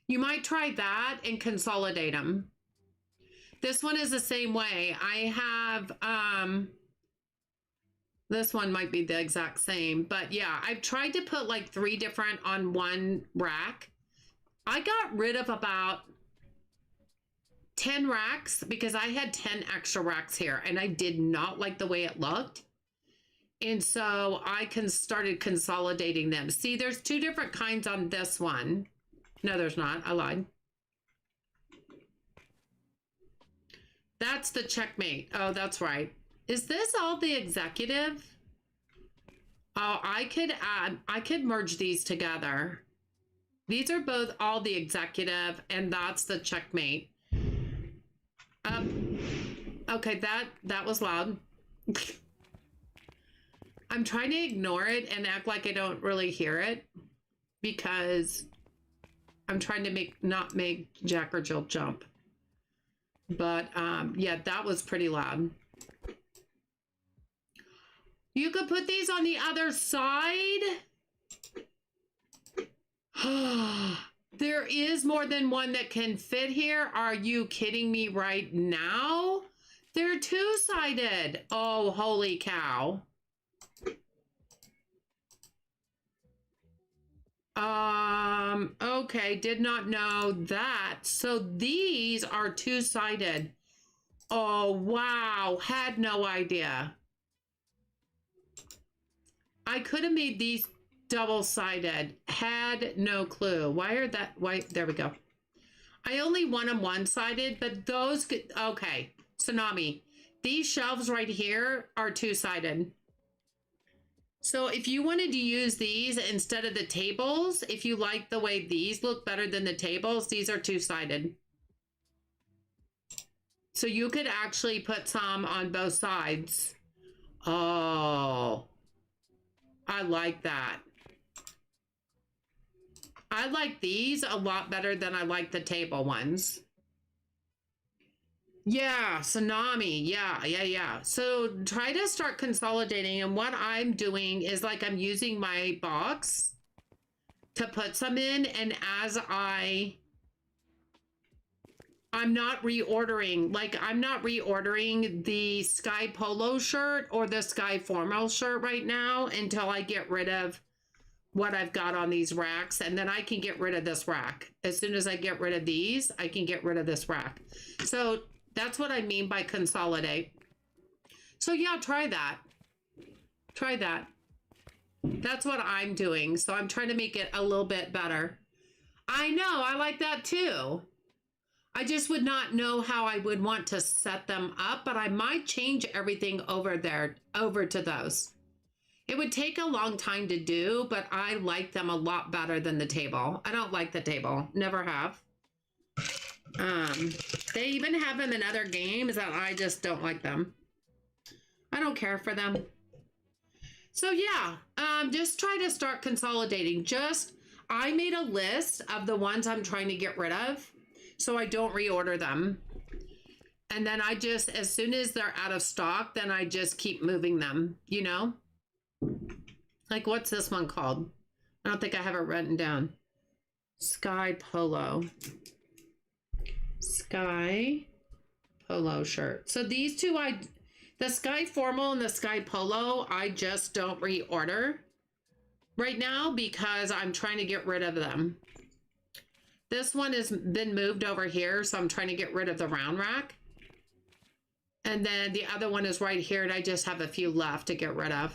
You might try that and consolidate them. This one is the same way. I have, this one might be the exact same, but yeah, I've tried to put like 3 different on one rack. I got rid of about 10 racks because I had 10 extra racks here and I did not like the way it looked. And so I started consolidating them. See, there's 2 different kinds on this one. No, there's not. I lied. That's the checkmate. Oh, that's right. Is this all the executive? Oh, I could merge these together. These are both all the executive and that's the checkmate. Okay, that was loud. I'm trying to ignore it and act like I don't really hear it because I'm trying to not make Jack or Jill jump. But yeah, that was pretty loud. You could put these on the other side. There is more than one that can fit here. Are you kidding me right now? They're two-sided. Oh, holy cow. Okay, did not know that. So these are two-sided. Oh, wow. Had no idea. I could have made these double-sided. Had no clue. Why, there we go. I only want them one-sided, but those could, okay. Tsunami. These shelves right here are two-sided. So if you wanted to use these instead of the tables, if you like the way these look better than the tables, these are two-sided. So you could actually put some on both sides. Oh, I like that. I like these a lot better than I like the table ones. Yeah, Tsunami. Yeah. So try to start consolidating. And what I'm doing is like I'm using my box to put some in. And as I'm not reordering, like I'm not reordering the Sky Polo shirt or the Sky Formal shirt right now until I get rid of what I've got on these racks. And then I can get rid of this rack. As soon as I get rid of these, I can get rid of this rack. So that's what I mean by consolidate. So yeah, try that. Try that. That's what I'm doing. So I'm trying to make it a little bit better. I know, I like that too. I just would not know how I would want to set them up, but I might change everything over there, over to those. It would take a long time to do, but I like them a lot better than the table. I don't like the table. Never have. They even have them in other games that I just don't like them. I don't care for them. So yeah, just try to start consolidating. I made a list of the ones I'm trying to get rid of so I don't reorder them. And then I just, as soon as they're out of stock, then I just keep moving them, you know? Like, what's this one called? I don't think I have it written down. Sky Polo. Sky Polo shirt. So these two, the Sky Formal and the Sky Polo, I just don't reorder right now because I'm trying to get rid of them. This one has been moved over here, so I'm trying to get rid of the round rack. And then the other one is right here, and I just have a few left to get rid of.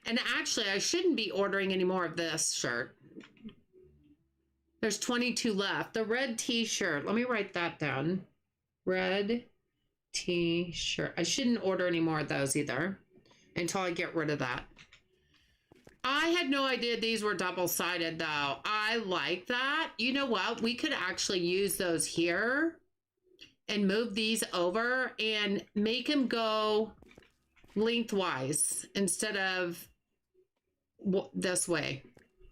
And actually, I shouldn't be ordering any more of this shirt. There's 22 left. The red t-shirt. Let me write that down. Red t-shirt. I shouldn't order any more of those either until I get rid of that. I had no idea these were double-sided, though. I like that. You know what? We could actually use those here and move these over and make them go lengthwise instead of this way.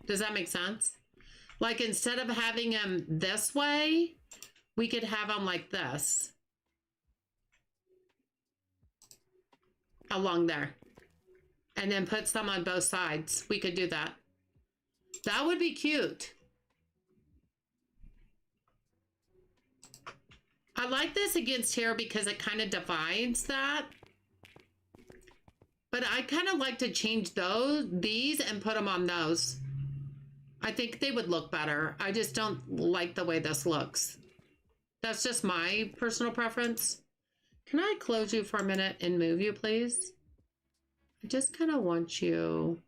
Does that make sense? Like, instead of having them this way, we could have them like this. Along there. And then put some on both sides. We could do that. That would be cute. I like this against here because it kind of divides that. But I kind of like to change these and put them on those. I think they would look better. I just don't like the way this looks. That's just my personal preference. Can I close you for a minute and move you, please? I just kind of want you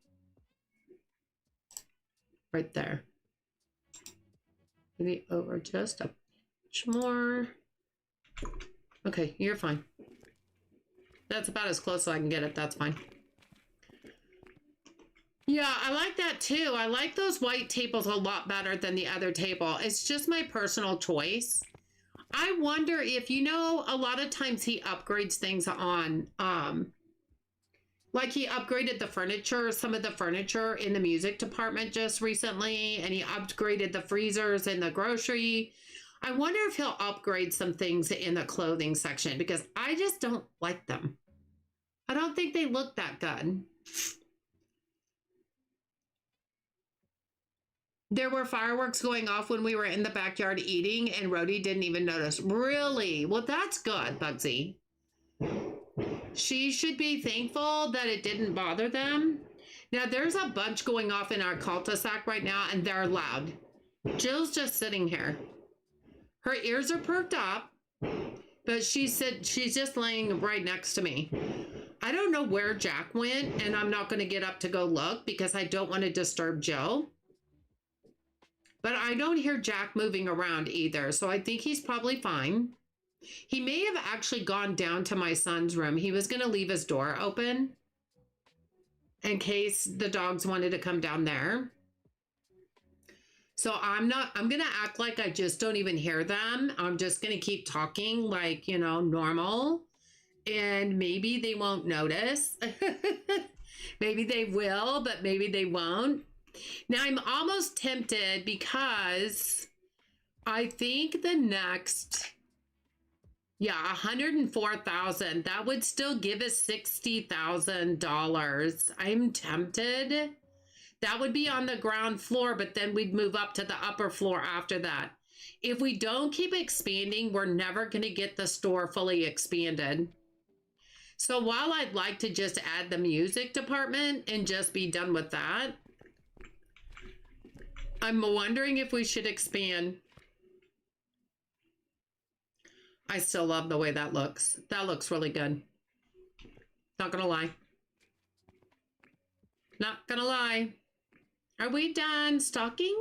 right there. Maybe over just a inch more. Okay, you're fine. That's about as close as I can get it. That's fine. Yeah, I like that too. I like those white tables a lot better than the other table. It's just my personal choice. I wonder if, you know, a lot of times he upgrades things on, like he upgraded the furniture, some of the furniture in the music department just recently, and he upgraded the freezers in the grocery. I wonder if he'll upgrade some things in the clothing section because I just don't like them. I don't think they look that good. There were fireworks going off when we were in the backyard eating, and Rhodey didn't even notice. Really? Well, that's good, Bugsy. She should be thankful that it didn't bother them. Now, there's a bunch going off in our cul-de-sac right now, and they're loud. Jill's just sitting here. Her ears are perked up, but she's just laying right next to me. I don't know where Jack went, and I'm not going to get up to go look because I don't want to disturb Jill. But I don't hear Jack moving around either, so I think he's probably fine. He may have actually gone down to my son's room. He was going to leave his door open in case the dogs wanted to come down there. So I'm going to act like I just don't even hear them. I'm just going to keep talking like, you know, normal. And maybe they won't notice. Maybe they will, but maybe they won't. Now I'm almost tempted because I think the next, yeah, 104,000, that would still give us $60,000. I'm tempted. That would be on the ground floor, but then we'd move up to the upper floor after that. If we don't keep expanding, we're never going to get the store fully expanded. So while I'd like to just add the music department and just be done with that, I'm wondering if we should expand. I still love the way that looks. That looks really good. Not gonna lie. Not gonna lie. Are we done stocking?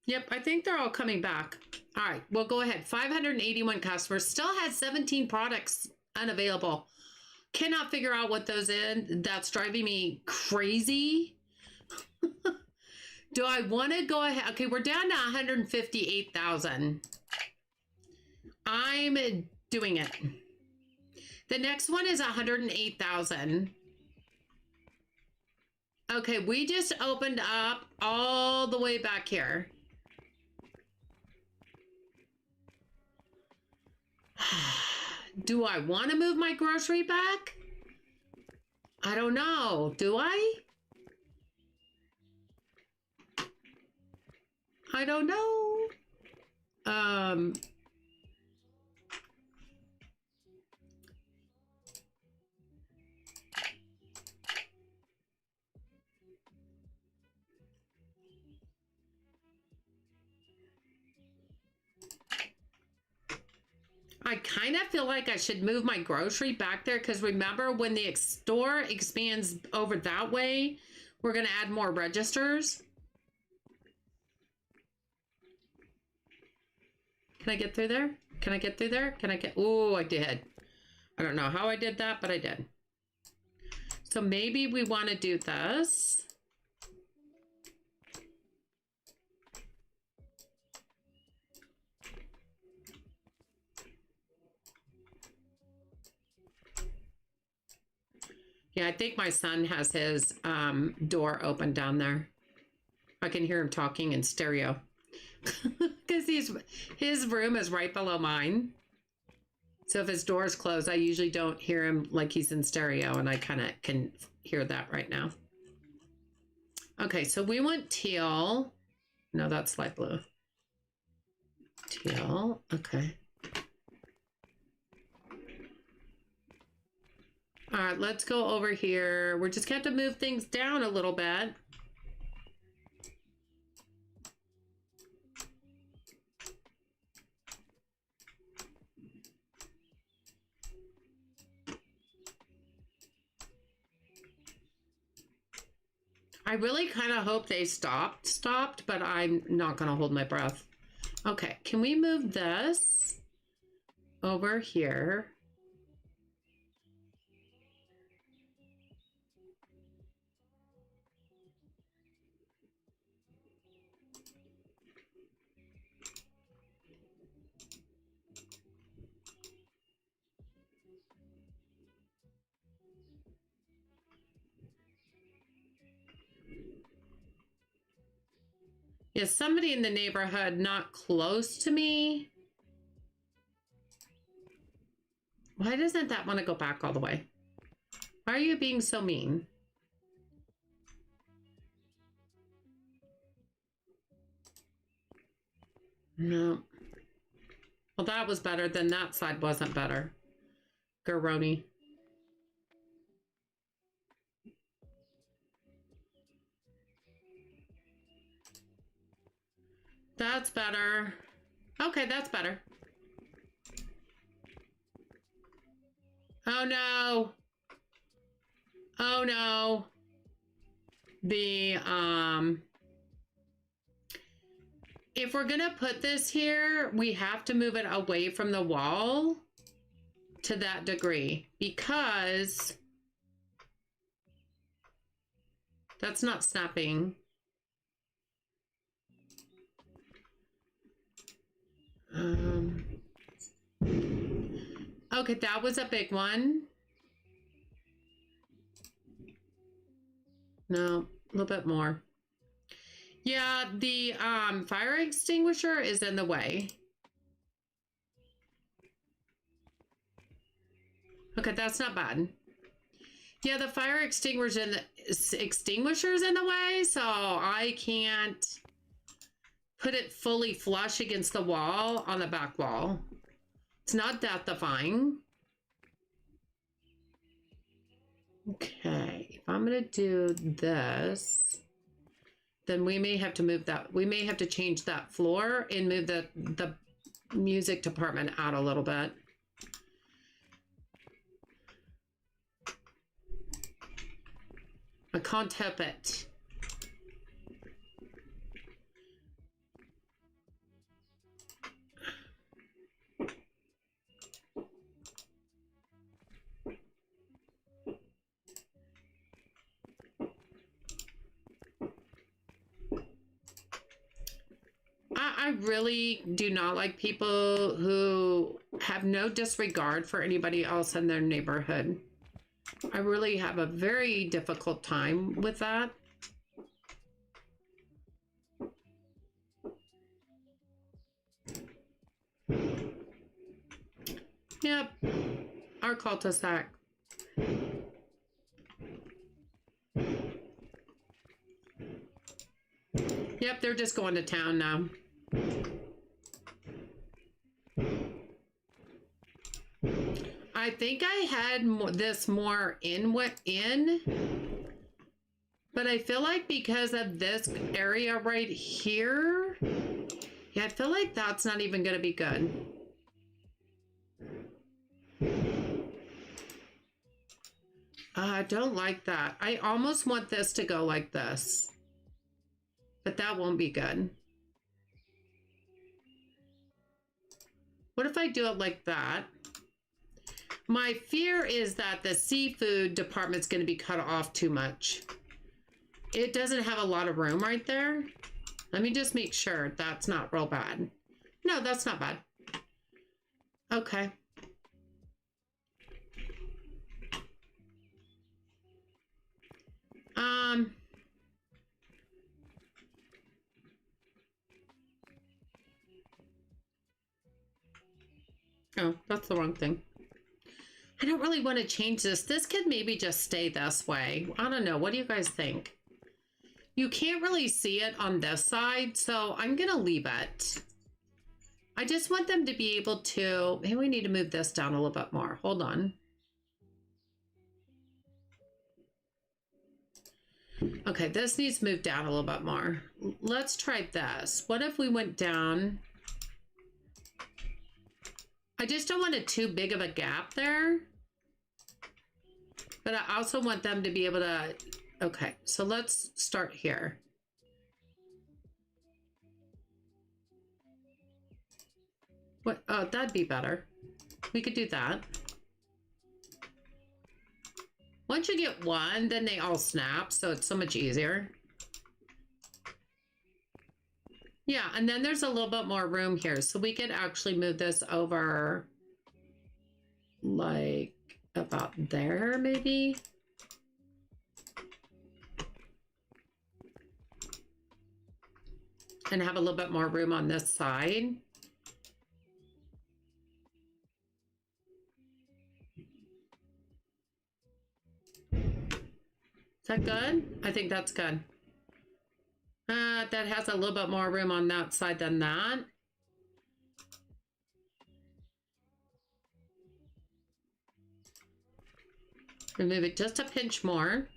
Yep, I think they're all coming back. All right, we'll go ahead. 581 customers. Still has 17 products unavailable. Cannot figure out what those in. That's driving me crazy. Do I want to go ahead? Okay, we're down to 158,000. I'm doing it. The next one is 108,000. Okay, we just opened up all the way back here. Do I want to move my grocery back? I don't know. Do I? I don't know. I kind of feel like I should move my grocery back there because remember when the store expands over that way, we're going to add more registers. Can I get through there? Can I get through there? Can I get, oh, I did. I don't know how I did that, but I did. So maybe we want to do this. Yeah, I think my son has his door open down there. I can hear him talking in stereo. Because his room is right below mine. So if his door is closed, I usually don't hear him like he's in stereo, and I kind of can hear that right now. Okay, so we want teal. No, that's light blue. Teal, okay. All right, let's go over here. We're just going to have to move things down a little bit. I really kind of hope they stopped, but I'm not going to hold my breath. Okay, can we move this over here? Is somebody in the neighborhood not close to me? Why doesn't that want to go back all the way? Why are you being so mean? No. Well, that was better. Then that side wasn't better. Garoni. That's better. Okay, that's better. Oh no. Oh no. If we're gonna put this here, we have to move it away from the wall to that degree because that's not snapping. Okay, that was a big one. No, a little bit more. Yeah, the fire extinguisher is in the way. Okay, that's not bad. Yeah, the fire extinguisher's in the way, so I can't put it fully flush against the wall on the back wall. It's not death-defying. Okay, if I'm gonna do this, then we may have to move that. We may have to change that floor and move the music department out a little bit. I can't help it. I really do not like people who have no disregard for anybody else in their neighborhood. I really have a very difficult time with that. Yep, our cul-de-sac. Yep, they're just going to town now. I think I had this more in, but I feel like because of this area right here, yeah, I feel like that's not even going to be good. I don't like that. I almost want this to go like this, but that won't be good. What if I do it like that? My fear is that the seafood department's going to be cut off too much. It doesn't have a lot of room right there. Let me just make sure that's not real bad. No, that's not bad. Okay. Oh, that's the wrong thing. I don't really want to change this. This could maybe just stay this way. I don't know. What do you guys think? You can't really see it on this side, so I'm going to leave it. I just want them to be able to... Maybe we need to move this down a little bit more. Hold on. Okay, this needs to move down a little bit more. Let's try this. What if we went down... I just don't want it too big of a gap there. But I also want them to be able to... Okay, so let's start here. What? Oh, that'd be better. We could do that. Once you get one, then they all snap, so it's so much easier. Yeah, and then there's a little bit more room here. So we could actually move this over like about there, maybe. And have a little bit more room on this side. Is that good? I think that's good. That has a little bit more room on that side than that. Remove it just a pinch more.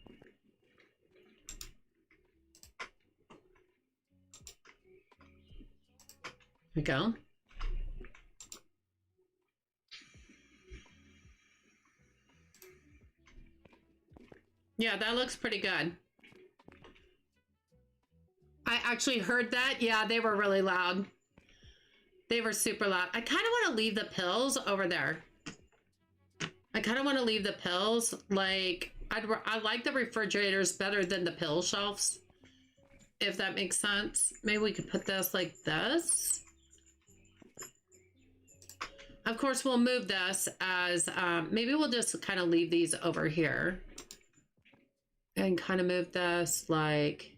There we go. Yeah, that looks pretty good. I actually heard that. Yeah, they were really loud. They were super loud. I kind of want to leave the pills over there. I kind of want to leave the pills. Like, I like the refrigerators better than the pill shelves, if that makes sense. Maybe we could put this like this. Of course, we'll move this as, maybe we'll just kind of leave these over here. And kind of move this like...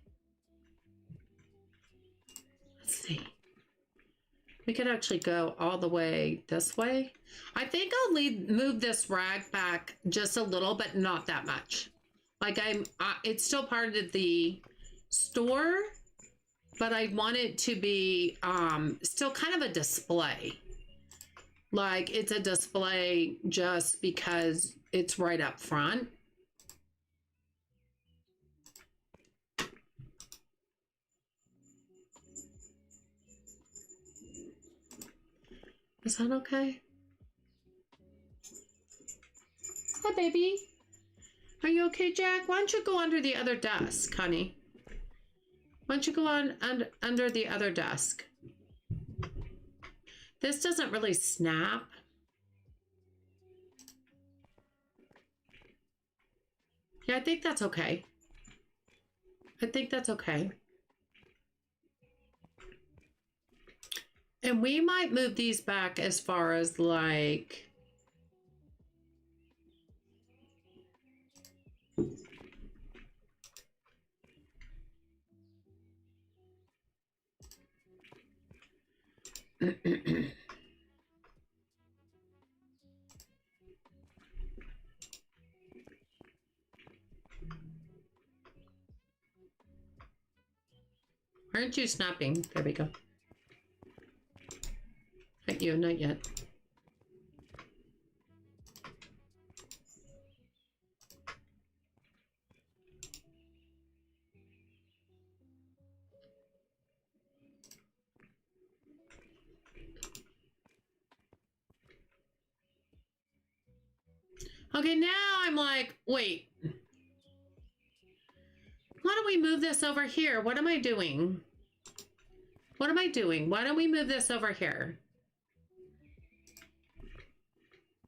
Let's see. We could actually go all the way this way. I think I'll move this rag back just a little, but not that much. Like it's still part of the store, but I want it to be still kind of a display. Like it's a display just because it's right up front. Is that okay? Hi, baby. Are you okay, Jack? Why don't you go under the other desk, honey? Why don't you go on under the other desk? This doesn't really snap. Yeah, I think that's okay. I think that's okay. And we might move these back as far as like... Aren't you snapping? There we go. Not you, not yet. Okay, now I'm like, wait. Why don't we move this over here? What am I doing? What am I doing? Why don't we move this over here?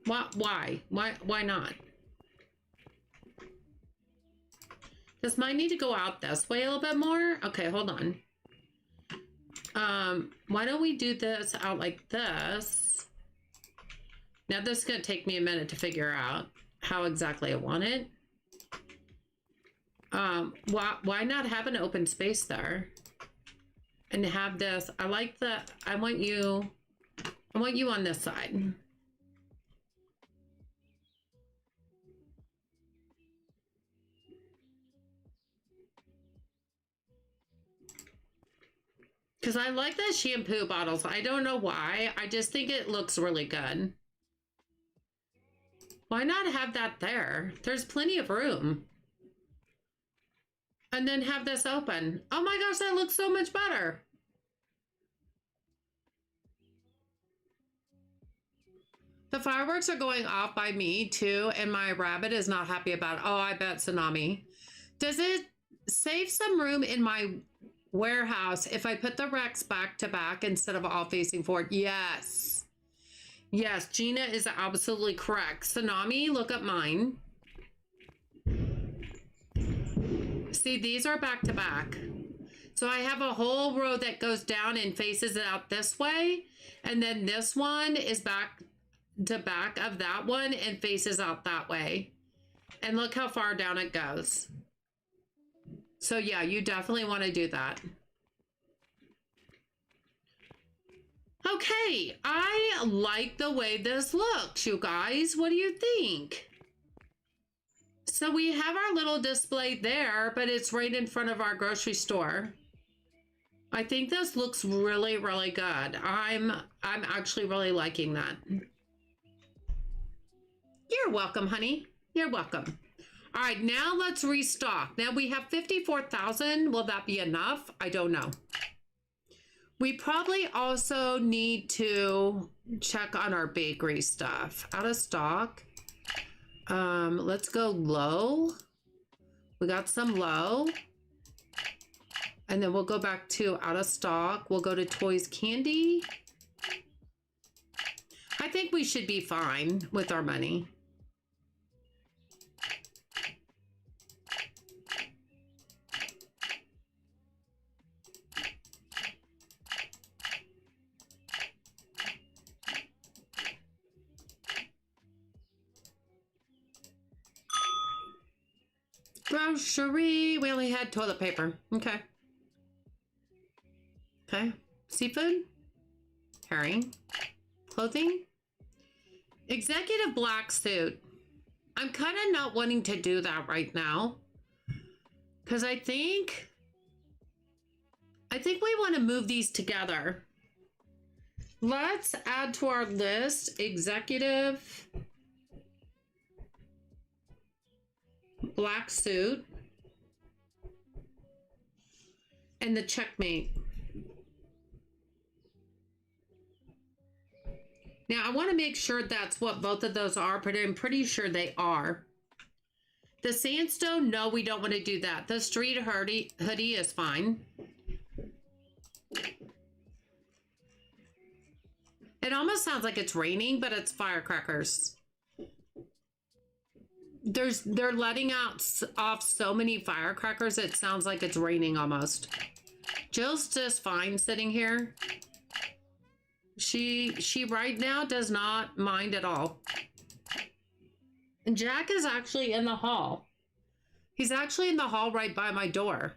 Why? Why not? Does mine need to go out this way a little bit more? Okay, hold on. Why don't we do this out like this? Now this is gonna take me a minute to figure out how exactly I want it. Why not have an open space there? And have this, I want you on this side. Because I like the shampoo bottles. I don't know why. I just think it looks really good. Why not have that there? There's plenty of room. And then have this open. Oh my gosh, that looks so much better. The fireworks are going off by me too, and my rabbit is not happy about it. Oh, I bet Tsunami. Does it save some room in my warehouse if I put the racks back to back instead of all facing forward? Yes. Yes, Gina is absolutely correct. Tsunami, look up mine. See, these are back to back. So I have a whole row that goes down and faces it out this way. And then this one is back to back of that one and faces out that way. And look how far down it goes. So yeah, you definitely want to do that. Okay, I like the way this looks, you guys. What do you think? So we have our little display there, but it's right in front of our grocery store. I think this looks really, really good. I'm actually really liking that. You're welcome, honey. You're welcome. All right, now let's restock. Now we have 54,000. Will that be enough? I don't know. We probably also need to check on our bakery stuff. Out of stock. Let's go low. We got some low. And then we'll go back to out of stock. We'll go to toys candy. I think we should be fine with our money. Grocery. We only had toilet paper. Okay. Okay. Seafood. Herring. Clothing. Executive black suit. I'm kind of not wanting to do that right now. Because I think we want to move these together. Let's add to our list executive black suit and the checkmate. Now I want to make sure that's what both of those are, but I'm pretty sure they are. The sandstone, no, we don't want to do that. The street hoodie is fine. It almost sounds like it's raining, but it's firecrackers. They're letting off so many firecrackers, it sounds like it's raining almost. Jill's just fine sitting here. She right now does not mind at all. And Jack is actually in the hall. He's actually in the hall right by my door.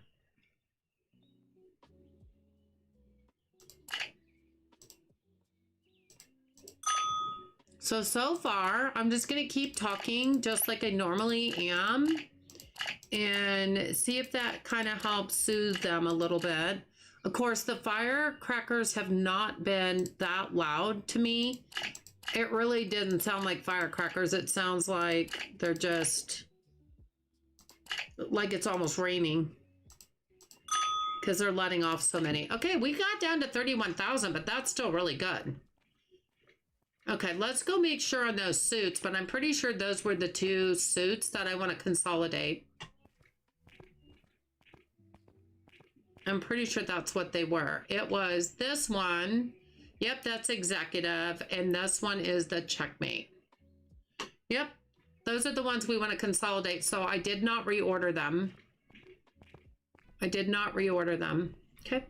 So far, I'm just going to keep talking just like I normally am and see if that kind of helps soothe them a little bit. Of course, the firecrackers have not been that loud to me. It really didn't sound like firecrackers. It sounds like they're just like it's almost raining because they're letting off so many. Okay, we got down to 31,000, but that's still really good. Okay, let's go make sure on those suits, but I'm pretty sure those were the two suits that I want to consolidate. I'm pretty sure that's what they were. It was this one. Yep, that's executive. And this one is the checkmate. Yep, those are the ones we want to consolidate. So I did not reorder them. I did not reorder them. Okay.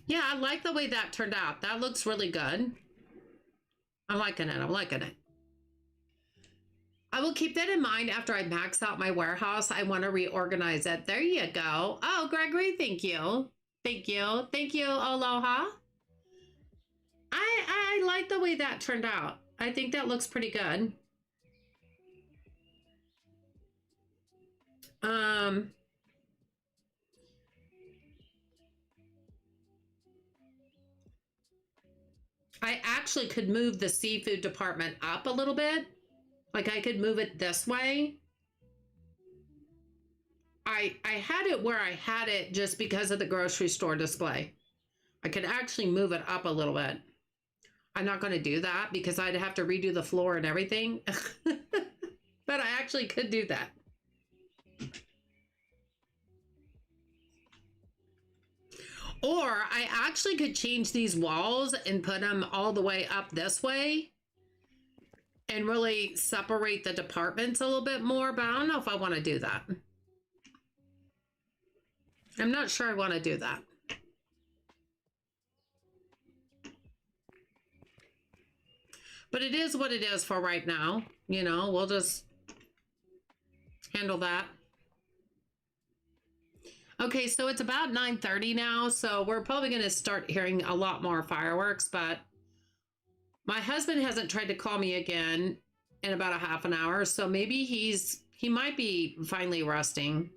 Yeah, I like the way that turned out. That looks really good. I'm liking it. I'm liking it. I will keep that in mind after I max out my warehouse. I want to reorganize it. There you go. Oh, Gregory, thank you. Thank you. Thank you, Aloha. I like the way that turned out. I think that looks pretty good. I actually could move the seafood department up a little bit. Like I could move it this way. I had it where I had it just because of the grocery store display. I could actually move it up a little bit. I'm not going to do that because I'd have to redo the floor and everything. But I actually could do that. Or I actually could change these walls and put them all the way up this way. and really separate the departments a little bit more, but I don't know if I want to do that. I'm not sure I want to do that. But it is what it is for right now. You know, we'll just handle that. Okay, so it's about 9:30 now, so we're probably going to start hearing a lot more fireworks, but my husband hasn't tried to call me again in about a half an hour, so maybe he might be finally resting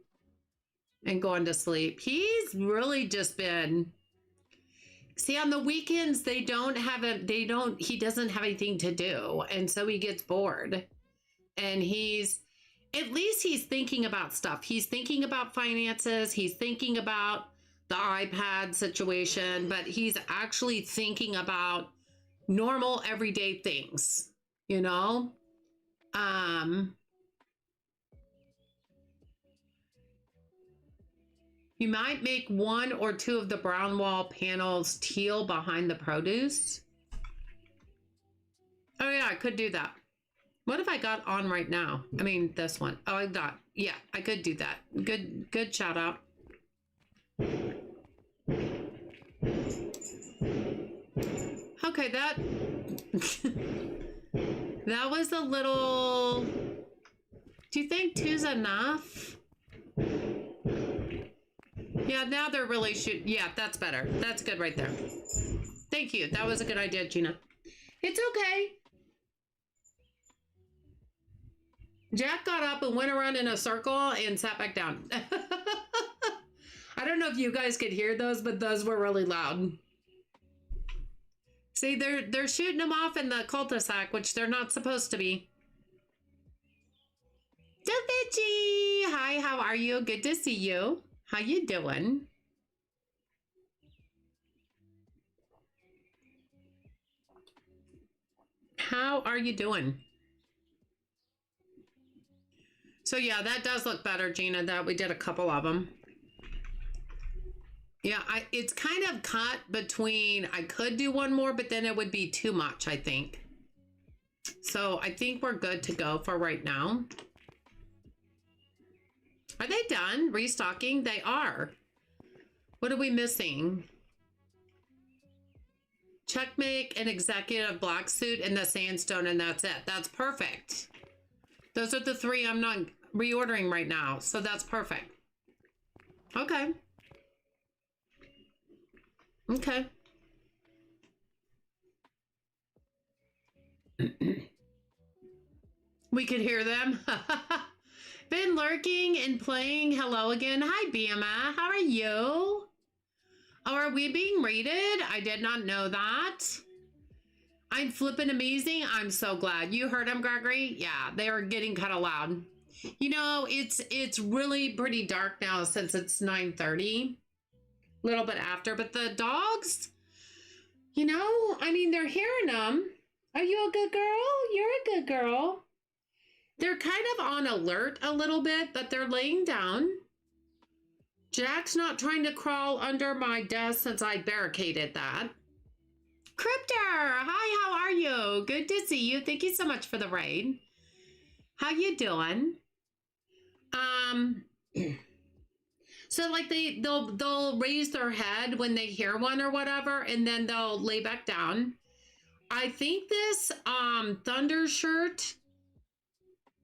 and going to sleep. He's really just been, see, on the weekends he doesn't have anything to do, and so he gets bored. And at least he's thinking about stuff. He's thinking about finances, he's thinking about the iPad situation, but he's actually thinking about normal everyday things, you know? You might make one or two of the brown wall panels teal behind the produce. Oh yeah, I could do that. What have I got on right now? I mean, this one. Oh, I got, yeah, I could do that. Good shout out. Okay, that that was a little, do you think two's enough? Yeah, now they're really shooting. Yeah, that's better. That's good right there. Thank you. That was a good idea, Gina. It's okay. Jack got up and went around in a circle and sat back down. I don't know if you guys could hear those, but those were really loud. See, they're shooting them off in the cul-de-sac, which they're not supposed to be. Da Vinci! Hi, how are you? Good to see you. How you doing? How are you doing? So yeah, that does look better, Gina, that we did a couple of them. Yeah, it's kind of cut between, I could do one more, but then it would be too much, I think. So I think we're good to go for right now. Are they done restocking? They are. What are we missing? Checkmate, an executive black suit, and the sandstone, and that's it. That's perfect. Those are the three I'm not reordering right now, so that's perfect. Okay. Okay. We could hear them. Been lurking and playing. Hello again. Hi, BMA. How are you? Oh, are we being rated? I did not know that. I'm flipping amazing. I'm so glad. You heard them, Gregory? Yeah, they are getting kind of loud. You know, it's really pretty dark now since it's 9:30. A little bit after, but the dogs, you know, I mean, they're hearing them. Are you a good girl? You're a good girl. They're kind of on alert a little bit, but they're laying down. Jack's not trying to crawl under my desk since I barricaded that. Cryptor, hi, how are you? Good to see you. Thank you so much for the raid. How you doing? So like they'll raise their head when they hear one or whatever, and then they'll lay back down. I think this thunder shirt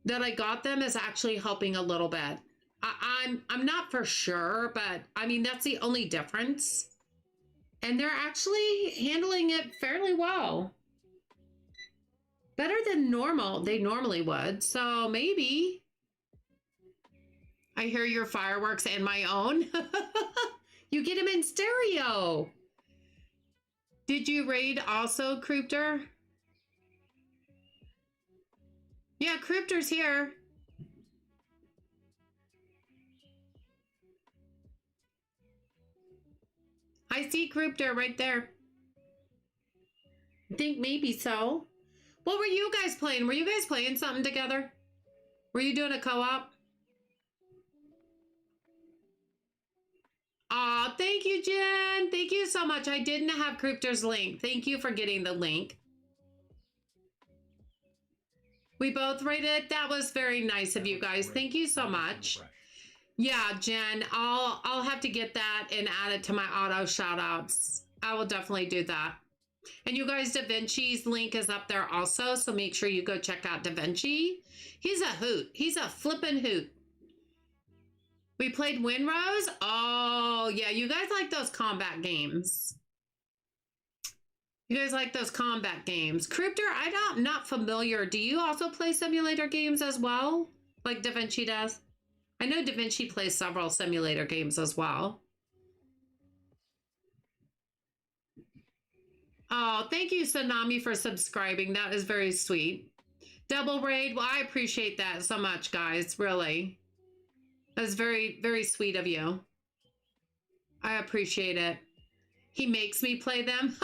that I got them is actually helping a little bit. I'm not for sure, but I mean that's the only difference. And they're actually handling it fairly well. Better than normal, they normally would. So maybe. I hear your fireworks and my own. You get them in stereo. Did you raid also, Cryptor? Yeah, Cryptor's here. I see Cryptor right there. I think maybe so. What were you guys playing? Were you guys playing something together? Were you doing a co-op? Aw, thank you, Jen. Thank you so much. I didn't have Cryptor's link. Thank you for getting the link. We both rated. That was very nice of you guys. Thank you so much. Yeah, Jen, I'll have to get that and add it to my auto shout outs. I will definitely do that. And you guys, Da Vinci's link is up there also, so make sure you go check out Da Vinci. He's a hoot. He's a flippin' hoot. We played Winrose. Oh, yeah, you guys like those combat games. You guys like those combat games. Cryptor, I'm not familiar. Do you also play simulator games as well? Like Da Vinci does? I know Da Vinci plays several simulator games as well. Oh, thank you, Tsunami, for subscribing. That is very sweet. Double raid. Well, I appreciate that so much, guys. Really. That's very, very sweet of you. I appreciate it. He makes me play them.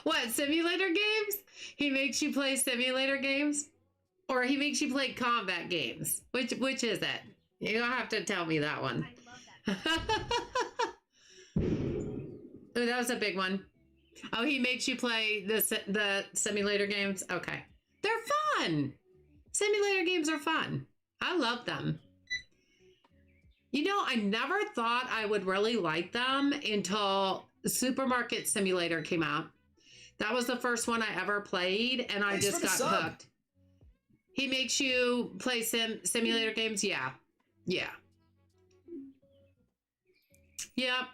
What, simulator games? He makes you play simulator games? Or he makes you play combat games? Which is it? You don't have to tell me that one. I love that. Oh, that was a big one. Oh, he makes you play the simulator games? Okay. They're fun. Simulator games are fun. I love them. You know, I never thought I would really like them until Supermarket Simulator came out. That was the first one I ever played, and I just got hooked. He makes you play simulator games? Yeah. Yeah. Yep.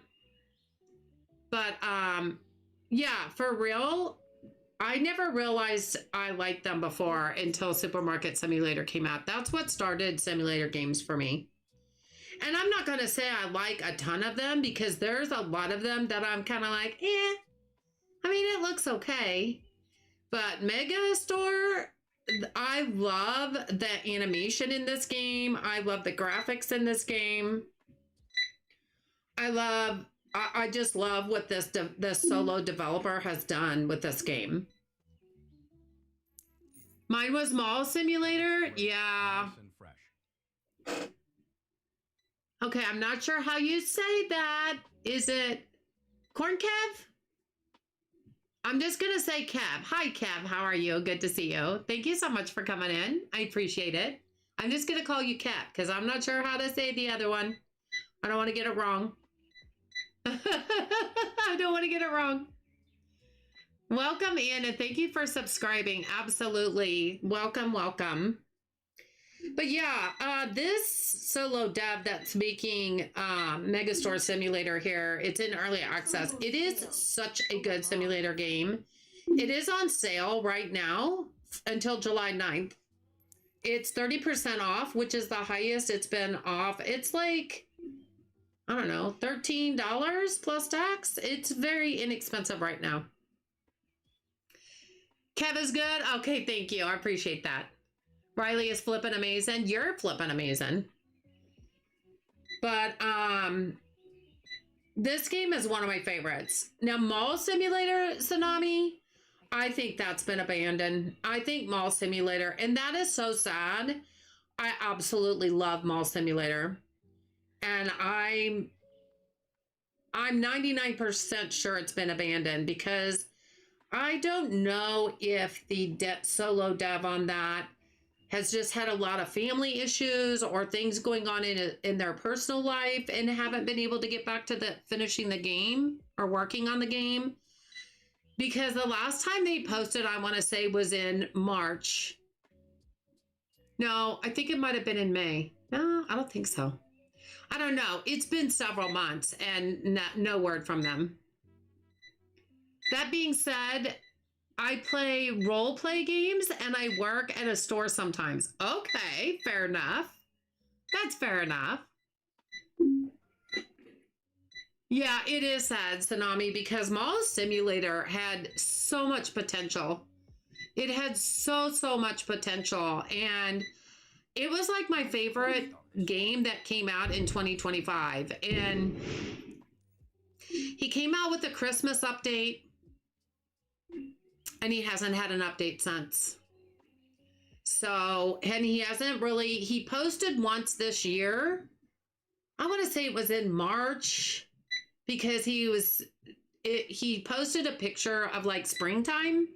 But, yeah, for real, I never realized I liked them before until Supermarket Simulator came out. That's what started simulator games for me. And I'm not going to say I like a ton of them because there's a lot of them that I'm kind of like, eh. I mean, it looks okay. But Megastore, I love the animation in this game. I love the graphics in this game. I just love what this solo developer has done with this game. Mine was Mall Simulator. Yeah. Nice and fresh. Okay, I'm not sure how you say that. Is it Corn Kev? I'm just going to say Kev. Hi, Kev. How are you? Good to see you. Thank you so much for coming in. I appreciate it. I'm just going to call you Kev because I'm not sure how to say the other one. I don't want to get it wrong. I don't want to get it wrong. Welcome in and thank you for subscribing. Absolutely. Welcome, welcome. But yeah, this solo dev that's making Megastore Simulator here, it's in early access. It is such a good simulator game. It is on sale right now until July 9th. It's 30% off, which is the highest it's been off. It's like, I don't know, $13 plus tax. It's very inexpensive right now. Kev is good. Okay, thank you. I appreciate that. Riley is flipping amazing. You're flipping amazing. But this game is one of my favorites. Now, Mall Simulator, Tsunami, I think that's been abandoned. I think Mall Simulator, and that is so sad. I absolutely love Mall Simulator. And I'm 99% sure it's been abandoned because I don't know if the solo dev on that has just had a lot of family issues or things going on in their personal life and haven't been able to get back to finishing the game or working on the game. Because the last time they posted, I want to say, was in March. No, I think it might have been in May. No, I don't think so. I don't know. It's been several months and no word from them. That being said, I play role play games and I work at a store sometimes. Okay, fair enough. That's fair enough. Yeah, it is sad, Tsunami, because Mall Simulator had so much potential. It had so much potential. And it was like my favorite game that came out in 2025. And he came out with a Christmas update. And he hasn't had an update since. So, and he hasn't really, he posted once this year. I want to say it was in March because he posted a picture of like springtime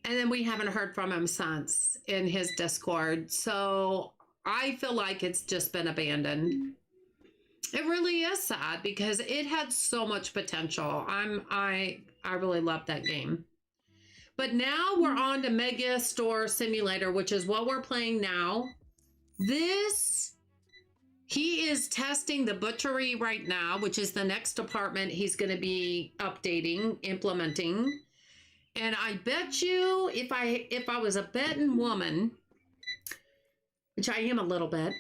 And then we haven't heard from him since in his Discord. So I feel like it's just been abandoned. It really is sad because it had so much potential. I really love that game. But now we're on to Mega Store Simulator, which is what we're playing now. He is testing the butchery right now, which is the next department he's going to be updating, implementing. And I bet you if I was a betting woman, which I am a little bit,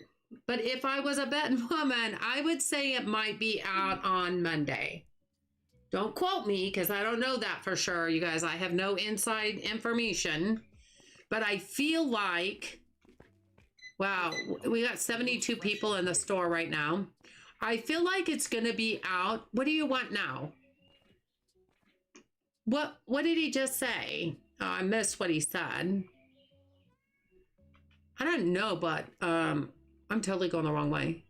but if I was a betting woman, I would say it might be out on Monday. Don't quote me because I don't know that for sure, you guys. I have no inside information, but I feel like, wow, we got 72 people in the store right now. I feel like it's going to be out. What do you want now? What did he just say? Oh, I missed what he said. I don't know, but I'm totally going the wrong way.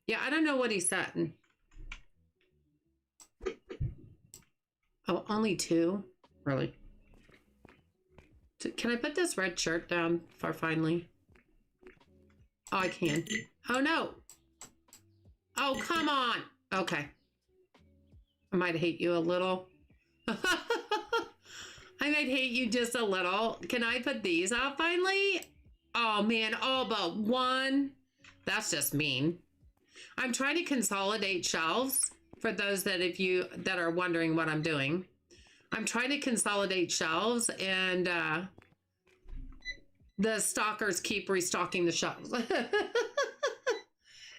Yeah, I don't know what he said. Oh, only 2? Really? Can I put this red shirt down for finally? Oh, I can. Oh, no. Oh, come on. Okay. I might hate you a little. I might hate you just a little. Can I put these out finally? Oh, man. All but one. That's just mean. I'm trying to consolidate shelves. For those that are wondering what I'm doing, I'm trying to consolidate shelves, and the stalkers keep restocking the shelves.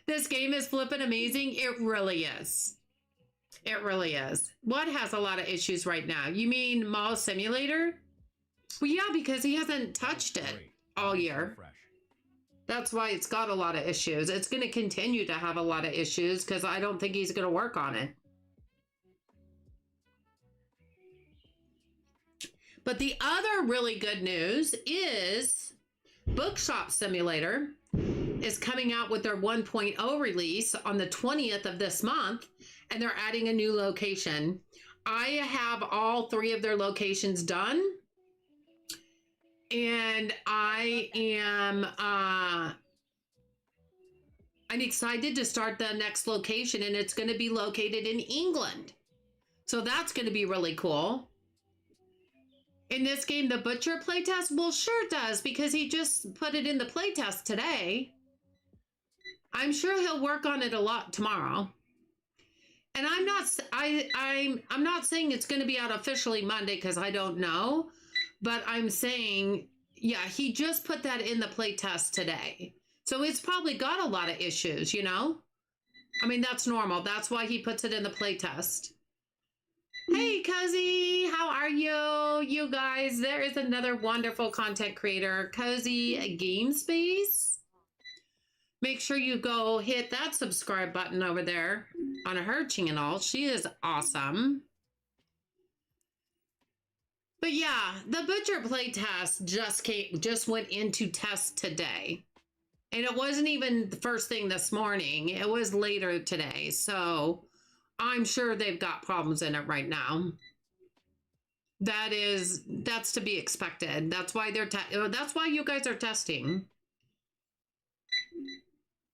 This game is flipping amazing. It really is. It really is. What has a lot of issues right now? You mean Mall Simulator? Well, yeah, because he hasn't touched it all year. That's why it's got a lot of issues. It's going to continue to have a lot of issues because I don't think he's going to work on it. But the other really good news is Bookshop Simulator is coming out with their 1.0 release on the 20th of this month, and they're adding a new location. I have all 3 of their locations done. And I'm excited to start the next location, and it's going to be located in England. So that's going to be really cool. In this game, the Butcher playtest? Well, sure does, because he just put it in the playtest today. I'm sure he'll work on it a lot tomorrow. And I'm not saying it's going to be out officially Monday because I don't know. But I'm saying, yeah, he just put that in the playtest today. So it's probably got a lot of issues, you know? I mean, that's normal. That's why he puts it in the playtest. Hey, Cozy, how are you? You guys, there is another wonderful content creator, Cozy Game Space. Make sure you go hit that subscribe button over there on her channel. She is awesome. But yeah, the Butcher playtest just went into test today. And it wasn't even the first thing this morning. It was later today. So I'm sure they've got problems in it right now. That's to be expected. That's why that's why you guys are testing.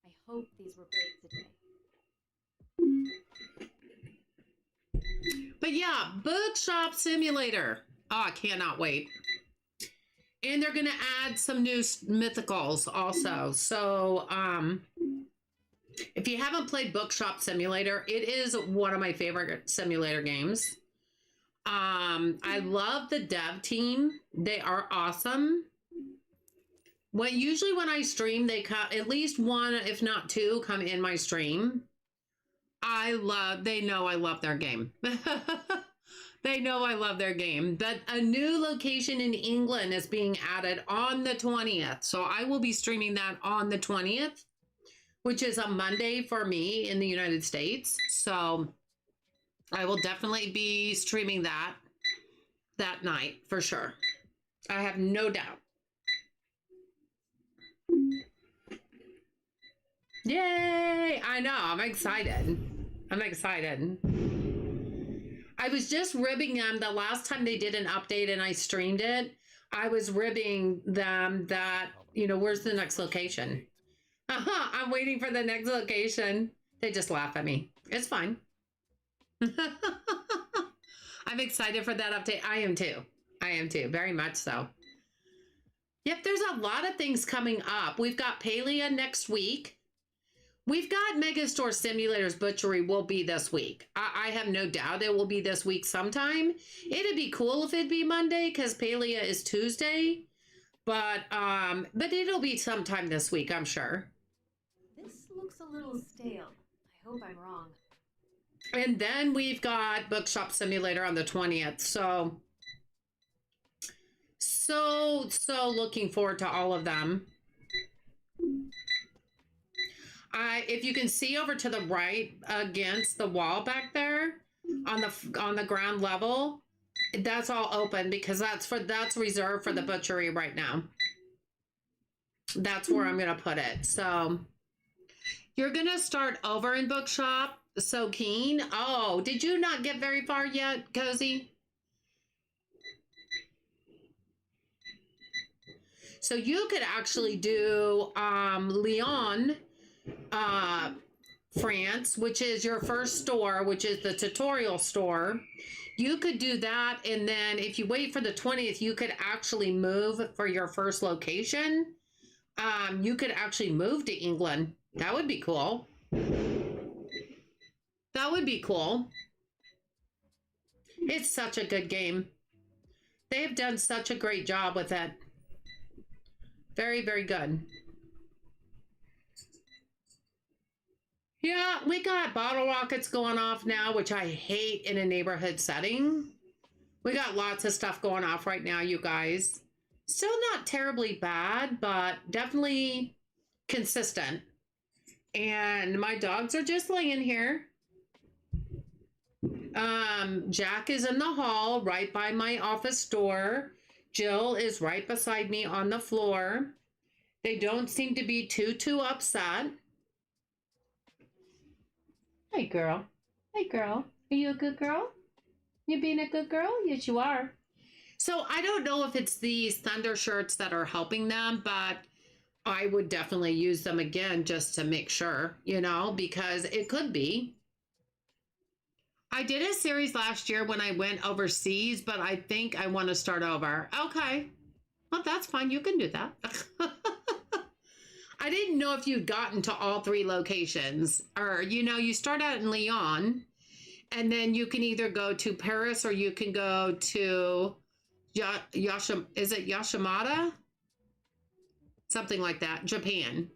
I hope these were great today. But yeah, Bookshop Simulator. Oh, I cannot wait. And they're going to add some new mythicals also. So, if you haven't played Bookshop Simulator, it is one of my favorite simulator games. I love the dev team. They are awesome. Usually when I stream, they come, at least one, if not 2, come in my stream. They know I love their game. They know I love their game. But a new location in England is being added on the 20th. So I will be streaming that on the 20th, which is a Monday for me in the United States. So I will definitely be streaming that night for sure. I have no doubt. Yay! I know. I'm excited. I was just ribbing them the last time they did an update and I streamed it. I was ribbing them that, you know, where's the next location? I'm waiting for the next location. They just laugh at me. It's fine. I'm excited for that update. I am too. I am too. Very much so. Yep, there's a lot of things coming up. We've got Palea next week. We've got Megastore Simulators Butchery will be this week. I have no doubt it will be this week sometime. It'd be cool if it'd be Monday because Palea is Tuesday. But it'll be sometime this week, I'm sure. This looks a little stale. I hope I'm wrong. And then we've got Bookshop Simulator on the 20th. So looking forward to all of them. If you can see over to the right against the wall back there on the ground level, that's all open because that's reserved for the butchery right now. That's where I'm gonna put it. So you're gonna start over in Bookshop. So keen. Oh, did you not get very far yet, Cozy? So you could actually do Lyon, France, which is your first store, which is the tutorial store. You could do that, and then if you wait for the 20th, you could actually move for your first location. You could actually move to England. That would be cool. That would be cool. It's such a good game. They've done such a great job with it. Very, very good. Yeah, we got bottle rockets going off now, which I hate in a neighborhood setting. We got lots of stuff going off right now, you guys. Still not terribly bad, but definitely consistent. And my dogs are just laying here. Jack is in the hall right by my office door. Jill is right beside me on the floor. They don't seem to be too upset. Hey, girl. Hey, girl. Are you a good girl? You being a good girl? Yes, you are. So I don't know if it's these thunder shirts that are helping them, but I would definitely use them again just to make sure, you know, because it could be. I did a series last year when I went overseas, but I think I want to start over. Okay. Well, that's fine. You can do that. I didn't know if you'd gotten to all 3 locations. Or, you know, you start out in Lyon, and then you can either go to Paris or you can go to is it Yashimata? Something like that, Japan.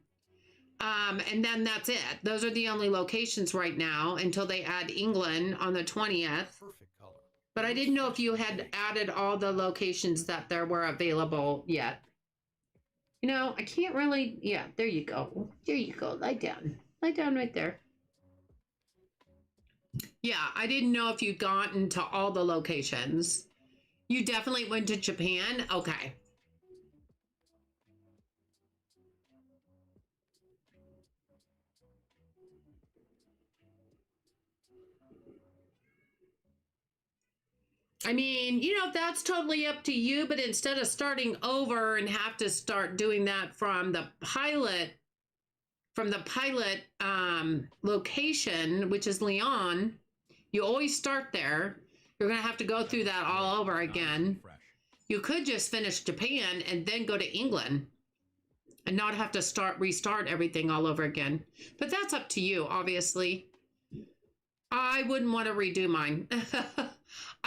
And then that's it. Those are the only locations right now until they add England on the 20th. Perfect color. But I didn't know if you had added all the locations that there were available yet. You know, I can't really, yeah, there you go. There you go, lie down. Lie down right there. Yeah, I didn't know if you'd gotten to all the locations. You definitely went to Japan? Okay. I mean, you know, that's totally up to you, but instead of starting over and have to start doing that from the pilot location, which is Lyon, you always start there. You're going to have to go through that all over again. You could just finish Japan and then go to England and not have to restart everything all over again. But that's up to you, obviously. I wouldn't want to redo mine.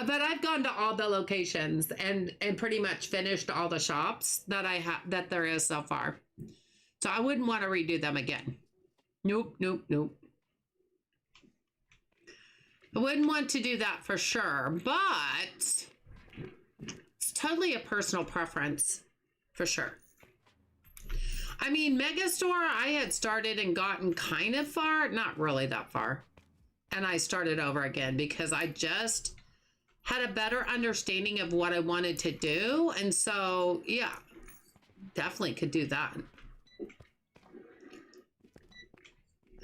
But I've gone to all the locations and pretty much finished all the shops that there is so far. So I wouldn't want to redo them again. Nope. I wouldn't want to do that for sure, but it's totally a personal preference for sure. I mean, Megastore, I had started and gotten kind of far, not really that far. And I started over again because I just had a better understanding of what I wanted to do. And so, yeah, definitely could do that.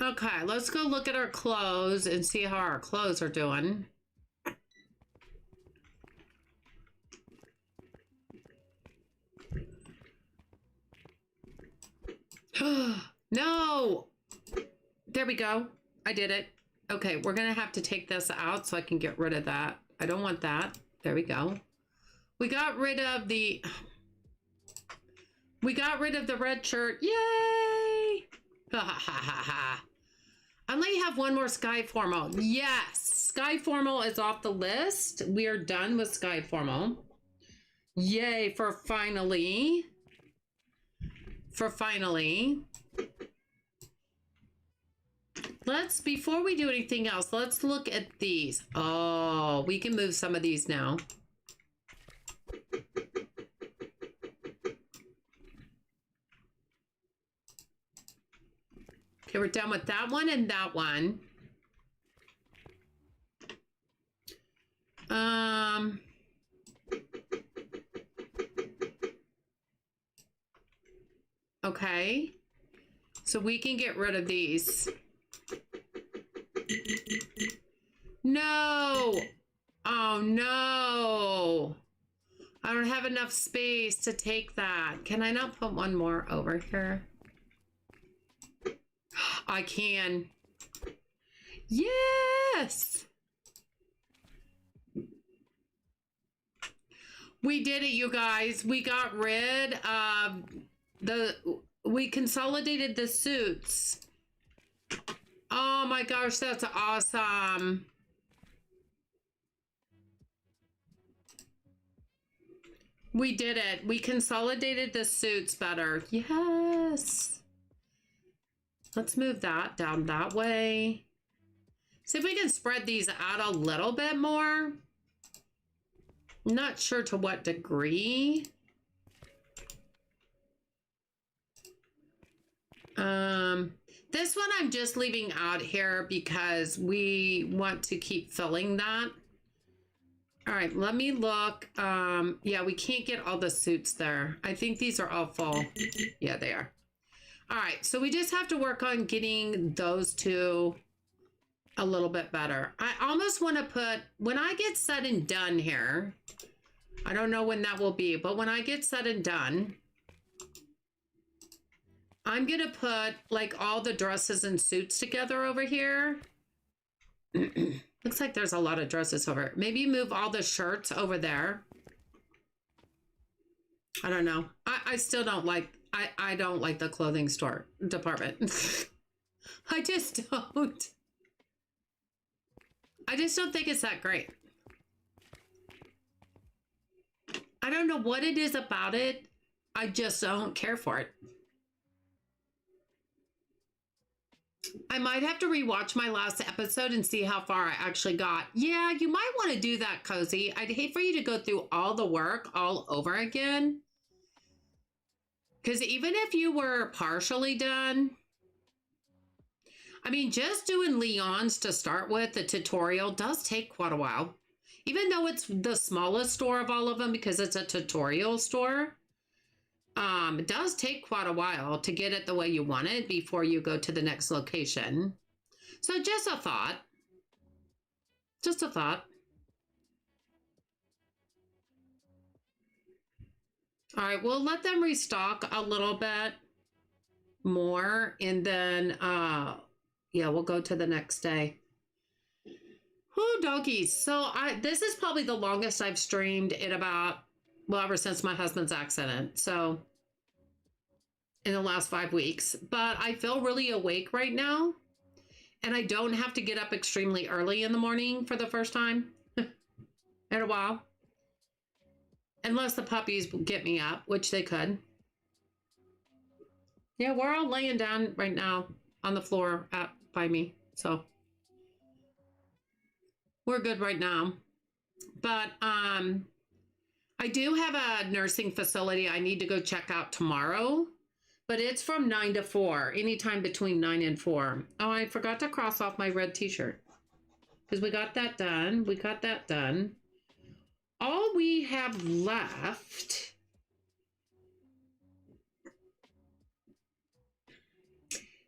Okay, let's go look at our clothes and see how our clothes are doing. No! There we go. I did it. Okay, we're gonna have to take this out so I can get rid of that. I don't want that. There we go. We got rid of the red shirt. Yay! Ha ha ha ha ha. I only have one more Sky Formal. Yes! Sky Formal is off the list. We are done with Sky Formal. Yay for finally. Let's, before we do anything else, let's look at these. Oh, we can move some of these now. Okay, we're done with that one and that one. Okay. So we can get rid of these. No. Oh, no. I don't have enough space to take that. Can I not put one more over here? I can. Yes. We did it, you guys. We got rid of we consolidated the suits. Oh my gosh, that's awesome. We did it. We consolidated the suits better. Yes. Let's move that down that way. See if we can spread these out a little bit more. Not sure to what degree. This one I'm just leaving out here because we want to keep filling that. All right, let me look. Yeah, we can't get all the suits there. I think these are all full. Yeah, they are. All right, so we just have to work on getting those two a little bit better. I almost want to put, when I get said and done here, I don't know when that will be, but when I get said and done, I'm going to put like all the dresses and suits together over here. Looks like there's a lot of dresses over. Maybe move all the shirts over there. I don't know. I still don't like, I don't like the clothing store department. I just don't. I just don't think it's that great. I don't know what it is about it. I just don't care for it. I might have to rewatch my last episode and see how far I actually got. Yeah, you might want to do that, Cozy. I'd hate for you to go through all the work all over again. Because even if you were partially done, I mean, just doing Leon's to start with, the tutorial does take quite a while. Even though it's the smallest store of all of them because it's a tutorial store. It does take quite a while to get it the way you want it before you go to the next location. So just a thought. Just a thought. All right, we'll let them restock a little bit more and then, yeah, we'll go to the next day. Whoo, doggies. So this is probably the longest I've streamed in about, well, ever since my husband's accident. So in the last 5 weeks, but I feel really awake right now and I don't have to get up extremely early in the morning for the first time in a while. Unless the puppies get me up, which they could. Yeah, we're all laying down right now on the floor by me. So we're good right now. But I do have a nursing facility I need to go check out tomorrow. But it's from 9 to 4, anytime between 9 and 4. Oh, I forgot to cross off my red t-shirt. Because we got that done. We got that done. All we have left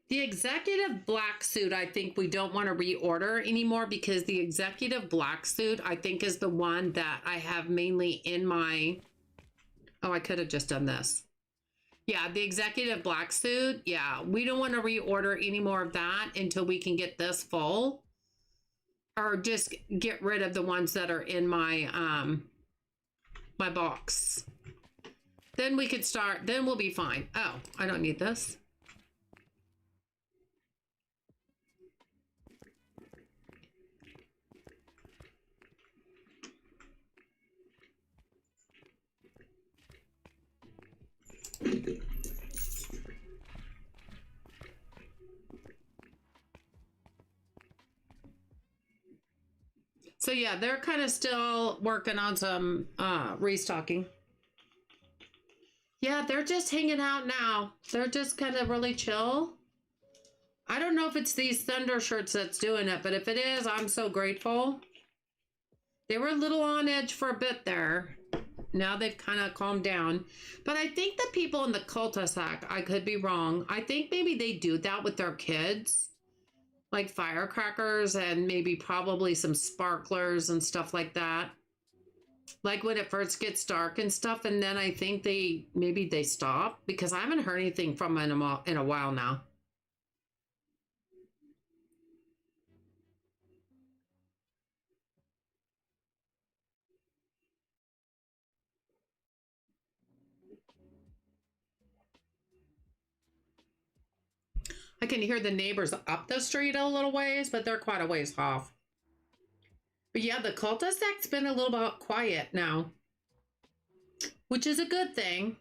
the executive black suit, I think we don't want to reorder anymore because the executive black suit, I think, is the one that I have mainly in my... Oh, I could have just done this. Yeah, the executive black suit. Yeah, we don't want to reorder any more of that until we can get this full. Or just get rid of the ones that are in my my box. Then we could start, then we'll be fine. Oh, I don't need this. So yeah, they're kind of still working on some restocking. Yeah, they're just hanging out now. They're just kind of really chill. I don't know if it's these Thunder shirts that's doing it, but if it is, I'm so grateful. They were a little on edge for a bit there. Now they've kind of calmed down. But I think the people in the cul-de-sac, I could be wrong, I think maybe they do that with their kids. Like firecrackers and maybe probably some sparklers and stuff like that. Like when it first gets dark and stuff, and then I think maybe they stop because I haven't heard anything from them in a while now. I can hear the neighbors up the street a little ways, but they're quite a ways off. But yeah, the cul-de-sac's been a little bit quiet now, which is a good thing.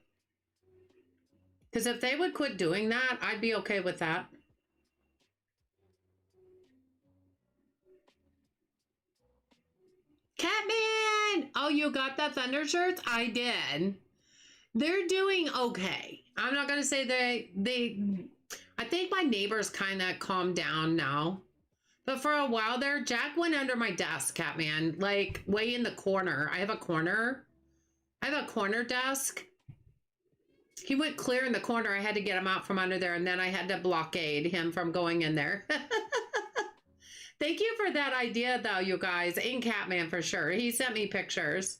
Because if they would quit doing that, I'd be okay with that. Catman! Oh, you got that Thunder shirts? I did. They're doing okay. I'm not going to say I think my neighbors kind of calmed down now. But for a while there, Jack went under my desk, Catman, like way in the corner. I have a corner desk. He went clear in the corner. I had to get him out from under there, and then I had to blockade him from going in there. Thank you for that idea, though, you guys. And Catman, for sure. He sent me pictures.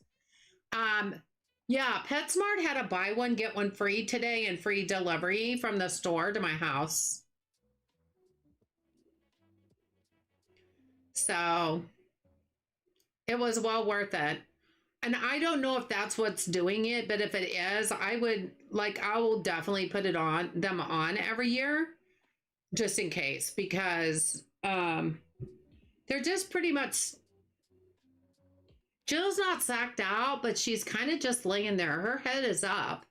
Yeah, PetSmart had a buy one, get one free today and free delivery from the store to my house. So it was well worth it. And I don't know if that's what's doing it, but if it is, I will definitely put them on every year just in case, because they're just pretty much, Jill's not sacked out, but she's kind of just laying there. Her head is up.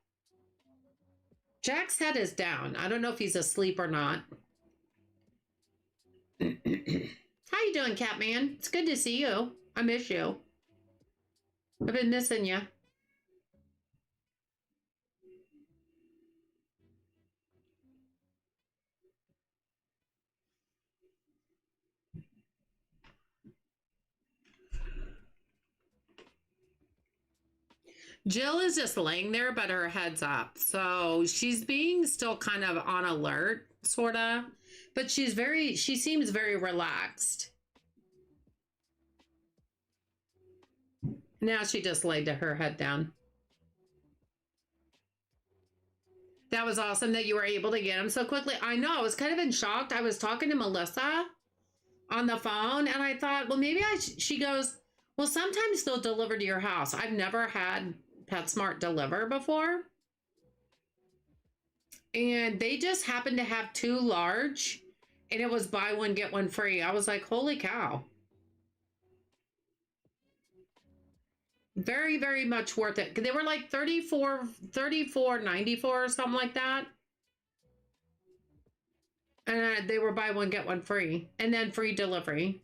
Jack's head is down. I don't know if he's asleep or not. How you doing, Catman? It's good to see you. I miss you. I've been missing you. Jill is just laying there, but her head's up. So she's being still kind of on alert, sort of. But she seems very relaxed. Now she just laid her head down. That was awesome that you were able to get him so quickly. I know, I was kind of in shock. I was talking to Melissa on the phone, and I thought, well, maybe she goes, well, sometimes they'll deliver to your house. I've never had PetSmart deliver before. And they just happened to have 2 large, and it was buy one, get one free. I was like, holy cow. Very, very much worth it. They were like $34.94 or something like that. And they were buy one, get one free. And then free delivery.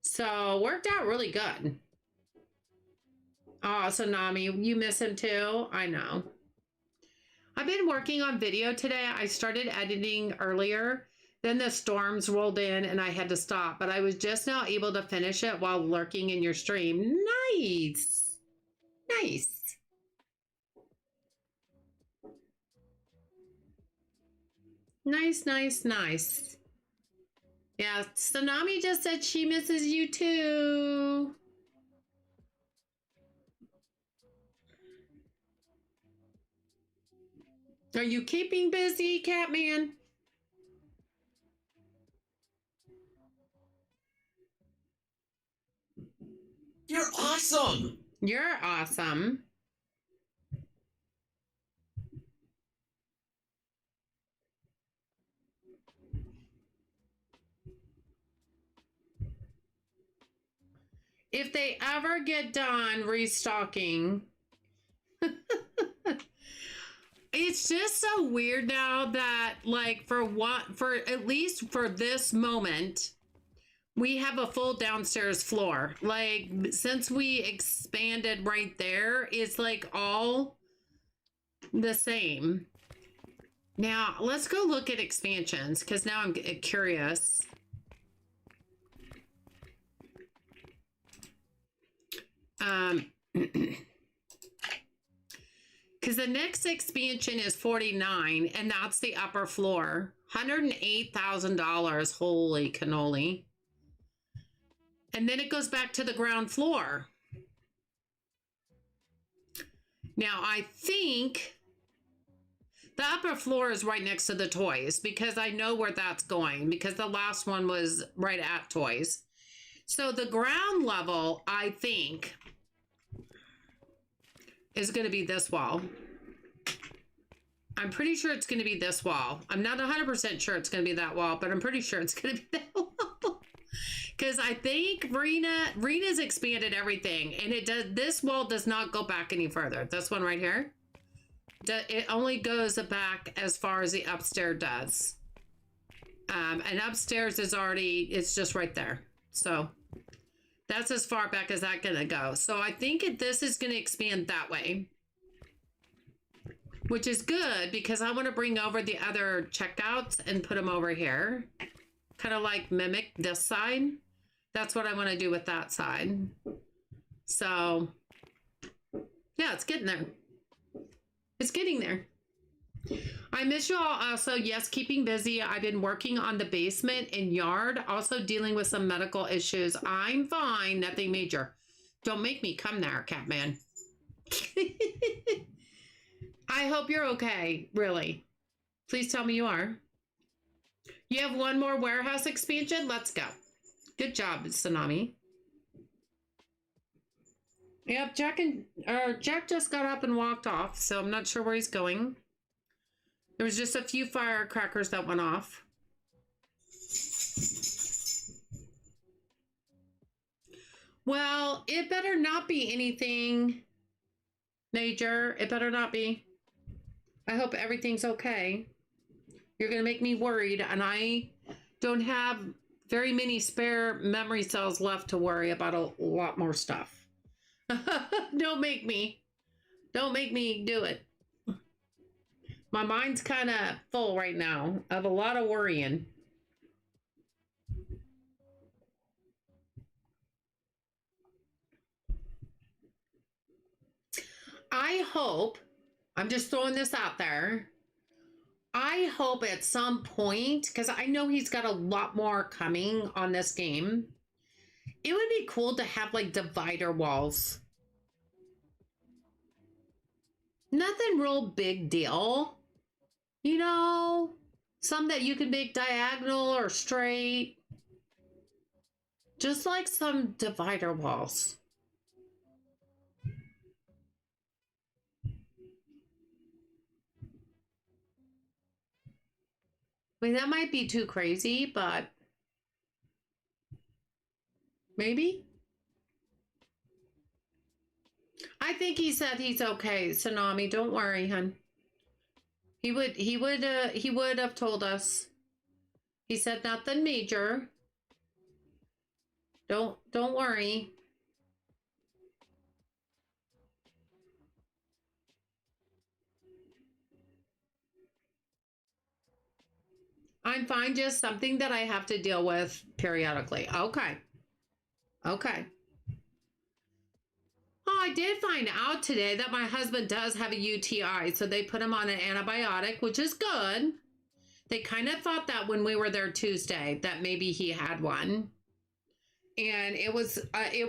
So worked out really good. Oh, Tsunami, you miss him too? I know. I've been working on video today. I started editing earlier. Then the storms rolled in and I had to stop. But I was just now able to finish it while lurking in your stream. Nice. Nice. Nice, nice, nice. Yeah, Tsunami just said she misses you too. Are you keeping busy, Catman? You're awesome! You're awesome. If they ever get done restocking, it's just so weird now that, like, for at least for this moment, we have a full downstairs floor. Like, since we expanded right there, it's like all the same. Now, let's go look at expansions because now I'm curious. Because the next expansion is 49, and that's the upper floor. $108,000. Holy cannoli. And then it goes back to the ground floor. Now, I think the upper floor is right next to the toys because I know where that's going because the last one was right at toys. So the ground level, I think, is going to be this wall. I'm pretty sure it's going to be this wall. I'm not 100% sure it's going to be that wall, but I'm pretty sure it's going to be that wall. Because I think Rena's expanded everything, and it does. This wall does not go back any further. This one right here, it only goes back as far as the upstairs does. And upstairs is already, it's just right there. So that's as far back as that's gonna go. So I think this is gonna expand that way, which is good because I want to bring over the other checkouts and put them over here, kind of like mimic this side. That's what I want to do with that side. So yeah, it's getting there. It's getting there. I miss you all. Also, yes, keeping busy. I've been working on the basement and yard, also dealing with some medical issues. I'm fine, nothing major. Don't make me come there, Catman. I hope you're okay, really. Please tell me you are. You have one more warehouse expansion? Let's go. Good job, Tsunami. Yep, Jack just got up and walked off, so I'm not sure where he's going. There was just a few firecrackers that went off. Well, it better not be anything major. It better not be. I hope everything's okay. You're going to make me worried, and I don't have very many spare memory cells left to worry about a lot more stuff. Don't make me do it. My mind's kind of full right now of a lot of worrying. I hope, I'm just throwing this out there, I hope at some point, because I know he's got a lot more coming on this game, it would be cool to have like divider walls. Nothing real big deal. You know, some that you can make diagonal or straight. Just like some divider walls. I mean, that might be too crazy, but maybe. I think he said he's okay, Tsunami. Don't worry, hun. He would have told us. He said nothing major. Don't worry. I'm fine, just something that I have to deal with periodically. Okay. Okay. Oh, I did find out today that my husband does have a UTI, so they put him on an antibiotic, which is good. They kind of thought that when we were there Tuesday, that maybe he had one. And it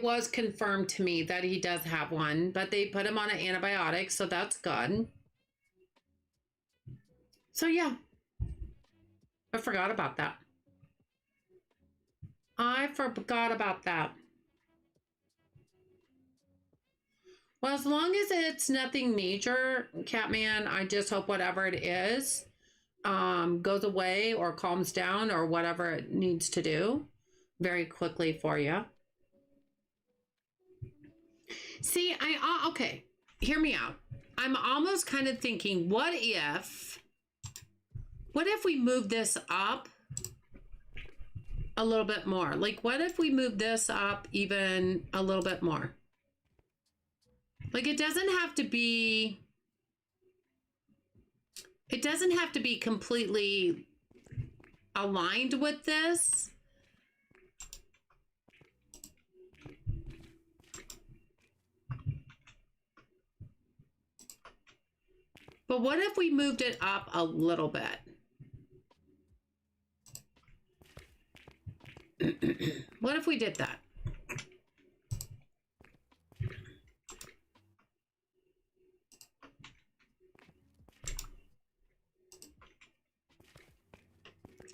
was confirmed to me that he does have one, but they put him on an antibiotic, so that's good. So yeah, I forgot about that. I forgot about that. Well, as long as it's nothing major, Catman, I just hope whatever it is goes away or calms down or whatever it needs to do very quickly for you. See, okay, hear me out. I'm almost kind of thinking, what if we move this up a little bit more? Like, what if we move this up even a little bit more? Like, it doesn't have to be completely aligned with this. But what if we moved it up a little bit? What if we did that?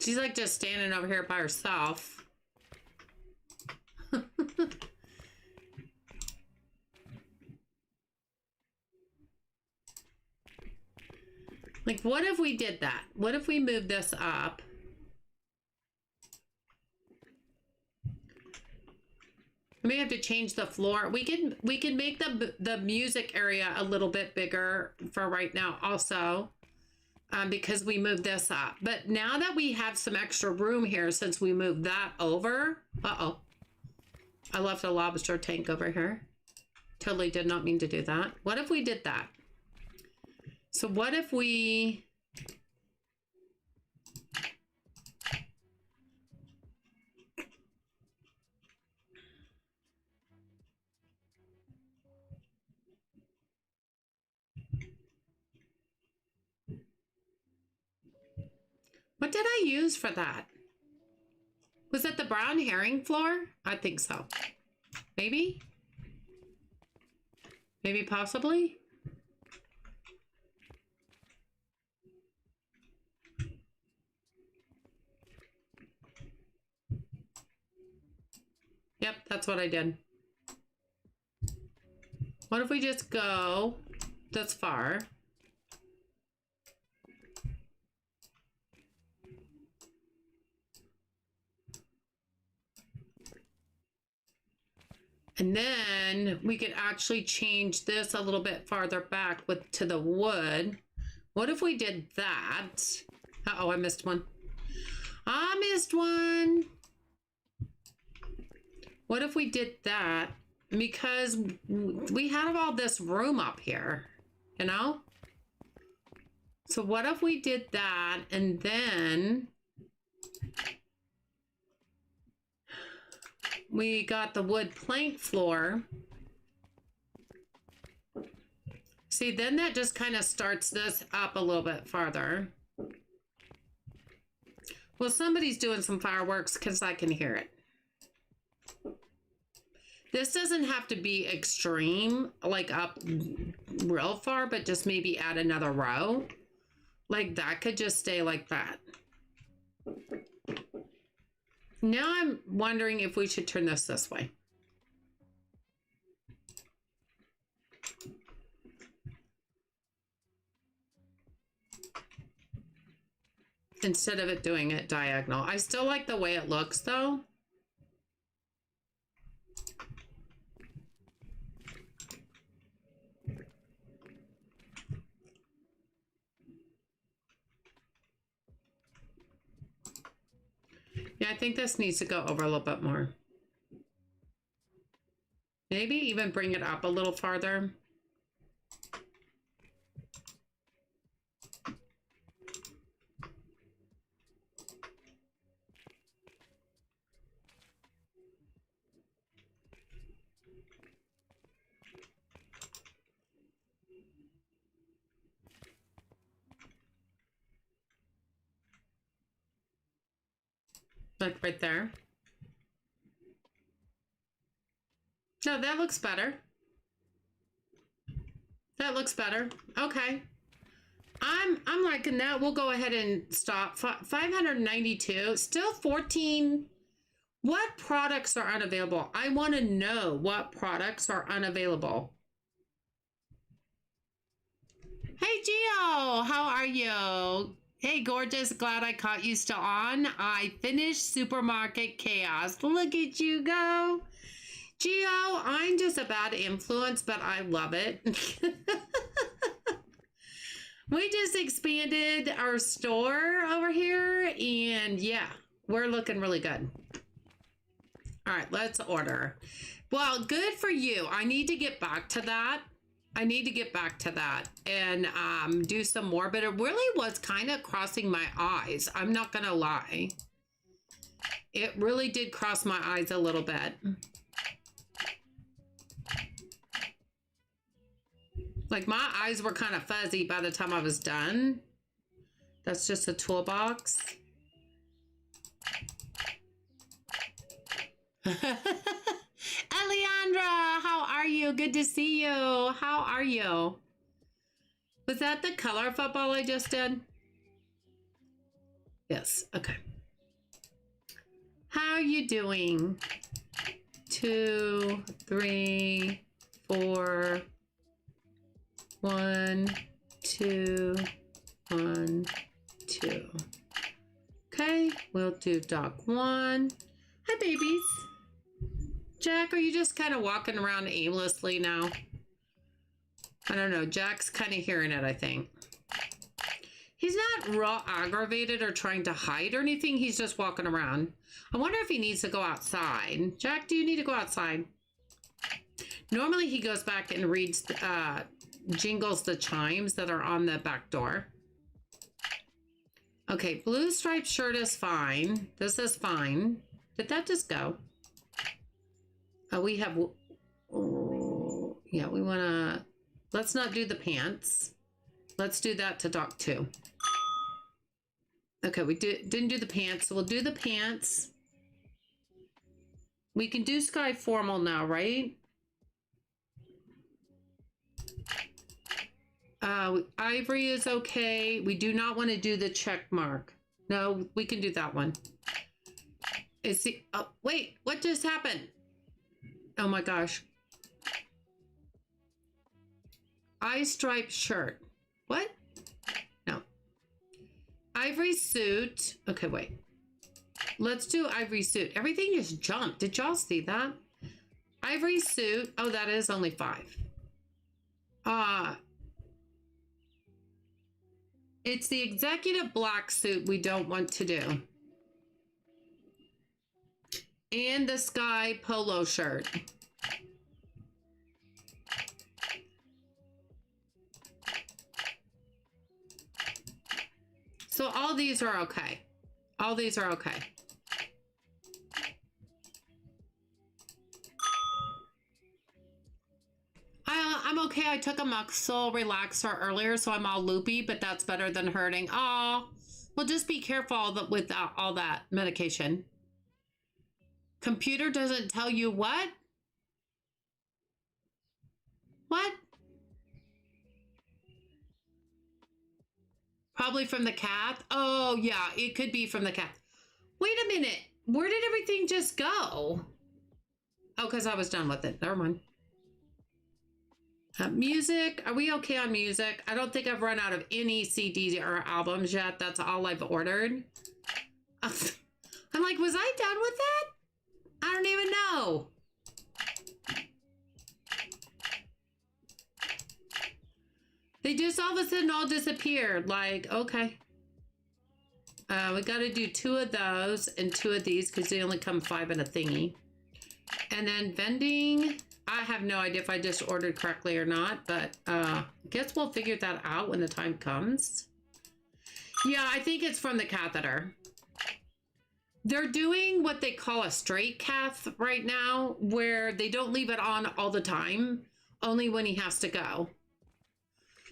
She's like just standing over here by herself. Like, what if we did that? What if we moved this up? We may have to change the floor. We can make the music area a little bit bigger for right now also. Because we moved this up. But now that we have some extra room here, since we moved that over, uh-oh. I left a lobster tank over here. Totally did not mean to do that. What if we did that? So what if we... What did I use for that? Was it the brown herring floor? I think so. Maybe? Maybe possibly? Yep, that's what I did. What if we just go this far? And then we could actually change this a little bit farther back to the wood. What if we did that? Uh-oh, I missed one. I missed one. What if we did that? Because we have all this room up here, you know? So what if we did that and then we got the wood plank floor. See, then that just kind of starts this up a little bit farther. Well, somebody's doing some fireworks because I can hear it. This doesn't have to be extreme, like up real far, but just maybe add another row. Like that could just stay like that. Now I'm wondering if we should turn this way. Instead of it doing it diagonal. I still like the way it looks though. Yeah, I think this needs to go over a little bit more. Maybe even bring it up a little farther. Like right there. No, that looks better. That looks better. Okay. I'm liking that. We'll go ahead and stop. 592, still 14. What products are unavailable? I want to know what products are unavailable. Hey, Gio, how are you? Hey, gorgeous. Glad I caught you still on. I finished Supermarket Chaos. Look at you go. Gio, I'm just a bad influence, but I love it. We just expanded our store over here, and yeah, we're looking really good. All right, let's order. Well, good for you. I need to get back to that. And do some more, but it really was kind of crossing my eyes. I'm not gonna lie. It really did cross my eyes a little bit. Like my eyes were kind of fuzzy by the time I was done. That's just a toolbox. Alejandra, how are you? Good to see you. How are you? Was that the color football I just did? Yes, okay. How are you doing? 2, 3, 4. 1, 2, 1, 2. Okay, we'll do dog 1. Hi, babies. Jack, are you just kind of walking around aimlessly now? I don't know. Jack's kind of hearing it, I think. He's not raw aggravated or trying to hide or anything. He's just walking around. I wonder if he needs to go outside. Jack, do you need to go outside? Normally he goes back and reads, jingles the chimes that are on the back door. Okay, blue striped shirt is fine. This is fine. Did that just go? We have, oh, yeah, we want to, let's not do the pants. Let's do that to dog 2. Okay, we didn't do the pants, so we'll do the pants. We can do sky formal now, right? Ivory is okay. We do not want to do the check mark. No, we can do that one. Is the, oh, wait, what just happened? Oh my gosh. Eye striped shirt. What? No. Ivory suit. Okay, wait. Let's do ivory suit. Everything just jumped. Did y'all see that? Ivory suit. Oh, that is only 5. It's the executive black suit we don't want to do. And the sky polo shirt. So all these are okay. All these are okay. I'm okay. I took a muscle relaxer earlier, so I'm all loopy, but that's better than hurting. Oh, well, just be careful with all that medication. Computer doesn't tell you what? What? Probably from the cat. Oh, yeah, it could be from the cat. Wait a minute. Where did everything just go? Oh, because I was done with it. Never mind. Music. Are we okay on music? I don't think I've run out of any CDs or albums yet. That's all I've ordered. I'm like, was I done with that? I don't even know. They just all of a sudden all disappeared. Like, okay. We got to do 2 of those and 2 of these because they only come 5 in a thingy. And then vending. I have no idea if I just ordered correctly or not, but I guess we'll figure that out when the time comes. Yeah, I think it's from the catheter. They're doing what they call a straight cath right now, where they don't leave it on all the time, only when he has to go.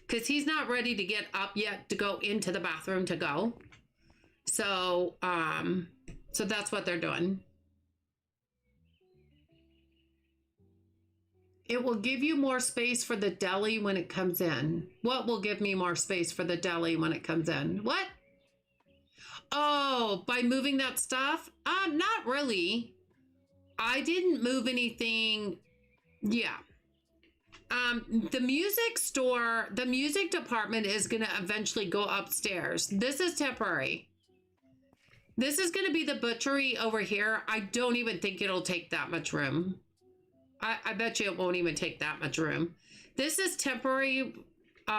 Because he's not ready to get up yet to go into the bathroom to go. So, so that's what they're doing. It will give you more space for the deli when it comes in. What will give me more space for the deli when it comes in? What? Oh, by moving that stuff? Not really. I didn't move anything. Yeah. The music store, the music department is going to eventually go upstairs. This is temporary. This is going to be the butchery over here. I don't even think it'll take that much room. I bet you it won't even take that much room. This is temporary.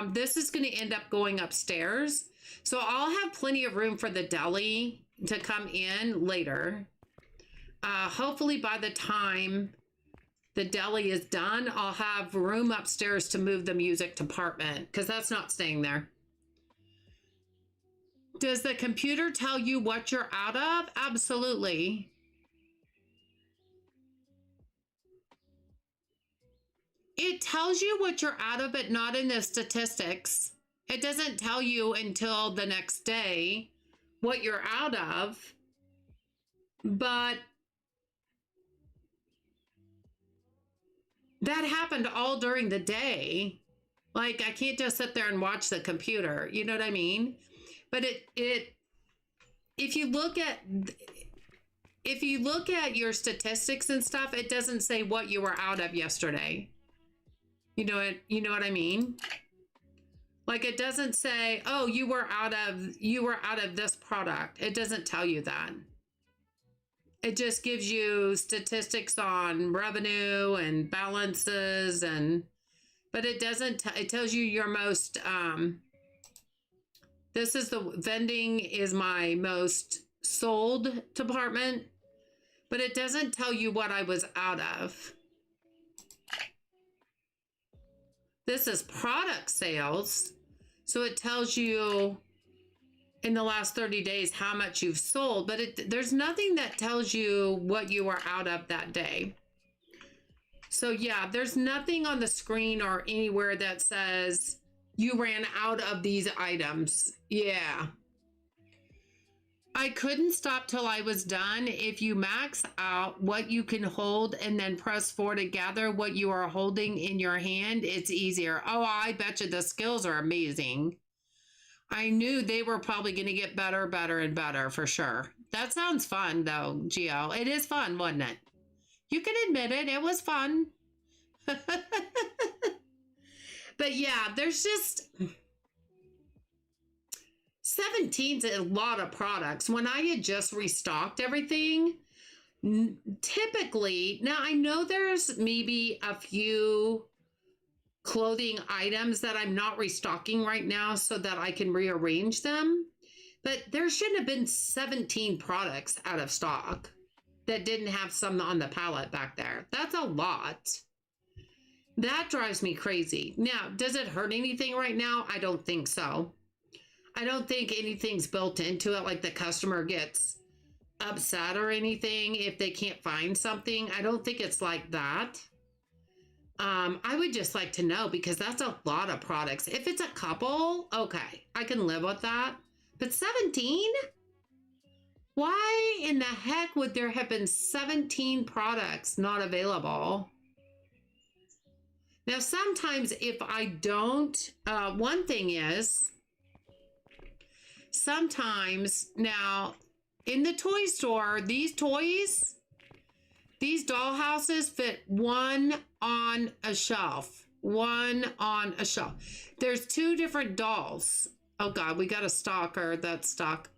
This is going to end up going upstairs. So I'll have plenty of room for the deli to come in later. Hopefully by the time the deli is done, I'll have room upstairs to move the music department because that's not staying there. Does the computer tell you what you're out of? Absolutely. It tells you what you're out of, but not in the statistics. It doesn't tell you until the next day what you're out of. But that happened all during the day. Like, I can't just sit there and watch the computer. You know what I mean? But if you look at your statistics and stuff, it doesn't say what you were out of yesterday. You know what I mean? Like, it doesn't say, oh, you were out of this product. It doesn't tell you that. It just gives you statistics on revenue and balances but it doesn't, it tells you your most, this is the vending is my most sold department, but it doesn't tell you what I was out of. This is product sales. So it tells you in the last 30 days how much you've sold, but there's nothing that tells you what you were out of that day. So yeah, there's nothing on the screen or anywhere that says you ran out of these items. Yeah. I couldn't stop till I was done. If you max out what you can hold and then press 4 to gather what you are holding in your hand, it's easier. Oh, I bet you the skills are amazing. I knew they were probably going to get better, and better for sure. That sounds fun though, Gio. It is fun, wasn't it? You can admit it. It was fun. But yeah, there's just... 17's a lot of products. When I had just restocked everything, typically, now I know there's maybe a few clothing items that I'm not restocking right now so that I can rearrange them, but there shouldn't have been 17 products out of stock that didn't have some on the pallet back there. That's a lot. That drives me crazy. Now, does it hurt anything right now? I don't think so. I don't think anything's built into it, like the customer gets upset or anything if they can't find something. I don't think it's like that. I would just like to know, because that's a lot of products. If it's a couple, okay, I can live with that. But 17? Why in the heck would there have been 17 products not available? Now, sometimes if I don't, one thing is, sometimes now in the toy store, these toys, these dollhouses fit one on a shelf, There's 2 different dolls. Oh God, we got a stalker that's stuck.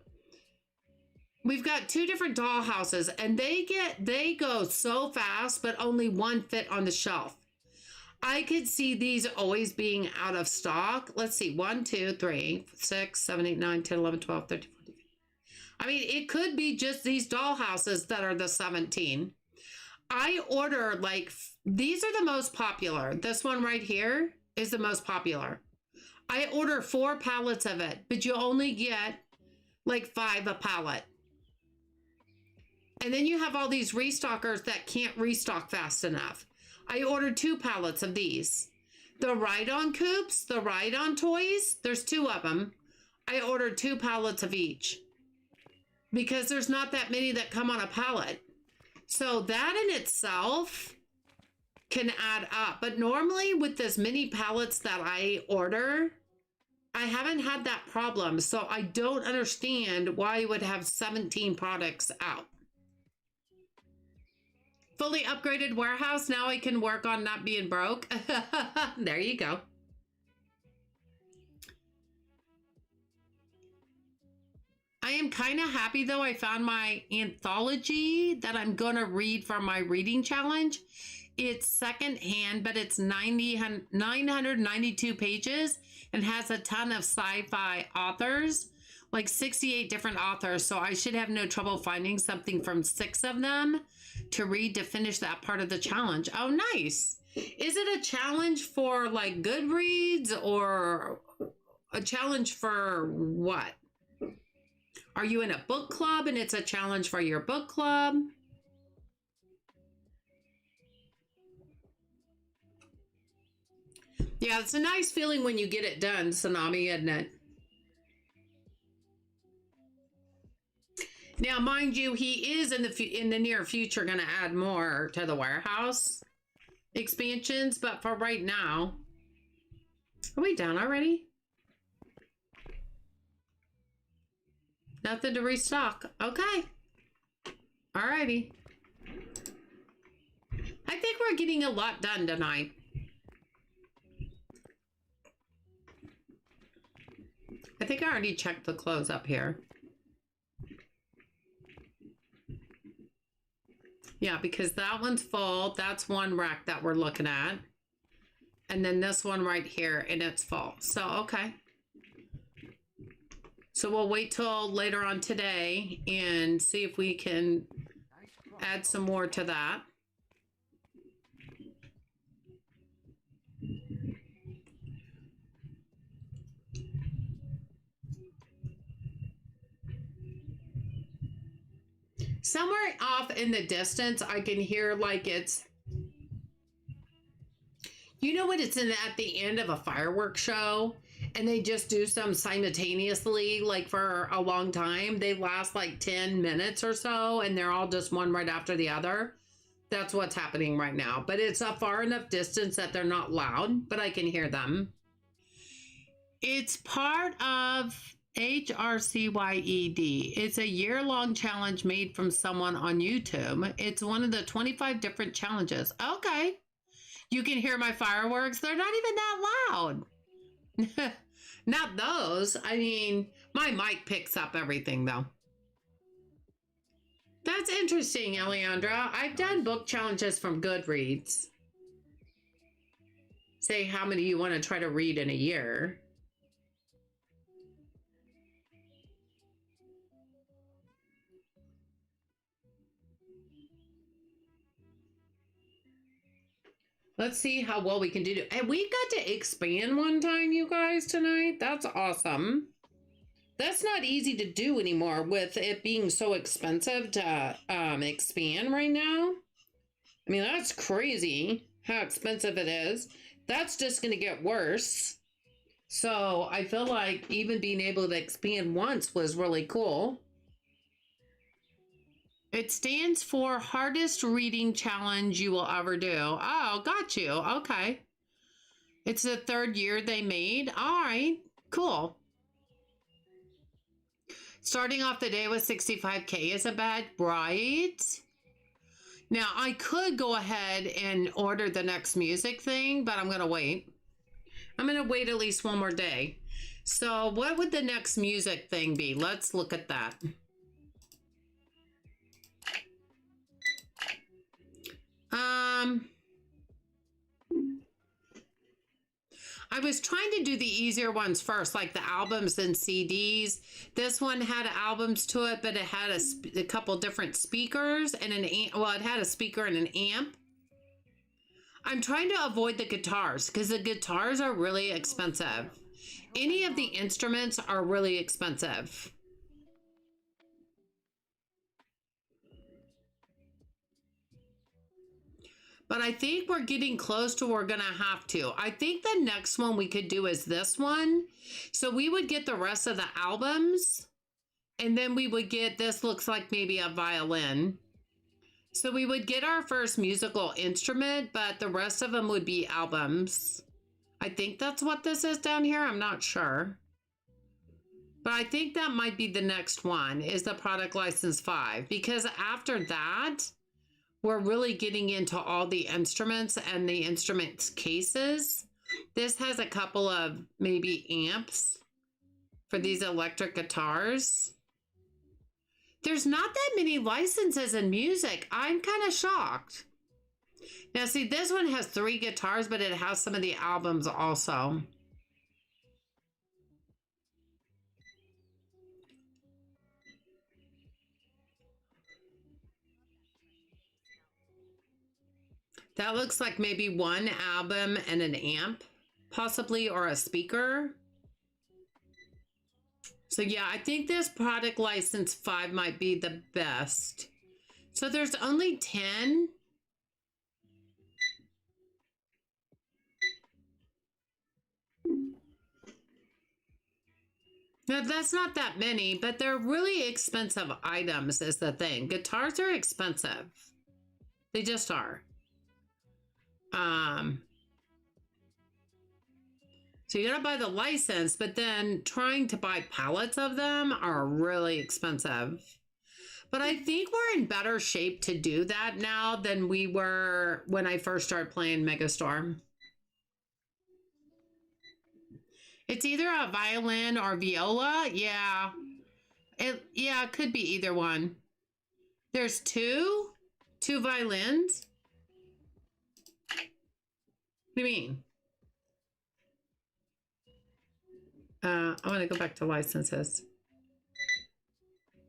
We've got 2 different dollhouses and they go so fast, but only one fit on the shelf. I could see these always being out of stock. Let's see, 1, 2, 3, 6, 7, 8, 9, 10, 11, 12, 13, 14, 15. I mean, it could be just these dollhouses that are the 17. I order like, these are the most popular. This one right here is the most popular. I order 4 pallets of it, but you only get like 5 a pallet. And then you have all these restockers that can't restock fast enough. I ordered 2 pallets of these. The ride-on coops, the ride-on toys, there's 2 of them. I ordered 2 pallets of each because there's not that many that come on a pallet. So that in itself can add up. But normally with this mini palettes that I order, I haven't had that problem. So I don't understand why you would have 17 products out. Fully upgraded warehouse. Now I can work on not being broke. There you go. I am kind of happy though. I found my anthology that I'm going to read from my reading challenge. It's secondhand, but it's 992 pages and has a ton of sci-fi authors, like 68 different authors. So I should have no trouble finding something from 6 of them to read to finish that part of the challenge. Oh, nice. Is it a challenge for like Goodreads or a challenge for what? Are you in a book club and it's a challenge for your book club? Yeah, it's a nice feeling when you get it done, Tsunami, isn't it? Now, mind you, he is in the near future going to add more to the warehouse expansions, but for right now, are we done already? Nothing to restock. Okay. Alrighty. I think we're getting a lot done tonight. I think I already checked the clothes up here. Yeah, because that one's full. That's one rack that we're looking at. And then this one right here, and it's full. So, okay. So we'll wait till later on today and see if we can add some more to that. Somewhere off in the distance, I can hear like it's, you know what, it's at the end of a fireworks show and they just do some simultaneously like for a long time. They last like 10 minutes or so and they're all just one right after the other. That's what's happening right now. But it's a far enough distance that they're not loud, but I can hear them. It's part of HRCYED. It's a year-long challenge made from someone on YouTube. It's one of the 25 different challenges. Okay. You can hear my fireworks. They're not even that loud. Not those. I mean, my mic picks up everything though. That's interesting, Eliandra. I've done book challenges from Goodreads. Say how many you want to try to read in a year. Let's see how well we can do. And we got to expand one time, you guys, tonight. That's awesome. That's not easy to do anymore with it being so expensive to expand right now. I mean, that's crazy how expensive it is. That's just going to get worse. So I feel like even being able to expand once was really cool. It stands for hardest reading challenge you will ever do. Oh, got you. Okay. It's the 3rd year they made. All right, cool. Starting off the day with 65K is a bad, right? Now, I could go ahead and order the next music thing, but I'm going to wait. I'm going to wait at least one more day. So what would the next music thing be? Let's look at that. I was trying to do the easier ones first, like the albums and CDs. This one had albums to it, but it had a couple different speakers and an amp. Well, it had a speaker and an amp. I'm trying to avoid the guitars because the guitars are really expensive. Any of the instruments are really expensive. But I think we're getting close to where we're going to have to. I think the next one we could do is this one. So we would get the rest of the albums. And then we would get, this looks like maybe a violin. So we would get our first musical instrument, but the rest of them would be albums. I think that's what this is down here. I'm not sure. But I think that might be the next one, is the product license 5. Because after that, we're really getting into all the instruments and the instruments cases. This has a couple of maybe amps for these electric guitars. There's not that many licenses in music. I'm kind of shocked. Now, see, this one has 3 guitars, but it has some of the albums also. That looks like maybe 1 album and an amp, possibly, or a speaker. So yeah, I think this product license 5 might be the best. So there's only 10. Now, that's not that many, but they're really expensive items is the thing. Guitars are expensive. They just are. So you gotta buy the license, but then trying to buy pallets of them are really expensive. But I think we're in better shape to do that now than we were when I first started playing Megastorm. It's either a violin or viola. Yeah. It could be either one. There's two violins. What do you mean? I want to go back to licenses.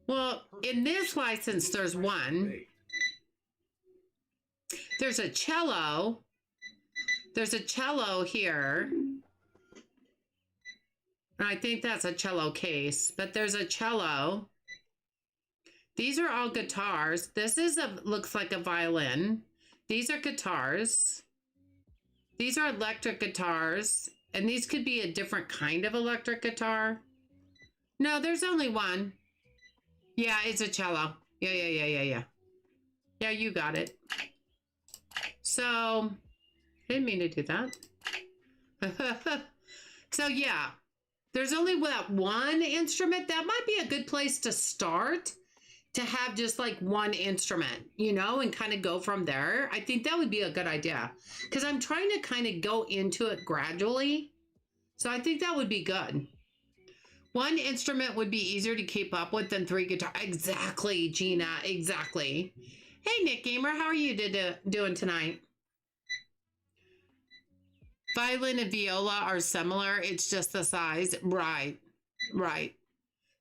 Well, in this license, there's 1. There's a cello. There's a cello here. I think that's a cello case, but there's a cello. These are all guitars. This is looks like a violin. These are guitars. These are electric guitars, and these could be a different kind of electric guitar. No, there's only 1. Yeah, it's a cello. Yeah. Yeah, you got it. So, didn't mean to do that. So yeah, there's only that 1 instrument. That might be a good place to start, to have just like 1 instrument, you know, and kind of go from there. I think that would be a good idea, because I'm trying to kind of go into it gradually. So I think that would be good. 1 instrument would be easier to keep up with than 3 guitars. Exactly, Gina, exactly. Hey, Nick Gamer, how are you doing tonight? Violin and viola are similar. It's just the size. Right.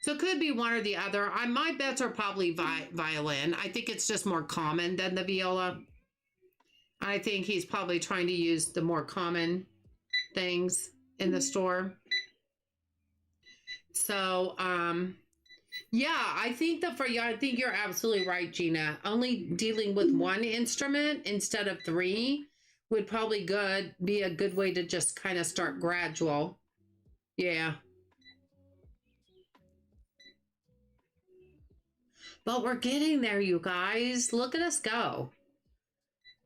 So it could be one or the other. My bets are probably violin. I think it's just more common than the viola. I think he's probably trying to use the more common things in the store. So, yeah, I think I think you're absolutely right, Gina. Only dealing with 1 instrument instead of 3 would probably be a good way to just kind of start gradual. Yeah. But we're getting there, you guys. Look at us go.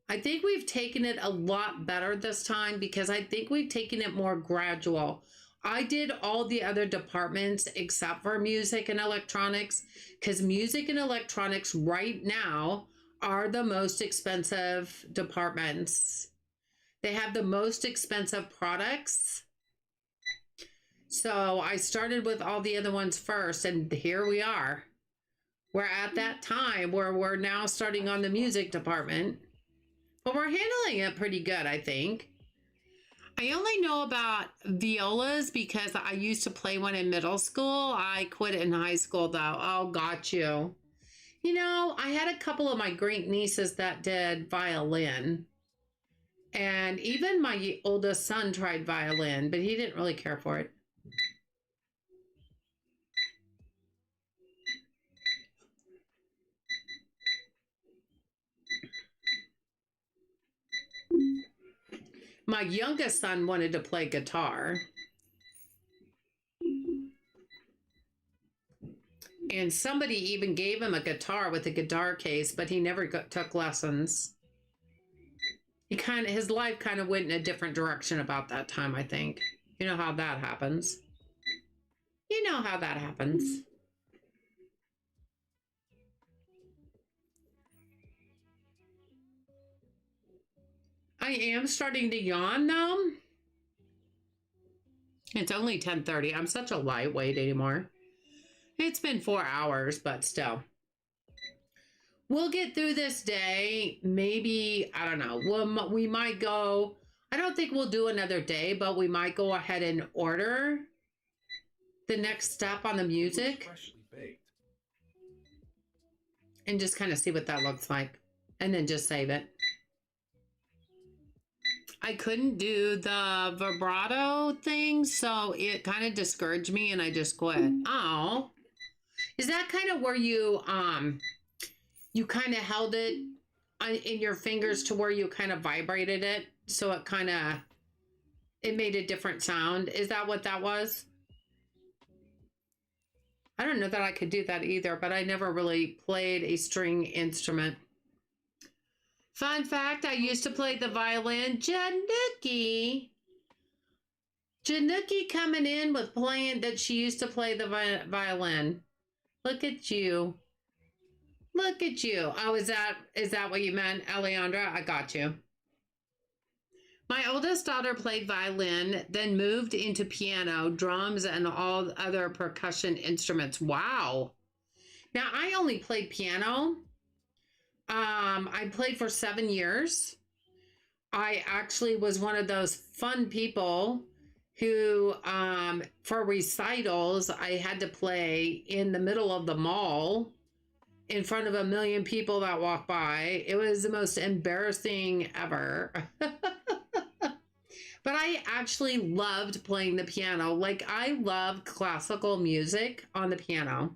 I think we've taken it a lot better this time, because I think we've taken it more gradual. I did all the other departments except for music and electronics, because music and electronics right now are the most expensive departments. They have the most expensive products. So I started with all the other ones first, and here we are. We're at that time where we're now starting on the music department. But we're handling it pretty good, I think. I only know about violas because I used to play one in middle school. I quit in high school, though. Oh, got you. You know, I had a couple of my great nieces that did violin. And even my oldest son tried violin, but he didn't really care for it. My youngest son wanted to play guitar. And somebody even gave him a guitar with a guitar case, but he never took lessons. His life kind of went in a different direction about that time, I think. You know how that happens. You know how that happens. I am starting to yawn though. It's only 10:30. I'm such a lightweight anymore. It's been 4 hours, but still. We'll get through this day. Maybe, I don't know. We might go, I don't think we'll do another day, but we might go ahead and order the next step on the music. Freshly baked. And just kind of see what that looks like. And then just save it. I couldn't do the vibrato thing, so it kind of discouraged me and I just quit. Oh. Is that kind of where you kind of held it in your fingers to where you kind of vibrated it? So it made a different sound. Is that what that was? I don't know that I could do that either, but I never really played a string instrument. Fun fact, I used to play the violin. Januki coming in with playing that she used to play the violin. Look at you. Look at you. Oh, is that what you meant, Alejandra? I got you. My oldest daughter played violin, then moved into piano, drums, and all other percussion instruments. Wow. Now, I only played piano. I played for 7 years. I actually was one of those fun people who, for recitals, I had to play in the middle of the mall in front of 1 million people that walked by. It was the most embarrassing ever. But I actually loved playing the piano. Like, I love classical music on the piano.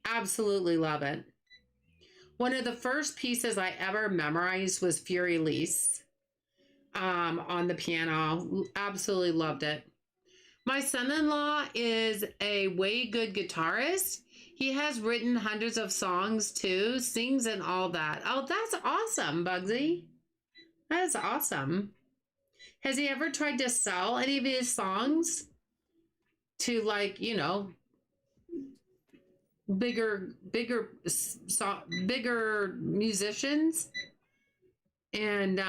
Absolutely love it. One of the first pieces I ever memorized was Fury Elise on the piano. Absolutely loved it. My son-in-law is a way good guitarist. He has written hundreds of songs too, sings and all that. Oh, that's awesome, Bugsy. That's awesome. Has he ever tried to sell any of his songs to, like, you know, bigger musicians? And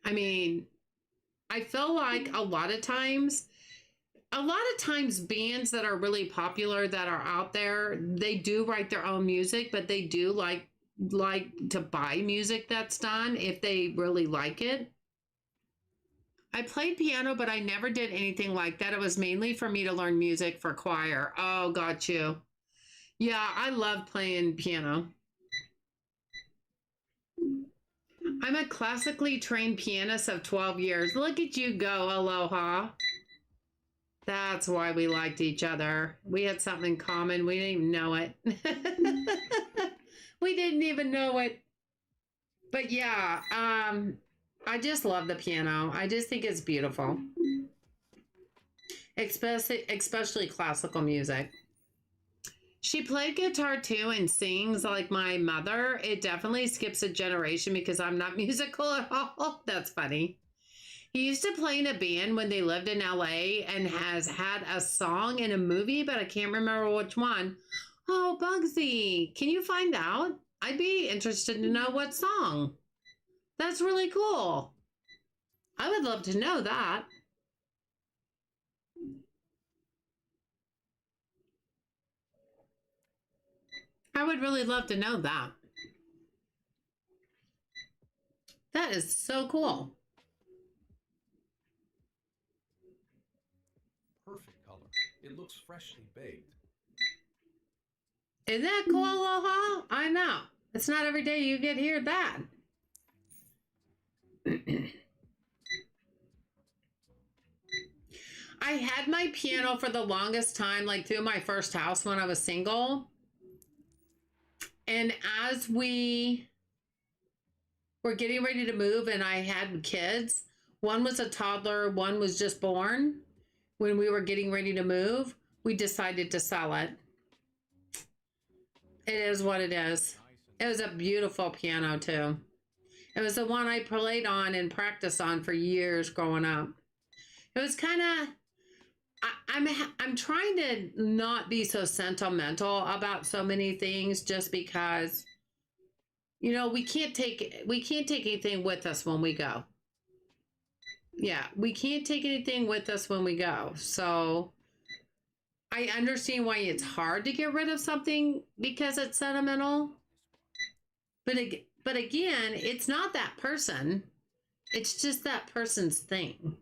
I mean, I feel like a lot of times bands that are really popular that are out there, they do write their own music, but they do like to buy music that's done if they really like it. I played piano, but I never did anything like that. It was mainly for me to learn music for choir. Oh, got you. Yeah, I love playing piano. I'm a classically trained pianist of 12 years. Look at you go, Aloha. That's why we liked each other. We had something in common. We didn't even know it. We didn't even know it. But yeah, I just love the piano. I just think it's beautiful. Especially classical music. She played guitar too and sings like my mother. It definitely skips a generation because I'm not musical at all. That's funny. He used to play in a band when they lived in LA and has had a song in a movie, but I can't remember which one. Oh, Bugsy, can you find out? I'd be interested to know what song. That's really cool. I would love to know that. I would really love to know that. That is so cool. Perfect color. It looks freshly baked. Isn't that cool, Aloha? I know. It's not every day you get to hear that. I had my piano for the longest time, like through my first house when I was single. And as we were getting ready to move and I had kids, one was a toddler, one was just born when we were getting ready to move, we decided to sell it. It is what it is. It was a beautiful piano too. It was the one I played on and practiced on for years growing up. It was kind of, I'm trying to not be so sentimental about so many things just because, you know, we can't take anything with us when we go. Yeah, we can't take anything with us when we go. So I understand why it's hard to get rid of something because it's sentimental. But again, it's not that person. It's just that person's thing.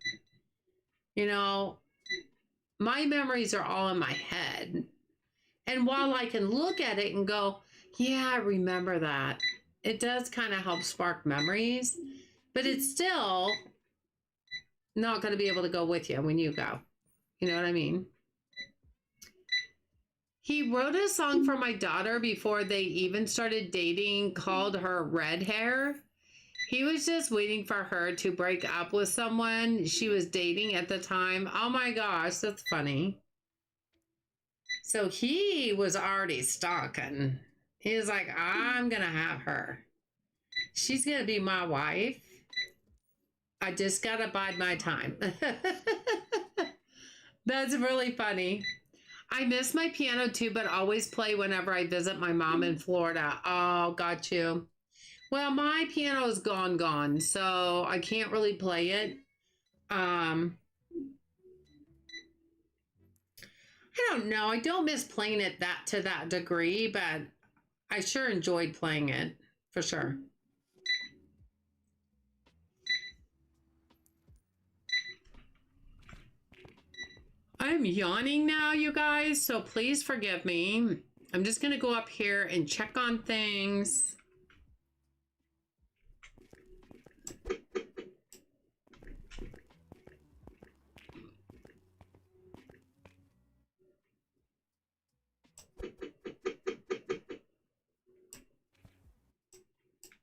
You know, my memories are all in my head. And while I can look at it and go, yeah, I remember that, it does kind of help spark memories, but it's still not going to be able to go with you when you go. You know what I mean? He wrote a song for my daughter before they even started dating called her Red Hair. He was just waiting for her to break up with someone she was dating at the time. Oh my gosh, that's funny. So he was already stalking. He was like, I'm going to have her. She's going to be my wife. I just got to bide my time. That's really funny. I miss my piano too, but always play whenever I visit my mom in Florida. Oh, got you. Well, my piano is gone, so I can't really play it. I don't know. I don't miss playing it to that degree, but I sure enjoyed playing it for sure. I'm yawning now, you guys, so please forgive me. I'm just going to go up here and check on things.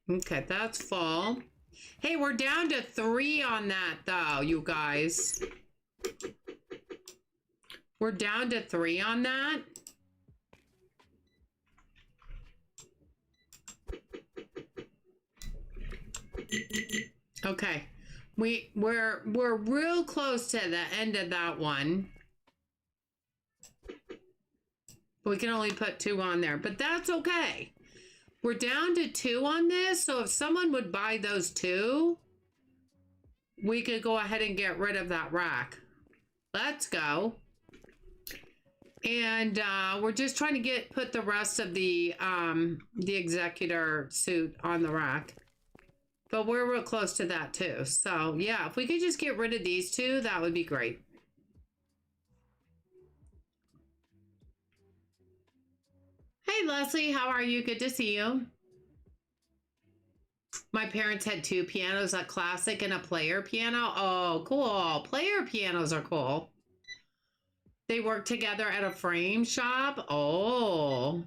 Okay, that's full. Hey, we're down to 3 on that, though, you guys. We're down to 3 on that. Okay. We're real close to the end of that one. We can only put 2 on there, but that's okay. We're down to 2 on this, so if someone would buy those 2, we could go ahead and get rid of that rack. Let's go. And we're just trying to put the rest of the executor suit on the rack. But we're real close to that too. So yeah, if we could just get rid of these 2, that would be great. Hey Leslie, how are you? Good to see you. My parents had 2 pianos, a classic and a player piano. Oh, cool. Player pianos are cool. They work together at a frame shop. Oh.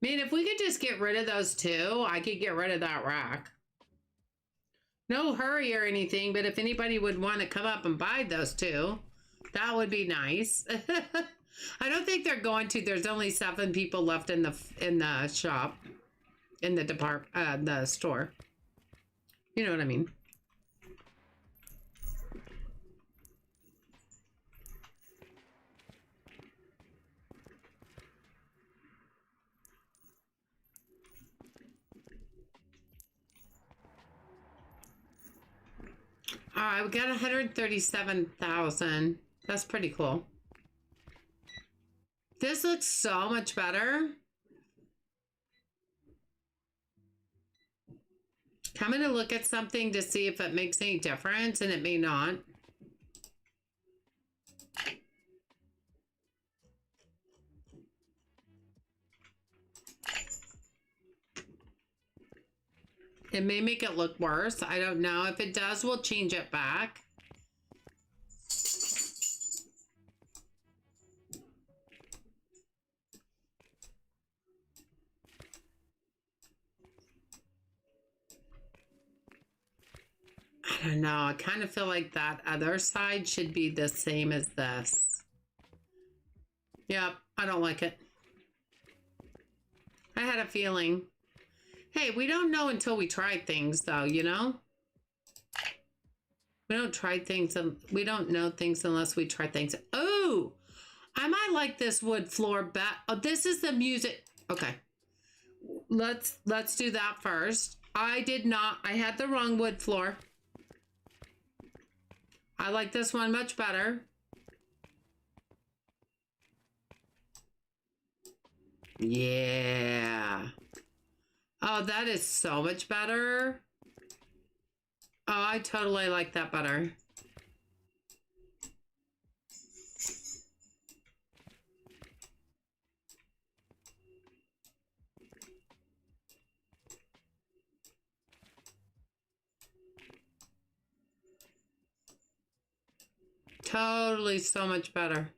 Man, if we could just get rid of those 2, I could get rid of that rack. No hurry or anything, but if anybody would want to come up and buy those 2, that would be nice. I don't think they're going to. There's only 7 people left in the shop, in the store. You know what I mean? All right, we got 137,000. That's pretty cool. This looks so much better. I'm going to look at something to see if it makes any difference, and it may not. It may make it look worse. I don't know. If it does, we'll change it back. I don't know. I kind of feel like that other side should be the same as this. Yep, I don't like it. I had a feeling. Hey, we don't know until we try things, though, you know? We don't try things, and we don't know things unless we try things. Oh, I might like this wood floor better. Oh, this is the music. Okay, let's do that first. I did not. I had the wrong wood floor. I like this one much better. Yeah. Oh, that is so much better. Oh, I totally like that better. Totally so much better.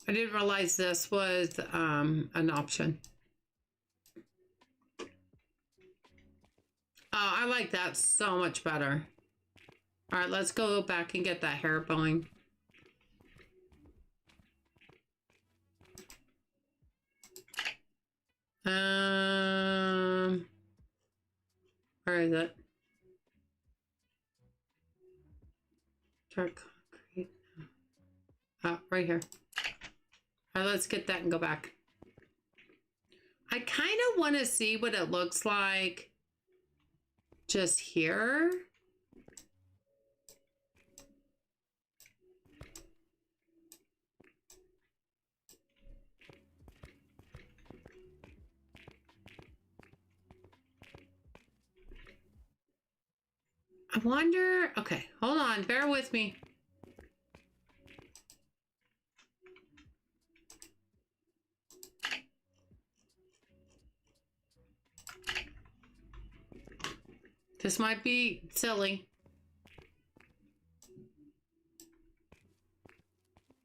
I didn't realize this was an option. Oh, I like that so much better. All right, let's go back and get that hair going. Where is it? Dark concrete. Oh, right here. All right, let's get that and go back. I kind of want to see what it looks like just here. I wonder, okay, hold on, bear with me. This might be silly.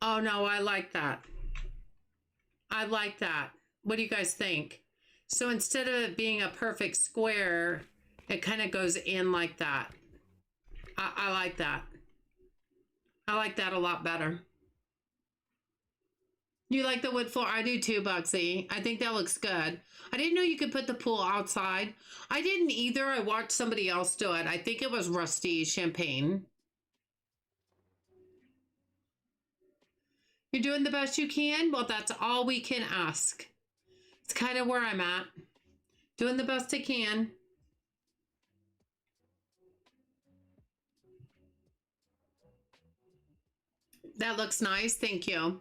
Oh no, I like that. I like that. What do you guys think? So instead of it being a perfect square, it kind of goes in like that. I like that. I like that a lot better. You like the wood floor? I do too, Bugsy. I think that looks good. I didn't know you could put the pool outside. I didn't either. I watched somebody else do it. I think it was Rusty Champagne. You're doing the best you can? Well, that's all we can ask. It's kind of where I'm at. Doing the best I can. That looks nice. Thank you.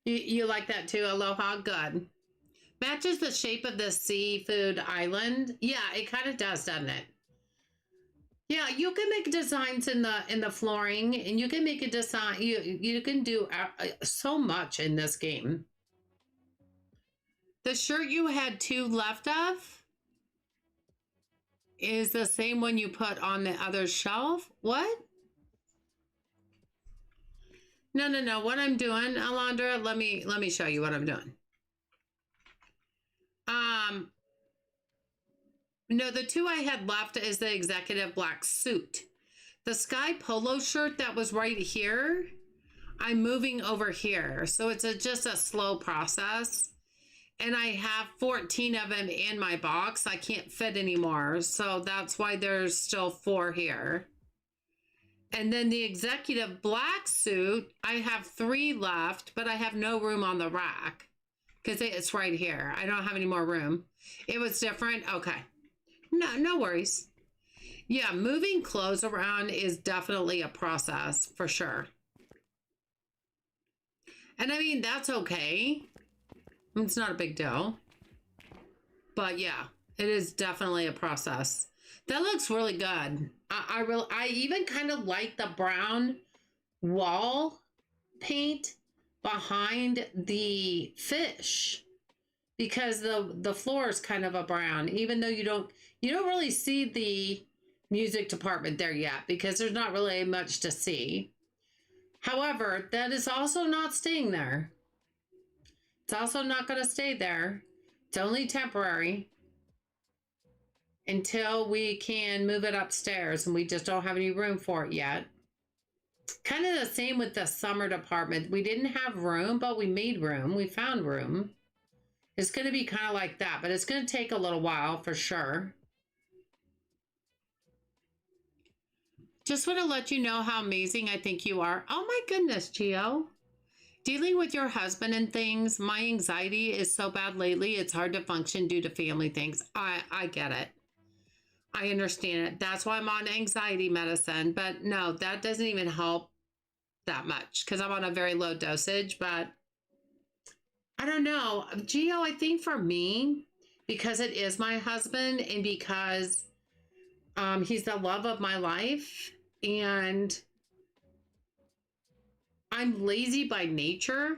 You like that too? Aloha? Good. Matches the shape of the seafood island. Yeah, it kind of does, doesn't it? Yeah, you can make designs in the flooring, and you can make a design. You can do so much in this game. The shirt you had 2 left of is the same one you put on the other shelf. What? No. What I'm doing, Alondra, let me show you what I'm doing. No, the 2 I had left is the executive black suit. The sky polo shirt that was right here, I'm moving over here. So it's just a slow process. And I have 14 of them in my box. I can't fit anymore. So that's why there's still 4 here. And then the executive black suit, I have 3 left, but I have no room on the rack because it's right here. I don't have any more room. It was different. Okay. No worries. Yeah, moving clothes around is definitely a process for sure. And I mean, that's okay. It's not a big deal. But yeah, it is definitely a process. That looks really good. I even kind of like the brown wall paint behind the fish because the floor is kind of a brown, even though you don't really see the music department there yet because there's not really much to see. However, that is also not staying there. It's also not going to stay there. It's only temporary until we can move it upstairs, and we just don't have any room for it yet. Kind of the same with the summer department. We didn't have room, but we made room. We found room. It's going to be kind of like that, but it's going to take a little while for sure. Just want to let you know how amazing I think you are. Oh my goodness, Gio. Dealing with your husband and things, my anxiety is so bad lately, it's hard to function due to family things. I get it. I understand it. That's why I'm on anxiety medicine. But no, that doesn't even help that much because I'm on a very low dosage. But I don't know. Gio, I think for me, because it is my husband and because he's the love of my life, and I'm lazy by nature.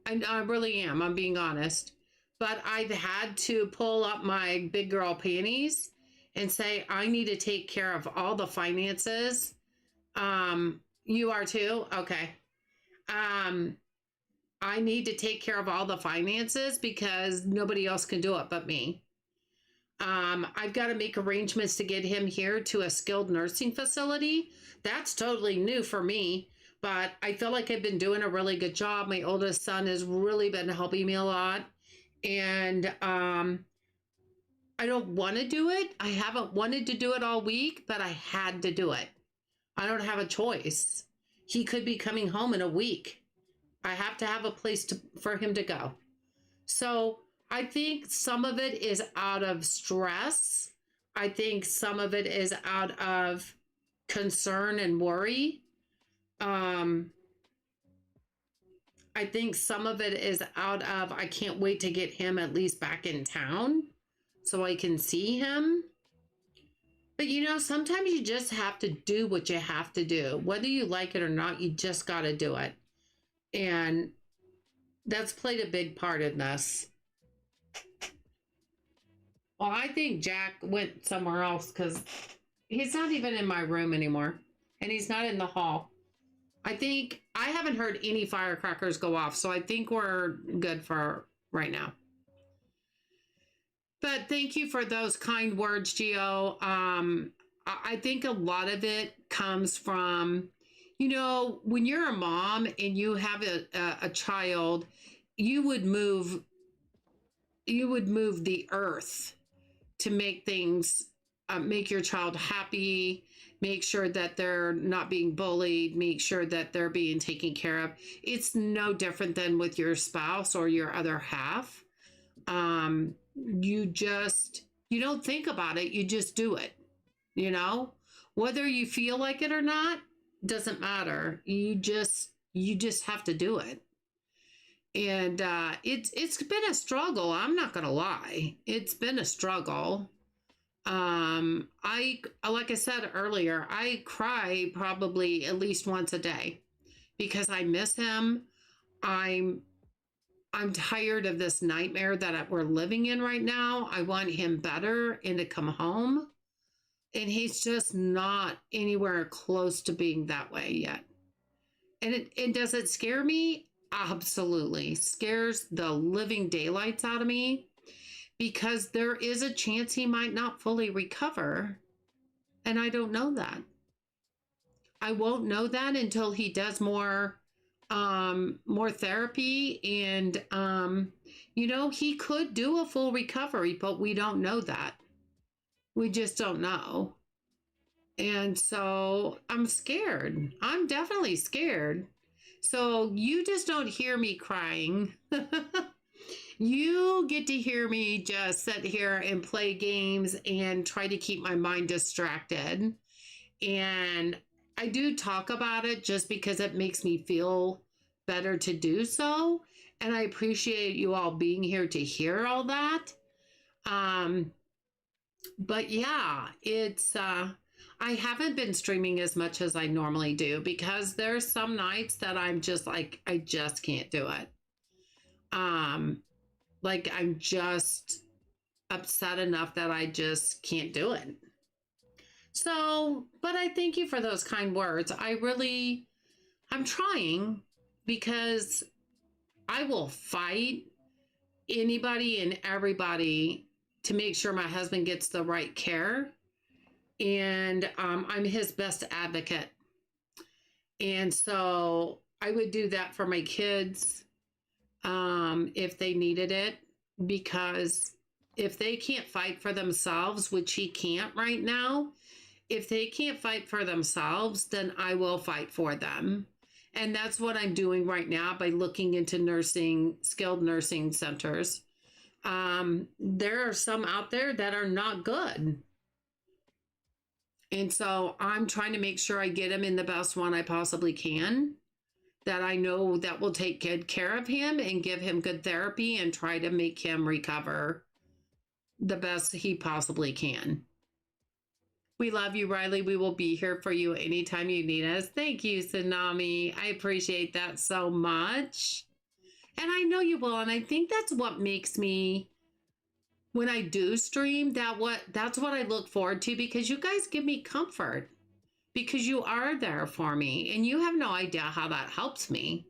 I really am. I'm being honest. But I've had to pull up my big girl panties and say, I need to take care of all the finances. You are too? Okay. I need to take care of all the finances because nobody else can do it but me. I've got to make arrangements to get him here to a skilled nursing facility. That's totally new for me, but I feel like I've been doing a really good job. My oldest son has really been helping me a lot. And I don't want to do it. I haven't wanted to do it all week, but I had to do it. I don't have a choice. He could be coming home in a week. I have to have a place for him to go. So I think some of it is out of stress. I think some of it is out of concern and worry. I think some of it is out of, I can't wait to get him at least back in town so I can see him. But you know, sometimes you just have to do what you have to do. Whether you like it or not, you just got to do it. And that's played a big part in this. Well, I think Jack went somewhere else because he's not even in my room anymore. And he's not in the hall. I think I haven't heard any firecrackers go off. So I think we're good for right now. But thank you for those kind words, Gio. I think a lot of it comes from, you know, when you're a mom and you have a child, you would move the earth to make things, make your child happy, make sure that they're not being bullied, make sure that they're being taken care of. It's no different than with your spouse or your other half. You don't think about it, you just do it. You know, whether you feel like it or not, doesn't matter. You just have to do it. And it's been a struggle. I'm not gonna lie. It's been a struggle. Like I said earlier, I cry probably at least once a day because I miss him. I'm tired of this nightmare that we're living in right now. I want him better and to come home. And he's just not anywhere close to being that way yet. And does it scare me? Absolutely. Scares the living daylights out of me because there is a chance he might not fully recover. And I don't know that. I won't know that until he does more therapy. And, you know, he could do a full recovery, but we don't know that. We just don't know. And so I'm scared. I'm definitely scared. So you just don't hear me crying. You get to hear me just sit here and play games and try to keep my mind distracted. And I do talk about it just because it makes me feel better to do so. And I appreciate you all being here to hear all that. But yeah, it's, I haven't been streaming as much as I normally do because there's some nights that I'm just like, I just can't do it. Like I'm just upset enough that I just can't do it. So, but I thank you for those kind words. I'm trying because I will fight anybody and everybody to make sure my husband gets the right care. And I'm his best advocate. And so I would do that for my kids if they needed it, because if they can't fight for themselves, which he can't right now, if they can't fight for themselves, then I will fight for them. And that's what I'm doing right now by looking into nursing, skilled nursing centers. There are some out there that are not good. And so I'm trying to make sure I get him in the best one I possibly can, that I know that will take good care of him and give him good therapy and try to make him recover the best he possibly can. We love you, Riley. We will be here for you anytime you need us. Thank you, Tsunami. I appreciate that so much. And I know you will. And I think that's what makes me, when I do stream, that's what I look forward to, because you guys give me comfort, because you are there for me and you have no idea how that helps me.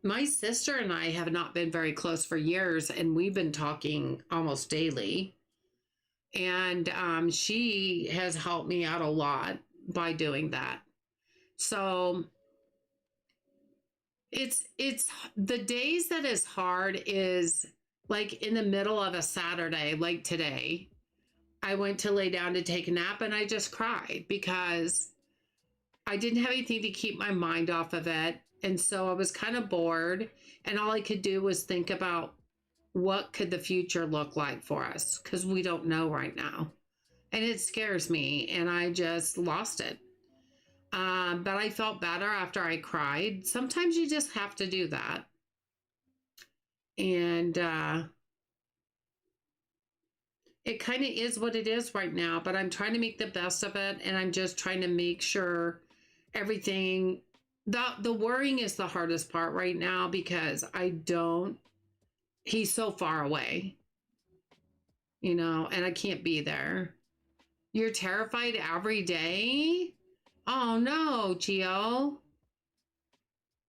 My sister and I have not been very close for years, and we've been talking almost daily. And she has helped me out a lot by doing that. So it's the days that is hard is like in the middle of a Saturday, like today. I went to lay down to take a nap and I just cried because I didn't have anything to keep my mind off of it. And so I was kind of bored, and all I could do was think about what could the future look like for us, because we don't know right now. And it scares me, and I just lost it. But I felt better after I cried. Sometimes you just have to do that. And it kind of is what it is right now, but I'm trying to make the best of it, and I'm just trying to make sure everything, the worrying is the hardest part right now, because he's so far away, and I can't be there. You're terrified every day? Oh no, Gio.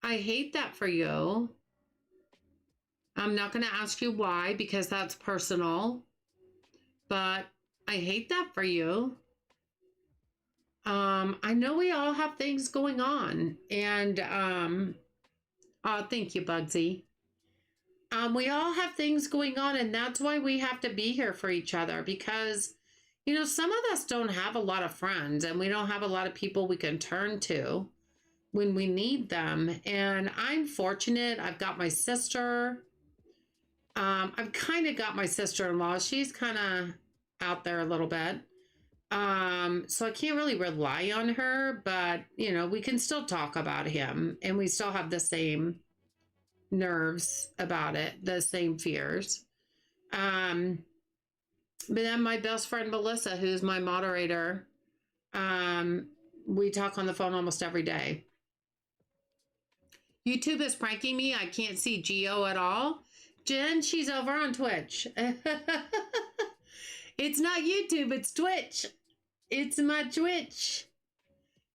I hate that for you. I'm not going to ask you why, because that's personal, but I hate that for you. I know we all have things going on, and oh, thank you, Bugsy. We all have things going on, and that's why we have to be here for each other, because, some of us don't have a lot of friends, and we don't have a lot of people we can turn to when we need them. And I'm fortunate. I've got my sister. I've kind of got my sister-in-law. She's kind of out there a little bit. So I can't really rely on her, but, we can still talk about him, and we still have the same nerves about it, the same fears. But then my best friend Melissa, who's my moderator, we talk on the phone almost every day. YouTube is pranking me. I can't see Geo at all. Jen, she's over on Twitch. It's not YouTube, it's Twitch. It's my Twitch.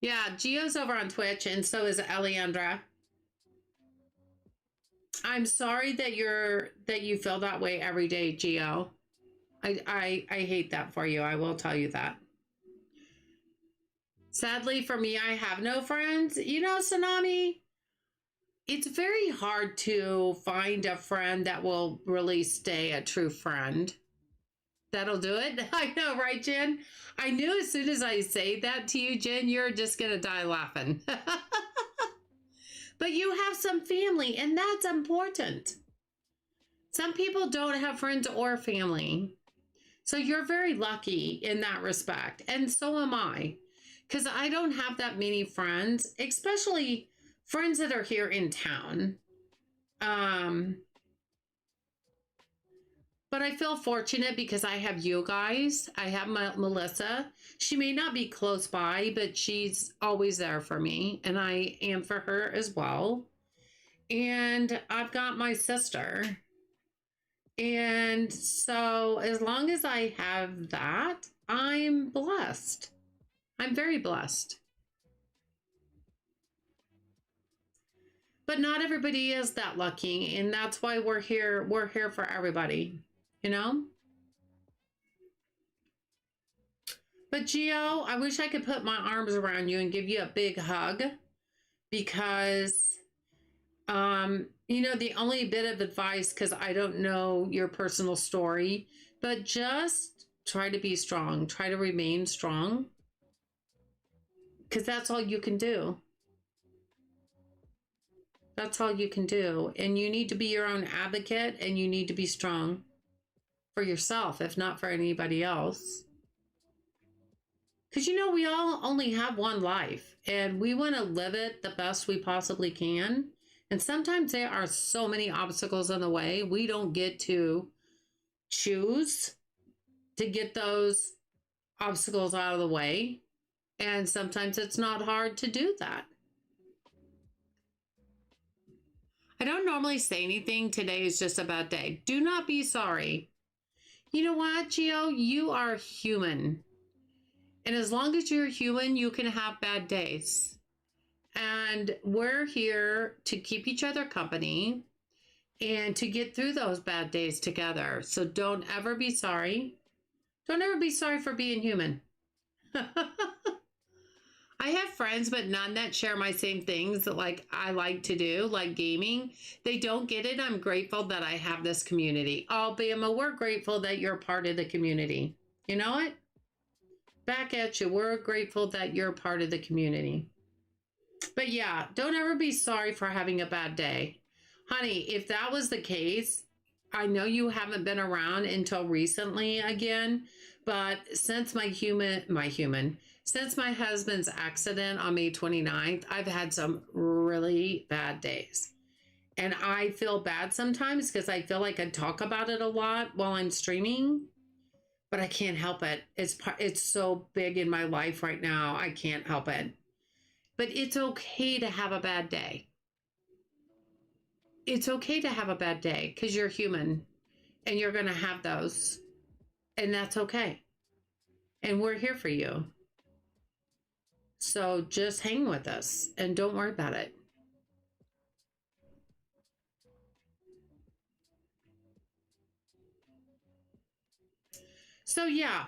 Yeah, Geo's over on Twitch, and so is Eliandra. I'm sorry that you feel that way every day, Geo. I hate that for you. I will tell you that. Sadly for me, I have no friends. Tsunami, it's very hard to find a friend that will really stay a true friend. That'll do it. I know, right, Jen? I knew as soon as I say that to you, Jen, you're just going to die laughing. But you have some family, and that's important. Some people don't have friends or family. So you're very lucky in that respect. And so am I. Because I don't have that many friends, especially friends that are here in town. But I feel fortunate because I have you guys. I have Melissa. She may not be close by, but she's always there for me. And I am for her as well. And I've got my sister. And so as long as I have that, I'm blessed. I'm very blessed. But not everybody is that lucky, and that's why we're here. We're here for everybody, you know? But Gio, I wish I could put my arms around you and give you a big hug because, you know, the only bit of advice, because I don't know your personal story, but just try to be strong. Try to remain strong because that's all you can do. That's all you can do. And you need to be your own advocate and you need to be strong for yourself, if not for anybody else. Because, you know, we all only have one life and we want to live it the best we possibly can. And sometimes there are so many obstacles in the way. We don't get to choose to get those obstacles out of the way. And sometimes it's not hard to do that. I don't normally say anything. Today is just a bad day. Do not be sorry. You know what, Gio? You are human. And as long as you're human, you can have bad days. And we're here to keep each other company and to get through those bad days together. So don't ever be sorry. Don't ever be sorry for being human. I have friends, but none that share my same things that like I like to do, like gaming. They don't get it. I'm grateful that I have this community. Oh, Bama, we're grateful that you're part of the community. You know what? Back at you. We're grateful that you're part of the community. But yeah, don't ever be sorry for having a bad day. Honey, if that was the case, I know you haven't been around until recently again, but since since my husband's accident on May 29th, I've had some really bad days. And I feel bad sometimes because I feel like I talk about it a lot while I'm streaming, but I can't help it. It's so big in my life right now. I can't help it. But it's okay to have a bad day. It's okay to have a bad day because you're human and you're going to have those. And that's okay. And we're here for you. So just hang with us and don't worry about it. So yeah,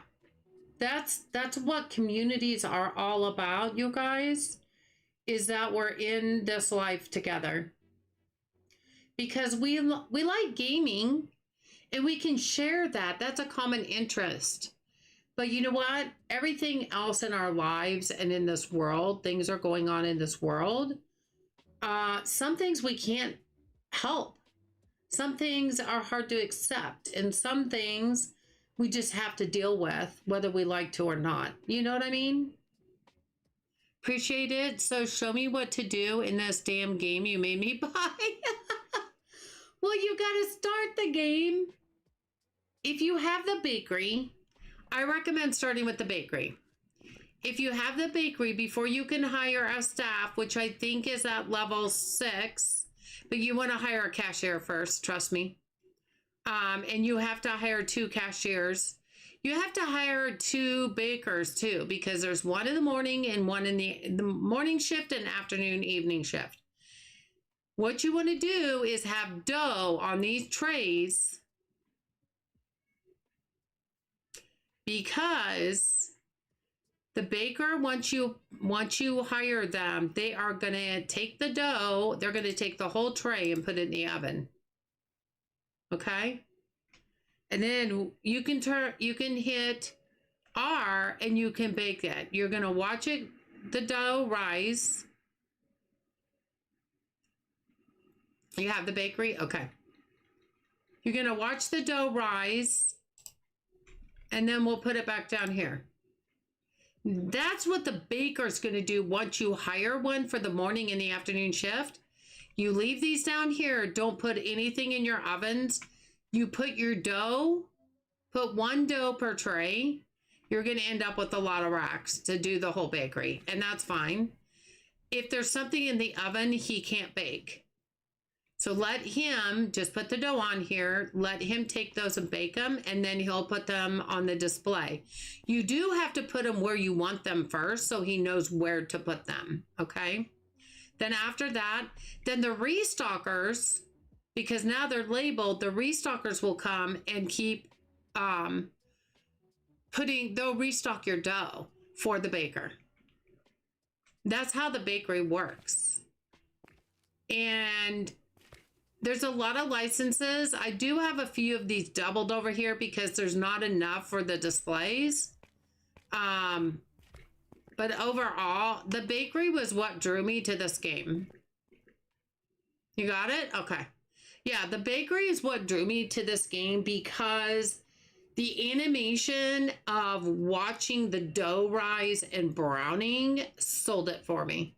that's what communities are all about, you guys, is that we're in this life together. Because we like gaming and we can share that. That's a common interest. But you know what? Everything else in our lives and in this world, things are going on in this world. Some things we can't help. Some things are hard to accept. And some things we just have to deal with, whether we like to or not. You know what I mean? Appreciate it. So show me what to do in this damn game you made me buy. Well, you got to start the game. If you have the bakery, I recommend starting with the bakery. If you have the bakery, before you can hire a staff, which I think is at level 6, but you want to hire a cashier first, trust me. And you have to hire 2 cashiers. You have to hire 2 bakers too, because there's one in the morning and one in the morning shift and afternoon, evening shift. What you want to do is have dough on these trays, because the baker, once you hire them, they are going to take the dough, they're going to take the whole tray and put it in the oven. Okay? And then you can hit R and you can bake it. You're going to watch the dough rise. You have the bakery? Okay. You're going to watch the dough rise. And then we'll put it back down here. That's what the baker's going to do once you hire one for the morning and the afternoon shift. You leave these down here. Don't put anything in your ovens. You put your dough, put 1 dough per tray. You're going to end up with a lot of racks to do the whole bakery, and that's fine. If there's something in the oven, he can't bake. So let him just put the dough on here, let him take those and bake them, and then he'll put them on the display. You do have to put them where you want them first so he knows where to put them, okay? Then after that, then the restockers, because now they're labeled, the restockers will come and keep they'll restock your dough for the baker. That's how the bakery works. And there's a lot of licenses. I do have a few of these doubled over here because there's not enough for the displays. But overall, the bakery was what drew me to this game. You got it? Okay. Yeah, the bakery is what drew me to this game because the animation of watching the dough rise and browning sold it for me.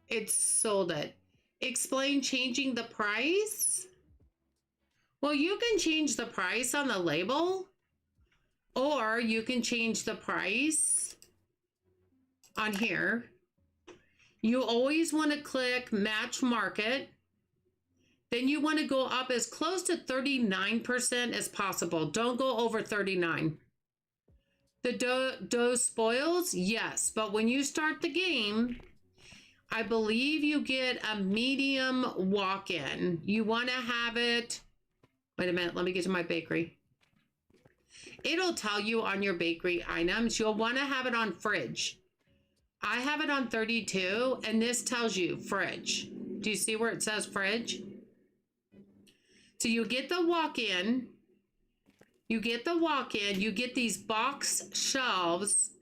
It sold it. Explain changing the price. Well, you can change the price on the label, or you can change the price on here. You always want to click match market. Then you want to go up as close to 39% as possible. Don't go over 39. The dough spoils? Yes. But when you start the game, I believe you get a medium walk-in. You want to have it. Wait a minute. Let me get to my bakery. It'll tell you on your bakery items. You'll want to have it on fridge. I have it on 32, and this tells you fridge. Do you see where it says fridge? So you get the walk-in, you get these box shelves,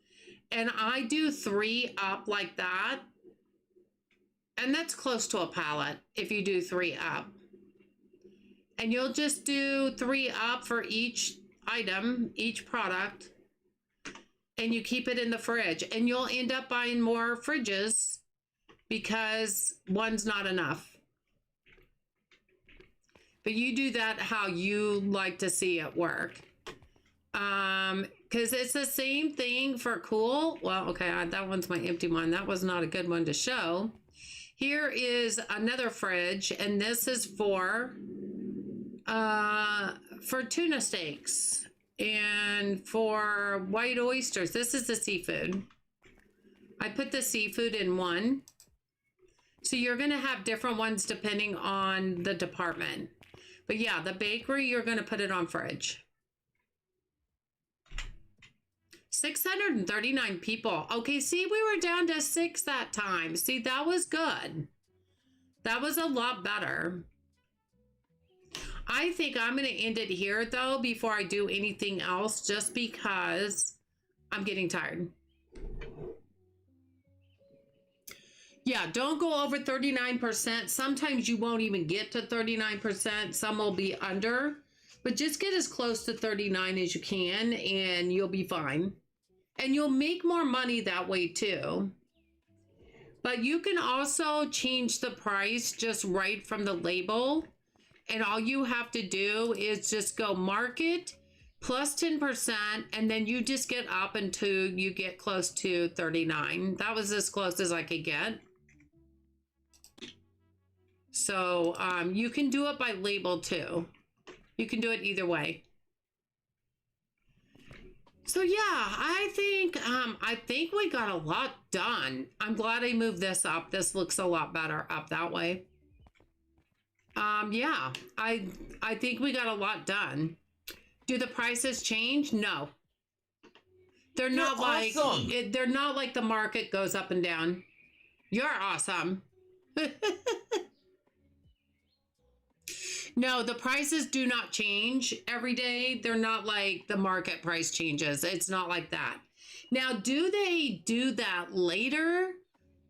and I do 3 up like that. And that's close to a pallet if you do 3 up. And you'll just do 3 up for each item, each product, and you keep it in the fridge. And you'll end up buying more fridges because one's not enough. But you do that how you like to see it work. Because it's the same thing for cool. Well, okay, that one's my empty one. That was not a good one to show. Here is another fridge, and this is for tuna steaks and for white oysters. This is the seafood. I put the seafood in one. So you're going to have different ones depending on the department. But yeah, the bakery, you're going to put it on fridge. 639 people. Okay, see, we were down to 6 that time. See, that was good. That was a lot better. I think I'm going to end it here, though, before I do anything else, just because I'm getting tired. Yeah, don't go over 39%. Sometimes you won't even get to 39%. Some will be under. But just get as close to 39 as you can, and you'll be fine. And you'll make more money that way, too. But you can also change the price just right from the label. And all you have to do is just go market plus 10%, and then you just get up until you get close to 39. That was as close as I could get. So you can do it by label too. You can do it either way. So yeah, I think we got a lot done. I'm glad I moved this up. This looks a lot better up that way. Yeah, I think we got a lot done. Do the prices change? No. They're not like awesome. They're not like the market goes up and down. You're awesome. No, the prices do not change every day. They're not like the market price changes. It's not like that. Now, do they do that later?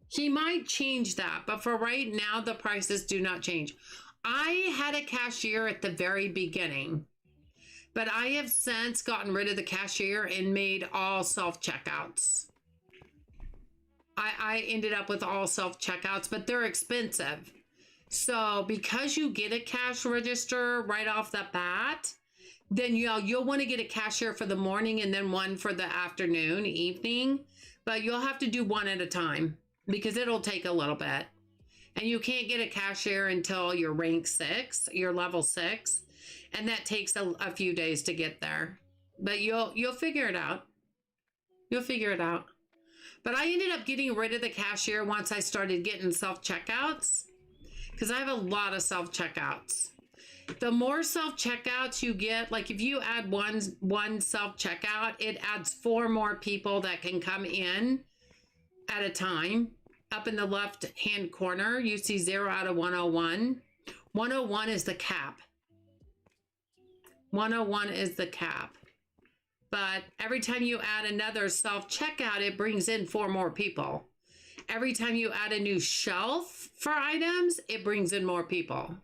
He might change that, but for right now, the prices do not change. I had a cashier at the very beginning, but I have since gotten rid of the cashier and made all self-checkouts. I ended up with all self-checkouts, but they're expensive. So because you get a cash register right off the bat, then you'll want to get a cashier for the morning and then one for the afternoon, evening. But you'll have to do one at a time because it'll take a little bit. And you can't get a cashier until you're rank 6, you're level 6. And that takes a few days to get there. But you'll figure it out. You'll figure it out. But I ended up getting rid of the cashier once I started getting self-checkouts, because I have a lot of self-checkouts. The more self-checkouts you get, like if you add one self-checkout, it adds 4 more people that can come in at a time. Up in the left-hand corner, you see 0 out of 101. 101 is the cap. 101 is the cap. But every time you add another self-checkout, it brings in 4 more people. Every time you add a new shelf for items, it brings in more people.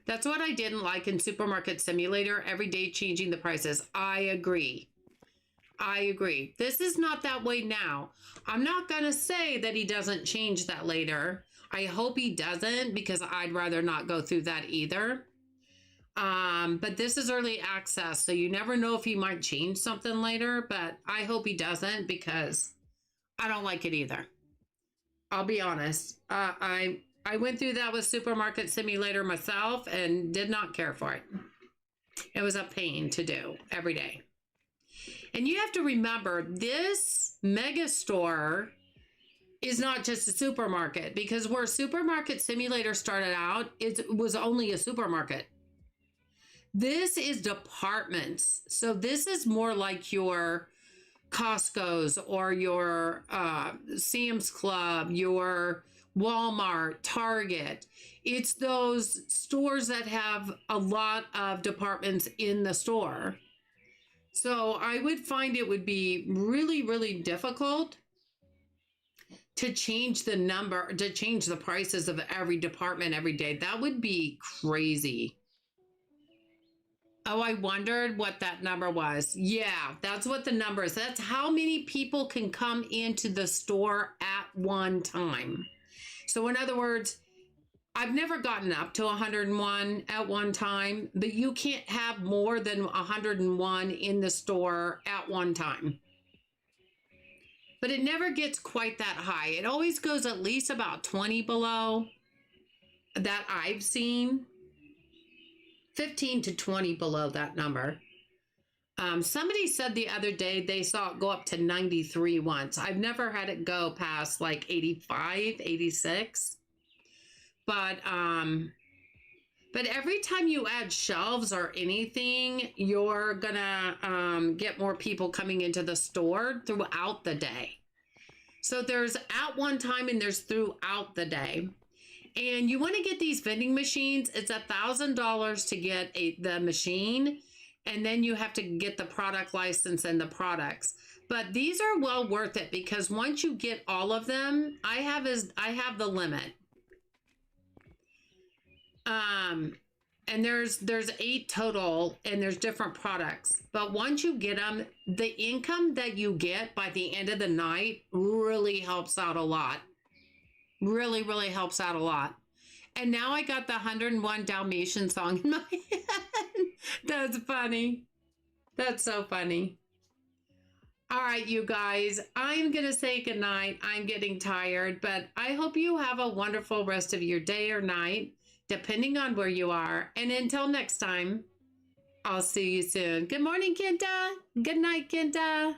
That's what I didn't like in Supermarket Simulator, every day changing the prices. I agree. I agree. This is not that way now. I'm not going to say that he doesn't change that later. I hope he doesn't, because I'd rather not go through that either. But this is early access, so you never know if he might change something later, but I hope he doesn't, because I don't like it either. I'll be honest. I went through that with Supermarket Simulator myself and did not care for it. It was a pain to do every day. And you have to remember, this mega store is not just a supermarket, because where Supermarket Simulator started out, it was only a supermarket. This is departments. So this is more like your Costco's or your Sam's Club, your Walmart, Target. It's those stores that have a lot of departments in the store. So I would find it would be really, really difficult to change the number, to change the prices of every department every day. That would be crazy. Oh, I wondered what that number was. Yeah, that's what the number is. That's how many people can come into the store at one time. So in other words, I've never gotten up to 101 at one time, but you can't have more than 101 in the store at one time. But it never gets quite that high. It always goes at least about 20 below that I've seen. 15 to 20 below that number. Somebody said the other day they saw it go up to 93 once. I've never had it go past like 85, 86. But every time you add shelves or anything, you're gonna get more people coming into the store throughout the day. So there's at one time and there's throughout the day. And you want to get these vending machines. It's $1,000 to get the machine, and then you have to get the product license and the products. But these are well worth it, because once you get all of them, I have the limit. And there's 8 total, and there's different products. But once you get them, the income that you get by the end of the night really helps out a lot. Really, really helps out a lot. And now I got the 101 Dalmatian song in my head. That's funny. That's so funny. All right, you guys, I'm going to say goodnight. I'm getting tired, but I hope you have a wonderful rest of your day or night, depending on where you are. And until next time, I'll see you soon. Good morning, Kenta. Good night, Kenta.